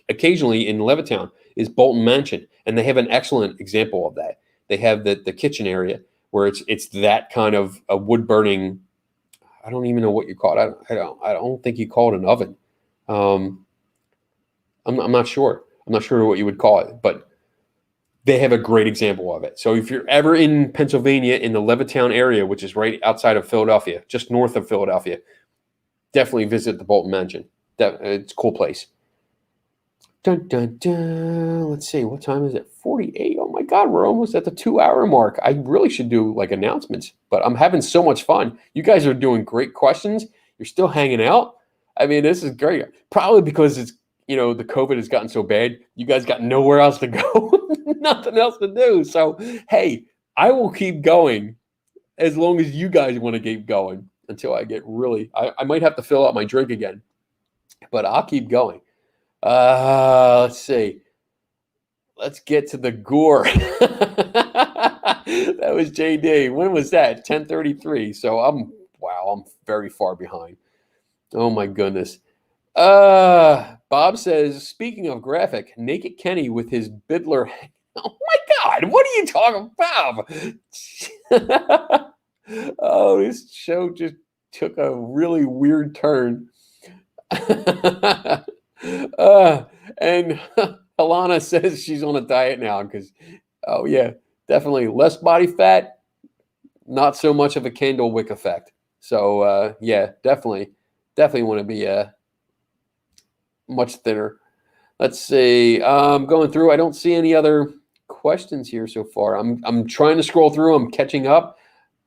occasionally in Levittown is Bolton Mansion, and they have an excellent example of that. They have the kitchen area where it's that kind of a wood burning. I don't even know what you call it. I don't think you call it an oven. I'm not sure. I'm not sure what you would call it, but they have a great example of it. So if you're ever in Pennsylvania in the Levittown area, which is right outside of Philadelphia, just north of Philadelphia, definitely visit the Bolton Mansion. It's a cool place. Dun, dun, dun. Let's see. What time is it? 48. Oh my God, we're almost at the 2-hour mark. I really should do like announcements, but I'm having so much fun. You guys are doing great questions. You're still hanging out. This is great. Probably because it's, the COVID has gotten so bad. You guys got nowhere else to go, nothing else to do. So, hey, I will keep going as long as you guys want to keep going until I get really, I might have to fill out my drink again, but I'll keep going. Let's see. Let's get to the gore. That was JD. When was that? 10:33. So I'm very far behind. Oh my goodness. Bob says, speaking of graphic, Naked Kenny with his Biddler. Oh my God, what are you talking about? Oh, this show just took a really weird turn. And Alana says she's on a diet now because, oh yeah, definitely less body fat, not so much of a candle wick effect. So yeah, definitely want to be much thinner. Let's see. Going through, I don't see any other questions here so far. I'm trying to scroll through. I'm catching up.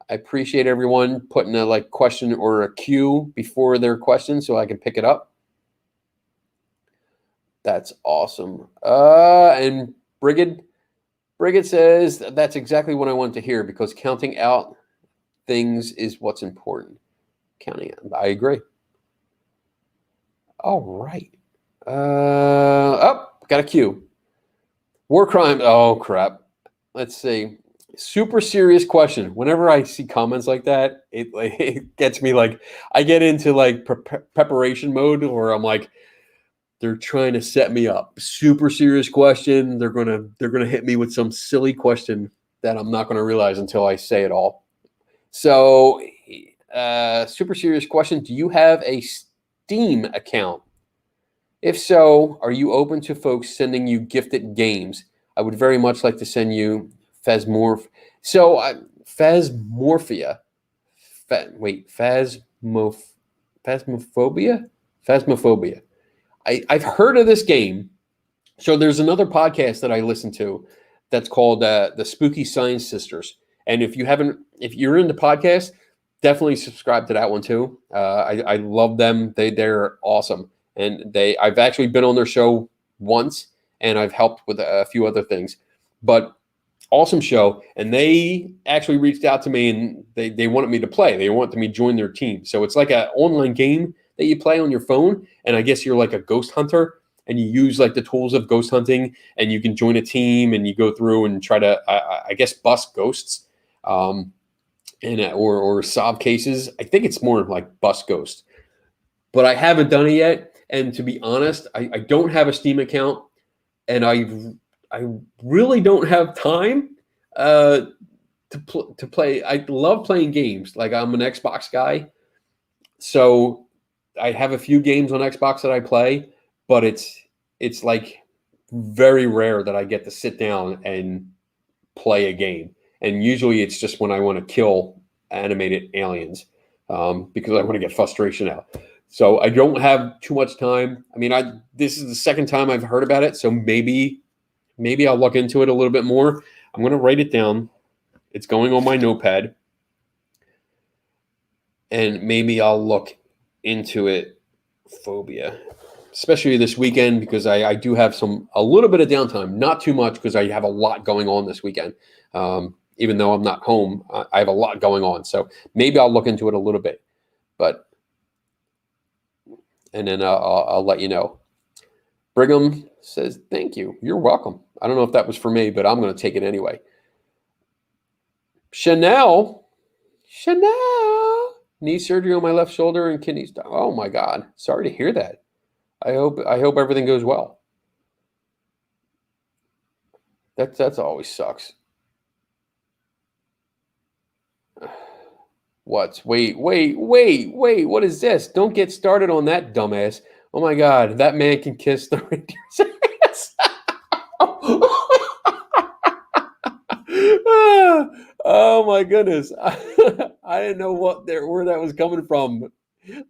I appreciate everyone putting a question or a cue before their question so I can pick it up. That's awesome. And Brigid says that's exactly what I wanted to hear because counting out things is what's important. Counting out. I agree. All right. Got a cue. War crimes. Oh crap. Let's see. Super serious question. Whenever I see comments like that, it gets me like I get into like preparation mode where I'm like, they're trying to set me up. Super serious question. They're gonna hit me with some silly question that I'm not gonna realize until I say it all. So, super serious question. Do you have a Steam account? If so, are you open to folks sending you gifted games? I would very much like to send you Phasmorph. So, Phasmorphia. Phasmophobia? Phasmophobia. I've heard of this game. So there's another podcast that I listen to that's called the Spooky Science Sisters. And if you're into podcasts, definitely subscribe to that one too. I love them. They're awesome. And I've actually been on their show once, and I've helped with a few other things. But awesome show. And they actually reached out to me, and they wanted me to play. They wanted me to join their team. So it's like an online game that you play on your phone. And I guess you're like a ghost hunter, and you use like the tools of ghost hunting, and you can join a team, and you go through and try to, I guess, bust ghosts, or solve cases. I think it's more like bust ghosts, but I haven't done it yet. And to be honest, I don't have a Steam account, and I really don't have time to play. I love playing games. Like, I'm an Xbox guy, so I have a few games on Xbox that I play, but it's like very rare that I get to sit down and play a game. And usually it's just when I want to kill animated aliens, because I want to get frustration out. So I don't have too much time. I mean, this is the second time I've heard about it, so maybe I'll look into it a little bit more. I'm going to write it down. It's going on my notepad. And maybe I'll look into it. Phobia. Especially this weekend, because I do have a little bit of downtime. Not too much, because I have a lot going on this weekend. Even though I'm not home, I have a lot going on. So maybe I'll look into it a little bit. And then I'll let you know. Brigham says, thank you. You're welcome. I don't know if that was for me, but I'm going to take it anyway. Chanel, knee surgery on my left shoulder and kidneys. Oh my God. Sorry to hear that. I hope everything goes well. That's always sucks. Wait, what is this? Don't get started on that, dumbass. Oh my God, that man can kiss the reindeer's ass. Oh my goodness. I didn't know where that was coming from.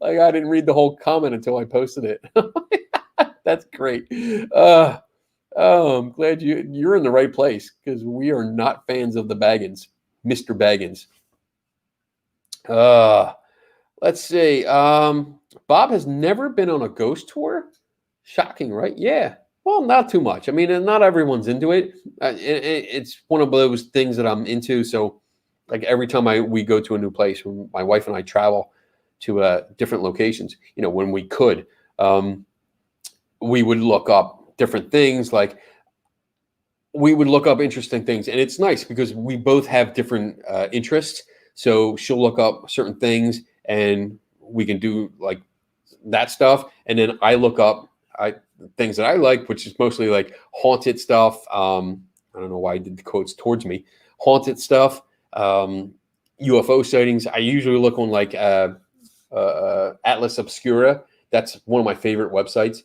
Like, I didn't read the whole comment until I posted it. That's great. I'm glad you're in the right place, because we are not fans of the Baggins, Mr. Baggins. Let's see. Bob has never been on a ghost tour. Shocking, right? Yeah. Well, not too much. I mean, not everyone's into it. It's one of those things that I'm into. So, like, every time we go to a new place, when my wife and I travel to different locations, when we could, we would look up different things. Like, we would look up interesting things, and it's nice because we both have different interests. So she'll look up certain things, and we can do like that stuff. And then I look up things that I like, which is mostly like haunted stuff. I don't know why I did the quotes towards me. Haunted stuff, UFO sightings. I usually look on like Atlas Obscura. That's one of my favorite websites.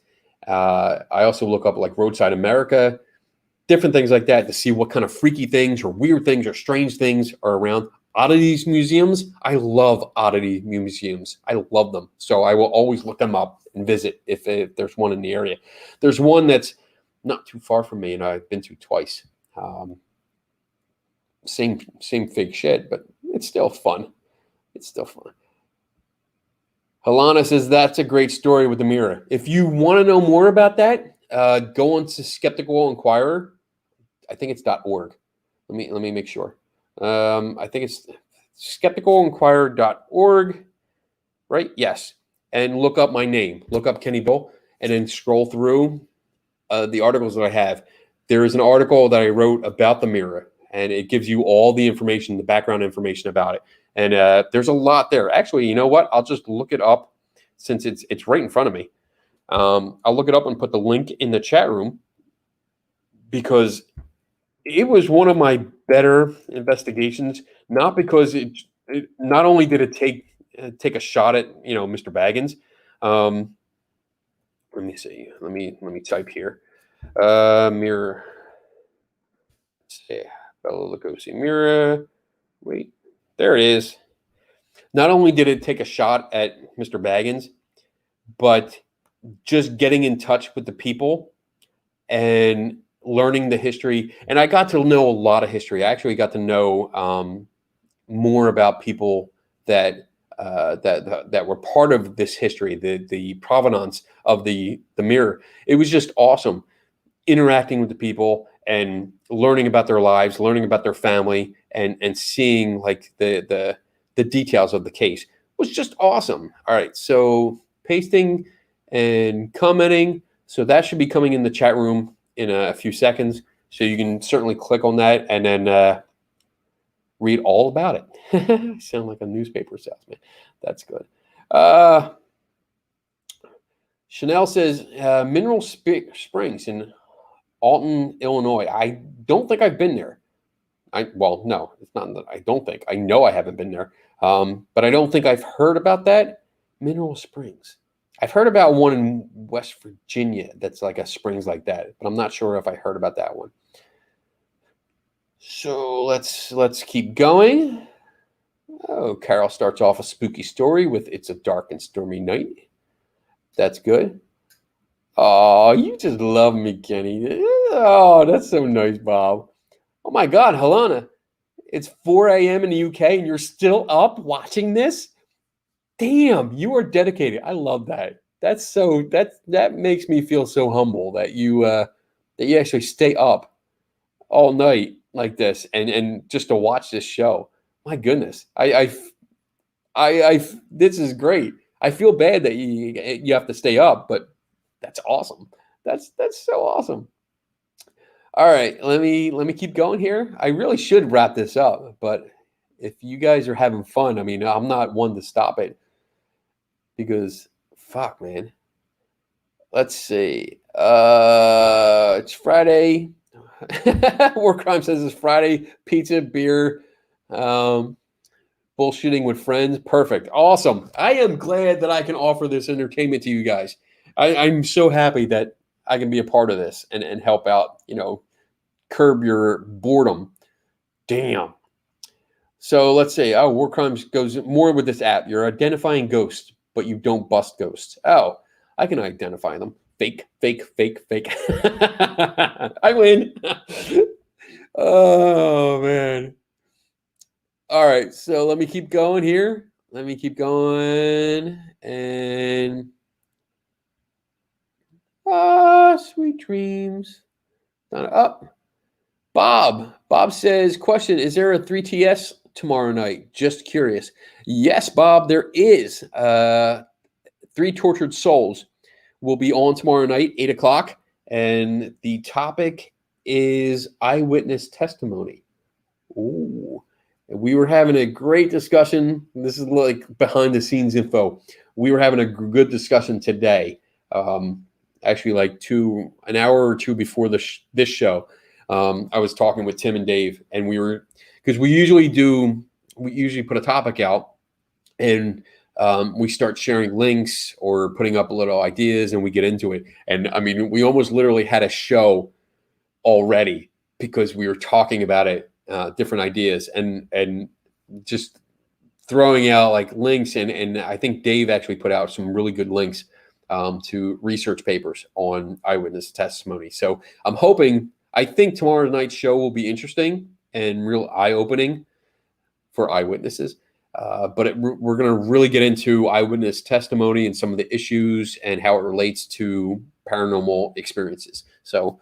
I also look up like Roadside America, different things like that, to see what kind of freaky things or weird things or strange things are around. Oddities museums. I love oddity museums. I love them. So I will always look them up and visit if there's one in the area. There's one that's not too far from me, and I've been to twice. Same fake shit, but it's still fun. Halana says, that's a great story with the mirror. If you want to know more about that, go on to Skeptical Inquirer. I think it's .org. Let me make sure. I think it's skepticalinquirer.org, right? Yes. And look up my name. Look up Kenny Bull, and then scroll through the articles that I have. There is an article that I wrote about the mirror, and it gives you all the information, the background information about it. And there's a lot there. Actually, you know what? I'll just look it up since it's right in front of me. I'll look it up and put the link in the chat room because it was one of my better investigations. Not because it not only did it take a shot at Mr. Baggins. Let me see. Let me type here. Mirror. Let's see. Bela Lugosi mirror. Wait, there it is. Not only did it take a shot at Mr. Baggins, but just getting in touch with the people and learning the history. And I got to know a lot of history. I actually got to know more about people that that were part of this history, the provenance of the mirror. It was just awesome interacting with the people and learning about their lives, learning about their family, and seeing like the details of the case. It was just awesome. All right, so pasting and commenting. So that should be coming in the chat room in a few seconds. So you can certainly click on that and then read all about it. I sound like a newspaper salesman. That's good. Chanel says Mineral Springs in Alton, Illinois. I don't think I've been there. Well, no, it's not that I don't think. I know I haven't been there. But I don't think I've heard about that. Mineral Springs. I've heard about one in West Virginia that's like a springs like that, but I'm not sure if I heard about that one. So let's keep going. Oh, Carol starts off a spooky story with "It's a dark and stormy night." That's good. Oh, you just love me, Kenny. Oh, that's so nice, Bob. Oh my God, Helena. It's 4 a.m. in the UK and you're still up watching this? Damn, you are dedicated. I love that. That makes me feel so humble that you actually stay up all night like this and just to watch this show. My goodness. This is great. I feel bad that you have to stay up, but that's awesome. That's so awesome. All right, let me keep going here. I really should wrap this up, but if you guys are having fun, I mean, I'm not one to stop it because fuck, man. Let's see. It's Friday. War Crime says it's Friday. Pizza, beer, bullshitting with friends. Perfect. Awesome. I am glad that I can offer this entertainment to you guys. I'm so happy that I can be a part of this and help out, curb your boredom. Damn. So let's say, War Crimes goes more with this app. You're identifying ghosts, but you don't bust ghosts. Oh, I can identify them. Fake, fake, fake, fake. I win. Oh, man. All right, so let me keep going here. Let me keep going. And sweet dreams. Up. Bob says, question, is there a 3TS tomorrow night? Just curious. Yes, Bob, there is. Three Tortured Souls will be on tomorrow night, 8 o'clock. And the topic is eyewitness testimony. Ooh. We were having a great discussion. This is like behind the scenes info. We were having a good discussion today. Actually, like an hour or two before this show. I was talking with Tim and Dave, and because we usually put a topic out, and we start sharing links or putting up little ideas, and we get into it. And I mean, we almost literally had a show already because we were talking about it, different ideas, and just throwing out like links. And I think Dave actually put out some really good links to research papers on eyewitness testimony. So I think tomorrow night's show will be interesting and real eye-opening for eyewitnesses. But we're going to really get into eyewitness testimony and some of the issues and how it relates to paranormal experiences. So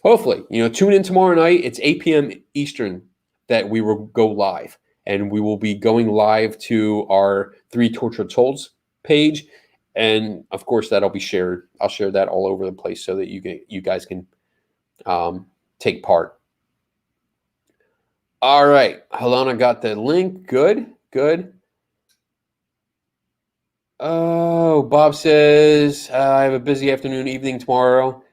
hopefully, tune in tomorrow night. It's 8 p.m. Eastern that we will go live. And we will be going live to our Three Tortured Souls page. And of course, that'll be shared. I'll share that all over the place so that you guys can take part. All right. Helena got the link. Good. Good. Oh, Bob says, I have a busy afternoon, evening tomorrow.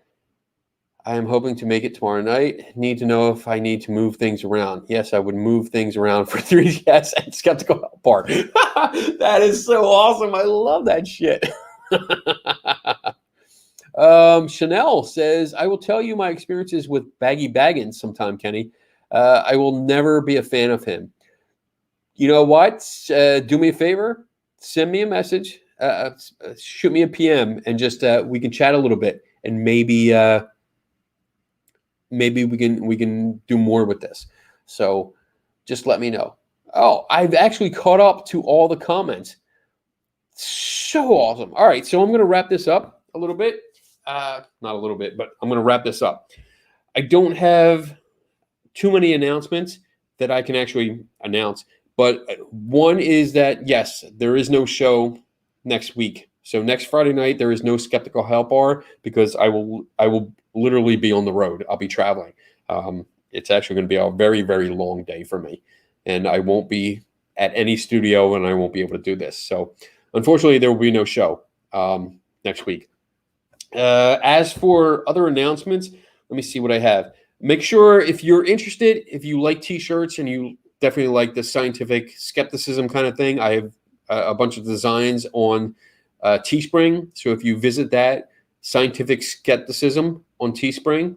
I am hoping to make it tomorrow night. Need to know if I need to move things around. Yes, I would move things around for 3DS and Skeptical Help Part. That is so awesome. I love that shit. Chanel says, I will tell you my experiences with Baggy Baggins sometime, Kenny. I will never be a fan of him. You know what? Do me a favor. Send me a message. Shoot me a PM and just we can chat a little bit and maybe we can do more with this. So just let me know. Oh, I've actually caught up to all the comments. So awesome. All right, so I'm going to wrap this up a little bit. Not a little bit, but I'm going to wrap this up. I don't have too many announcements that I can actually announce, but one is that, yes, there is no show next week. So next Friday night, there is no Skeptical Help Hour because I will literally be on the road. I'll be traveling. It's actually going to be a very, very long day for me, and I won't be at any studio, and I won't be able to do this. So unfortunately, there will be no show next week. As for other announcements, let me see what I have. Make sure if you're interested, if you like t-shirts and you definitely like the scientific skepticism kind of thing, I have a bunch of designs on Teespring. So if you visit that, Scientific Skepticism on Teespring,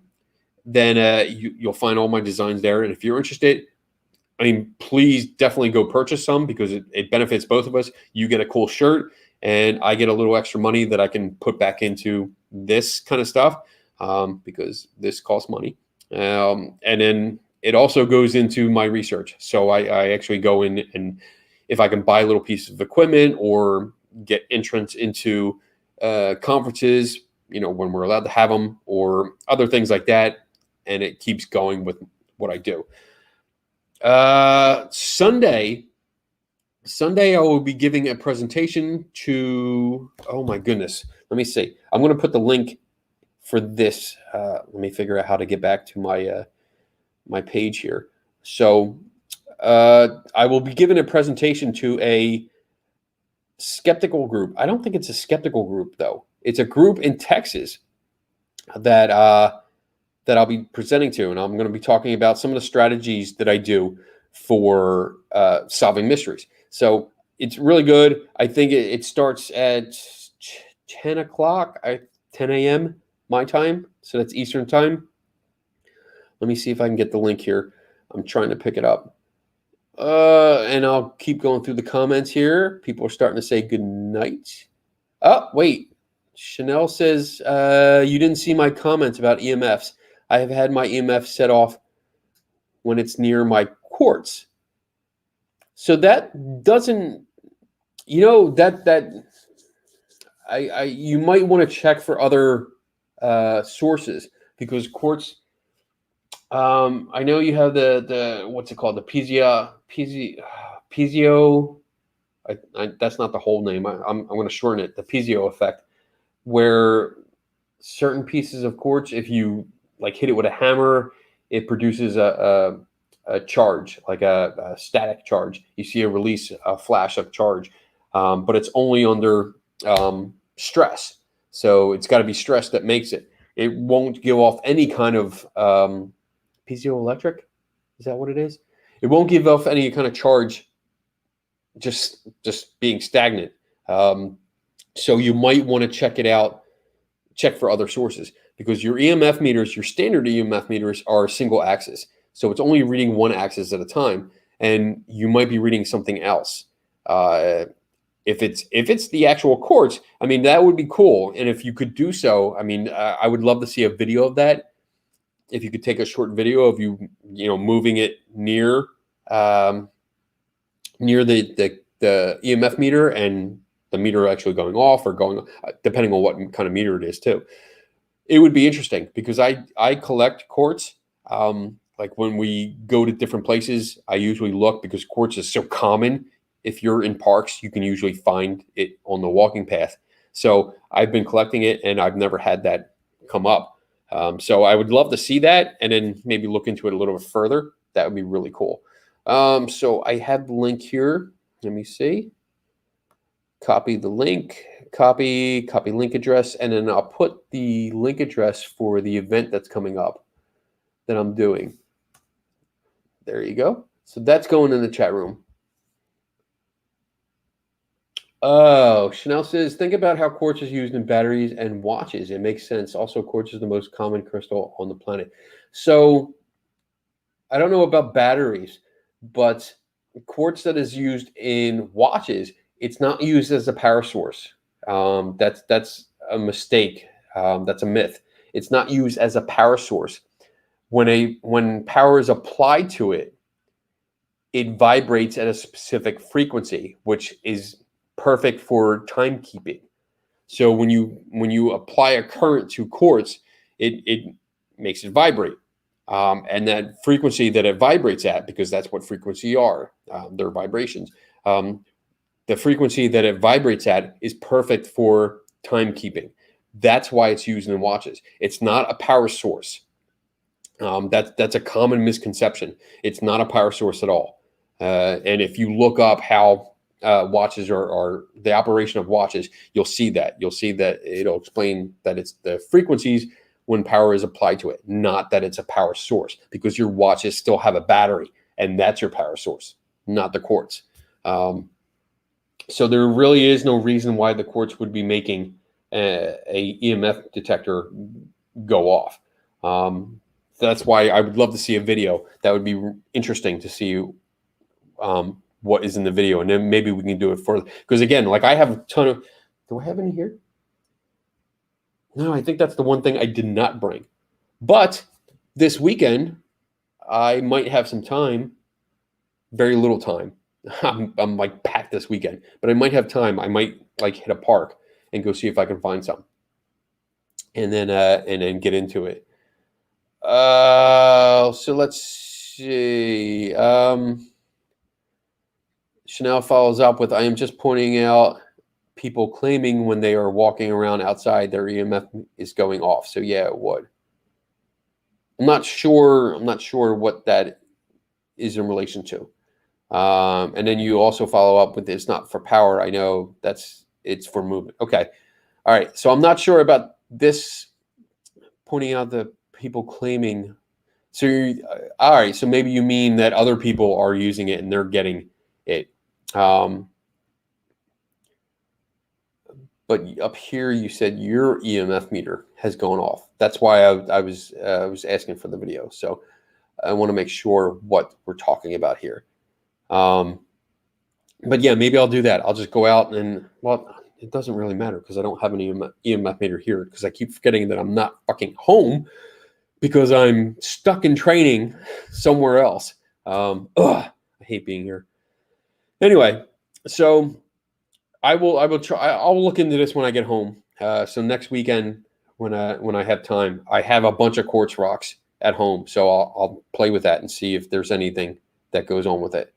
then you'll find all my designs there. And if you're interested, I mean, please definitely go purchase some because it benefits both of us. You get a cool shirt and I get a little extra money that I can put back into this kind of stuff because this costs money. And then it also goes into my research. So I actually go in and if I can buy little pieces of equipment or get entrance into conferences, you know, when we're allowed to have them or other things like that. And it keeps going with what I do. Sunday, I will be giving a presentation to, oh my goodness. Let me see. I'm going to put the link for this. Let me figure out how to get back to my, my page here. So I will be giving a presentation to a skeptical group. I don't think it's a skeptical group though. It's a group in Texas that I'll be presenting to, and I'm going to be talking about some of the strategies that I do for solving mysteries. So it's really good. I think it starts at 10 o'clock, 10 a.m. my time. So that's Eastern time. Let me see if I can get the link here. I'm trying to pick it up. And I'll keep going through the comments here. People are starting to say good night. Oh, wait. Chanel says, you didn't see my comments about EMFs. I have had my EMF set off when it's near my quartz. So that doesn't, you know, you might want to check for other sources because quartz, I know you have the what's it called? The piezo, that's not the whole name. I'm going to shorten it. The piezo effect, where certain pieces of quartz, if you like hit it with a hammer, it produces a charge, like a static charge. You see a release, a flash of charge, but it's only under stress. So it's got to be stress that makes it. It won't give off any kind of piezoelectric. Is that what it is? It won't give off any kind of charge, just being stagnant. So you might want to check it out, check for other sources, because your EMF meters, your standard EMF meters are single axis. So it's only reading one axis at a time, and you might be reading something else. If it's the actual quartz, I mean, that would be cool. And if you could do so, I mean, I would love to see a video of that. If you could take a short video of you moving it near the EMF meter and the meter actually going off or going, depending on what kind of meter it is too. It would be interesting because I collect quartz. Like when we go to different places, I usually look because quartz is so common. If you're in parks, you can usually find it on the walking path. So I've been collecting it and I've never had that come up. So I would love to see that and then maybe look into it a little bit further. That would be really cool. So I have the link here. Let me see. Copy the link, copy link address, and then I'll put the link address for the event that's coming up that I'm doing. There you go. So that's going in the chat room. Oh, Chanel says, think about how quartz is used in batteries and watches. It makes sense. Also, quartz is the most common crystal on the planet. So I don't know about batteries, but quartz that is used in watches, it's not used as a power source. That's a mistake. That's a myth. It's not used as a power source. When power is applied to it, it vibrates at a specific frequency, which is perfect for timekeeping. So when you apply a current to quartz, it makes it vibrate. And that frequency that it vibrates at, because that's what frequency are, they're vibrations. The frequency that it vibrates at is perfect for timekeeping. That's why it's used in watches. It's not a power source. That's a common misconception. It's not a power source at all. And if you look up how watches are the operation of watches, you'll see that. You'll see that it'll explain that it's the frequencies when power is applied to it, not that it's a power source, because your watches still have a battery, and that's your power source, not the quartz. So there really is no reason why the quartz would be making a EMF detector go off. That's why I would love to see a video. That would be interesting to see what is in the video, and then maybe we can do it further. Because again, like I have a ton of. Do I have any here? No, I think that's the one thing I did not bring. But this weekend, I might have some time. Very little time. I'm like packed this weekend, but I might have time. I might like hit a park and go see if I can find some, and then get into it. So let's see. Chanel follows up with, I am just pointing out people claiming when they are walking around outside, their EMF is going off. So yeah, it would. I'm not sure what that is in relation to. And then you also follow up with, it's not for power. I know it's for movement. Okay. All right. So I'm not sure about this pointing out the people claiming. So all right. So maybe you mean that other people are using it and they're getting it. But up here, you said your EMF meter has gone off. That's why I was asking for the video. So I want to make sure what we're talking about here. But yeah, maybe I'll do that. I'll just go out and, well, it doesn't really matter because I don't have an EMF meter here because I keep forgetting that I'm not fucking home because I'm stuck in training somewhere else. I hate being here. Anyway, so I'll look into this when I get home. So next weekend when I have time, I have a bunch of quartz rocks at home. So I'll play with that and see if there's anything that goes on with it.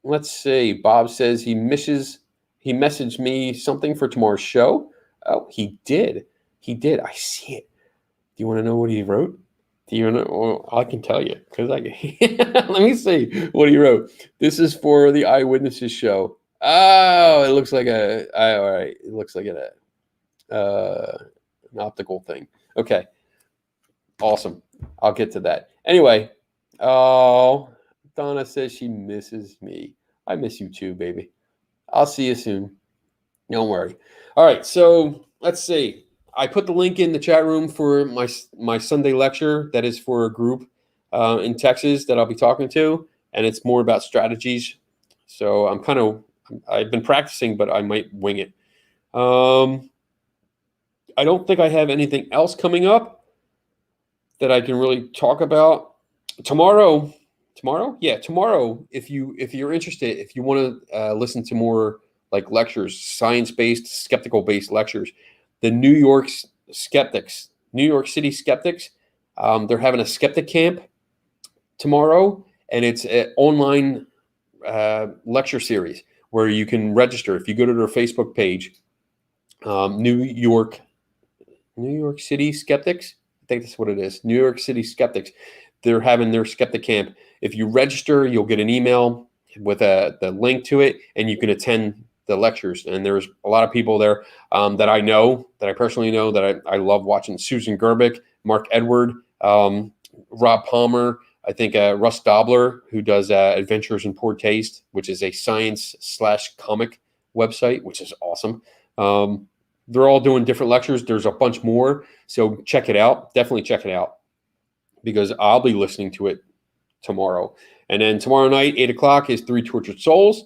Let's see. Bob says he messaged me something for tomorrow's show. Oh, he did. I see it. Do you want to know what he wrote? Do you know? Well, I can tell you because let me see what he wrote. This is for the Eyewitnesses show. Oh, it looks like all right. It looks like an optical thing. Okay. Awesome. I'll get to that. Anyway, oh, Donna says she misses me. I miss you too, baby. I'll see you soon. Don't worry. All right. So let's see. I put the link in the chat room for my Sunday lecture. That is for a group in Texas that I'll be talking to, and it's more about strategies. So I've been practicing, but I might wing it. I don't think I have anything else coming up that I can really talk about. Tomorrow, if you're interested, if you want to listen to more like lectures, science-based, skeptical-based lectures, the New York City skeptics, they're having a skeptic camp tomorrow, and it's an online lecture series where you can register. If you go to their Facebook page, New York City skeptics, I think that's what it is. New York City Skeptics. They're having their skeptic camp. If you register, you'll get an email with the link to it, and you can attend the lectures. And there's a lot of people there that I know, that I personally know, that I love watching. Susan Gerbic, Mark Edward, Rob Palmer, I think Russ Dobler, who does Adventures in Poor Taste, which is a science/comic website, which is awesome. They're all doing different lectures. There's a bunch more, so check it out. Definitely check it out, because I'll be listening to it tomorrow. And then tomorrow night, 8 o'clock, is Three Tortured Souls.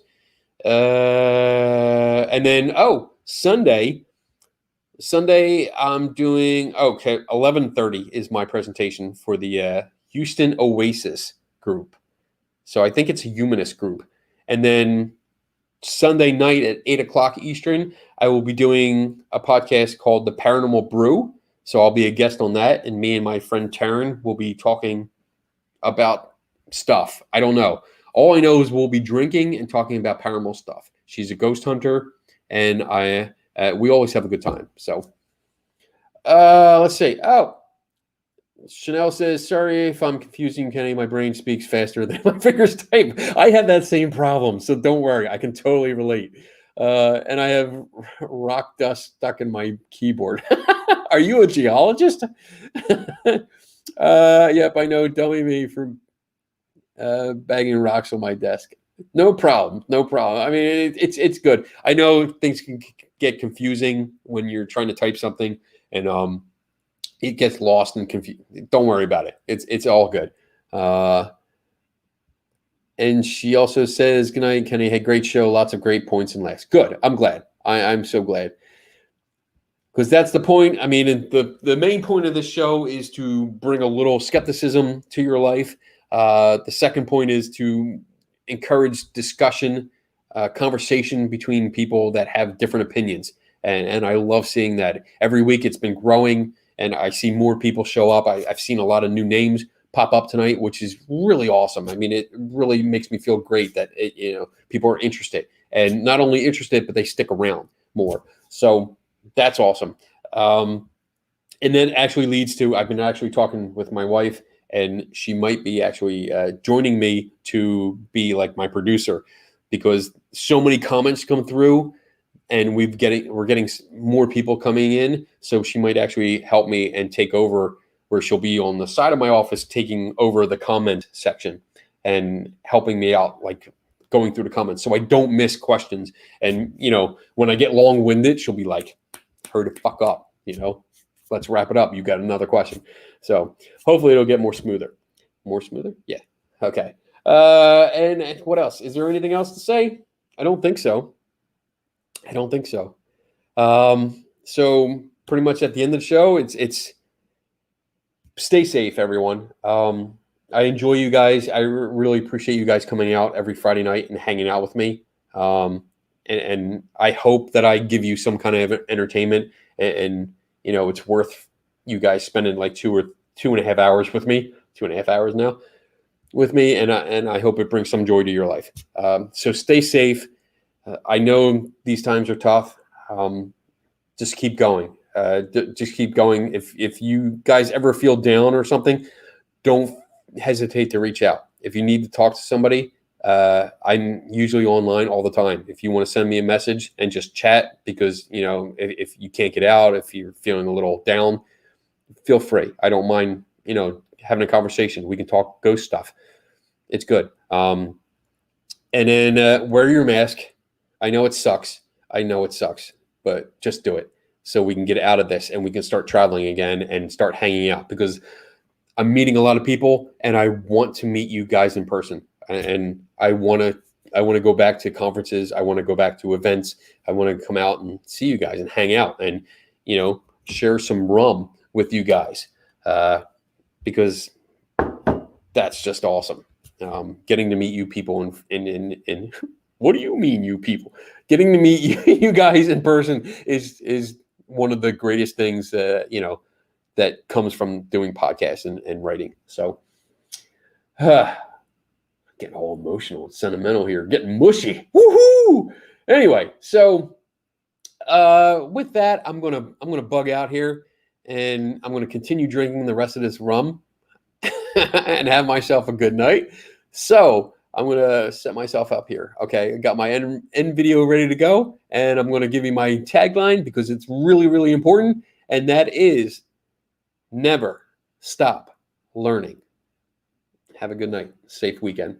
And then, Sunday, I'm doing, 11:30 is my presentation for the Houston Oasis group. So I think it's a humanist group. And then Sunday night at 8 o'clock Eastern, I will be doing a podcast called The Paranormal Brew. So I'll be a guest on that, and me and my friend Taryn will be talking about stuff. I don't know. All I know is we'll be drinking and talking about paranormal stuff. She's a ghost hunter, and we always have a good time. So let's see. Oh, Chanel says, sorry if I'm confusing Kenny. My brain speaks faster than my fingers type. I have that same problem, so don't worry. I can totally relate. And I have rock dust stuck in my keyboard. Are you a geologist? Yep, I know. Dummy me for bagging rocks on my desk. No problem. No problem. I mean, it's good. I know things can get confusing when you're trying to type something, and it gets lost and confused. Don't worry about it. It's all good. And she also says, good night, Kenny. Hey, great show. Lots of great points and laughs. Good. I'm glad. I'm so glad. Because that's the point. I mean, the main point of this show is to bring a little skepticism to your life. The second point is to encourage discussion, conversation between people that have different opinions. And I love seeing that. Every week it's been growing, and I see more people show up. I've seen a lot of new names pop up tonight, which is really awesome. I mean, it really makes me feel great that people are interested, and not only interested, but they stick around more. So that's awesome. And then actually leads to, I've been actually talking with my wife, and she might be actually joining me to be like my producer, because so many comments come through, and we're getting more people coming in. So she might actually help me and take over, where she'll be on the side of my office, taking over the comment section and helping me out, like going through the comments, so I don't miss questions. And, when I get long-winded, she'll be like, hurry the fuck up, let's wrap it up. You got another question. So hopefully it'll get more smoother. More smoother? Yeah. Okay. And what else? Is there anything else to say? I don't think so. So pretty much at the end of the show, it's stay safe, everyone. I enjoy you guys. I really appreciate you guys coming out every Friday night and hanging out with me. And I hope that I give you some kind of entertainment, and it's worth you guys spending like 2.5 hours with me, 2.5 hours now with me. And I hope it brings some joy to your life. So stay safe. I know these times are tough. Just keep going. Just keep going. If you guys ever feel down or something, don't hesitate to reach out. If you need to talk to somebody, I'm usually online all the time. If you want to send me a message and just chat, because if you can't get out, if you're feeling a little down, feel free. I don't mind having a conversation. We can talk ghost stuff. It's good. And then wear your mask. I know it sucks, but just do it, so we can get out of this and we can start traveling again and start hanging out, because I'm meeting a lot of people, and I want to meet you guys in person. And I want to go back to conferences. I want to go back to events. I want to come out and see you guys and hang out and, share some rum with you guys, because that's just awesome. Getting to meet you people in what do you mean, you people? Getting to meet you guys in person is one of the greatest things, that comes from doing podcasts and writing. So, getting all emotional and sentimental here, getting mushy. Woohoo! Anyway, so with that, I'm gonna bug out here, and I'm going to continue drinking the rest of this rum and have myself a good night. So I'm going to set myself up here. Okay, I got my end video ready to go, and I'm going to give you my tagline because it's really, really important, and that is never stop learning. Have a good night. Safe weekend.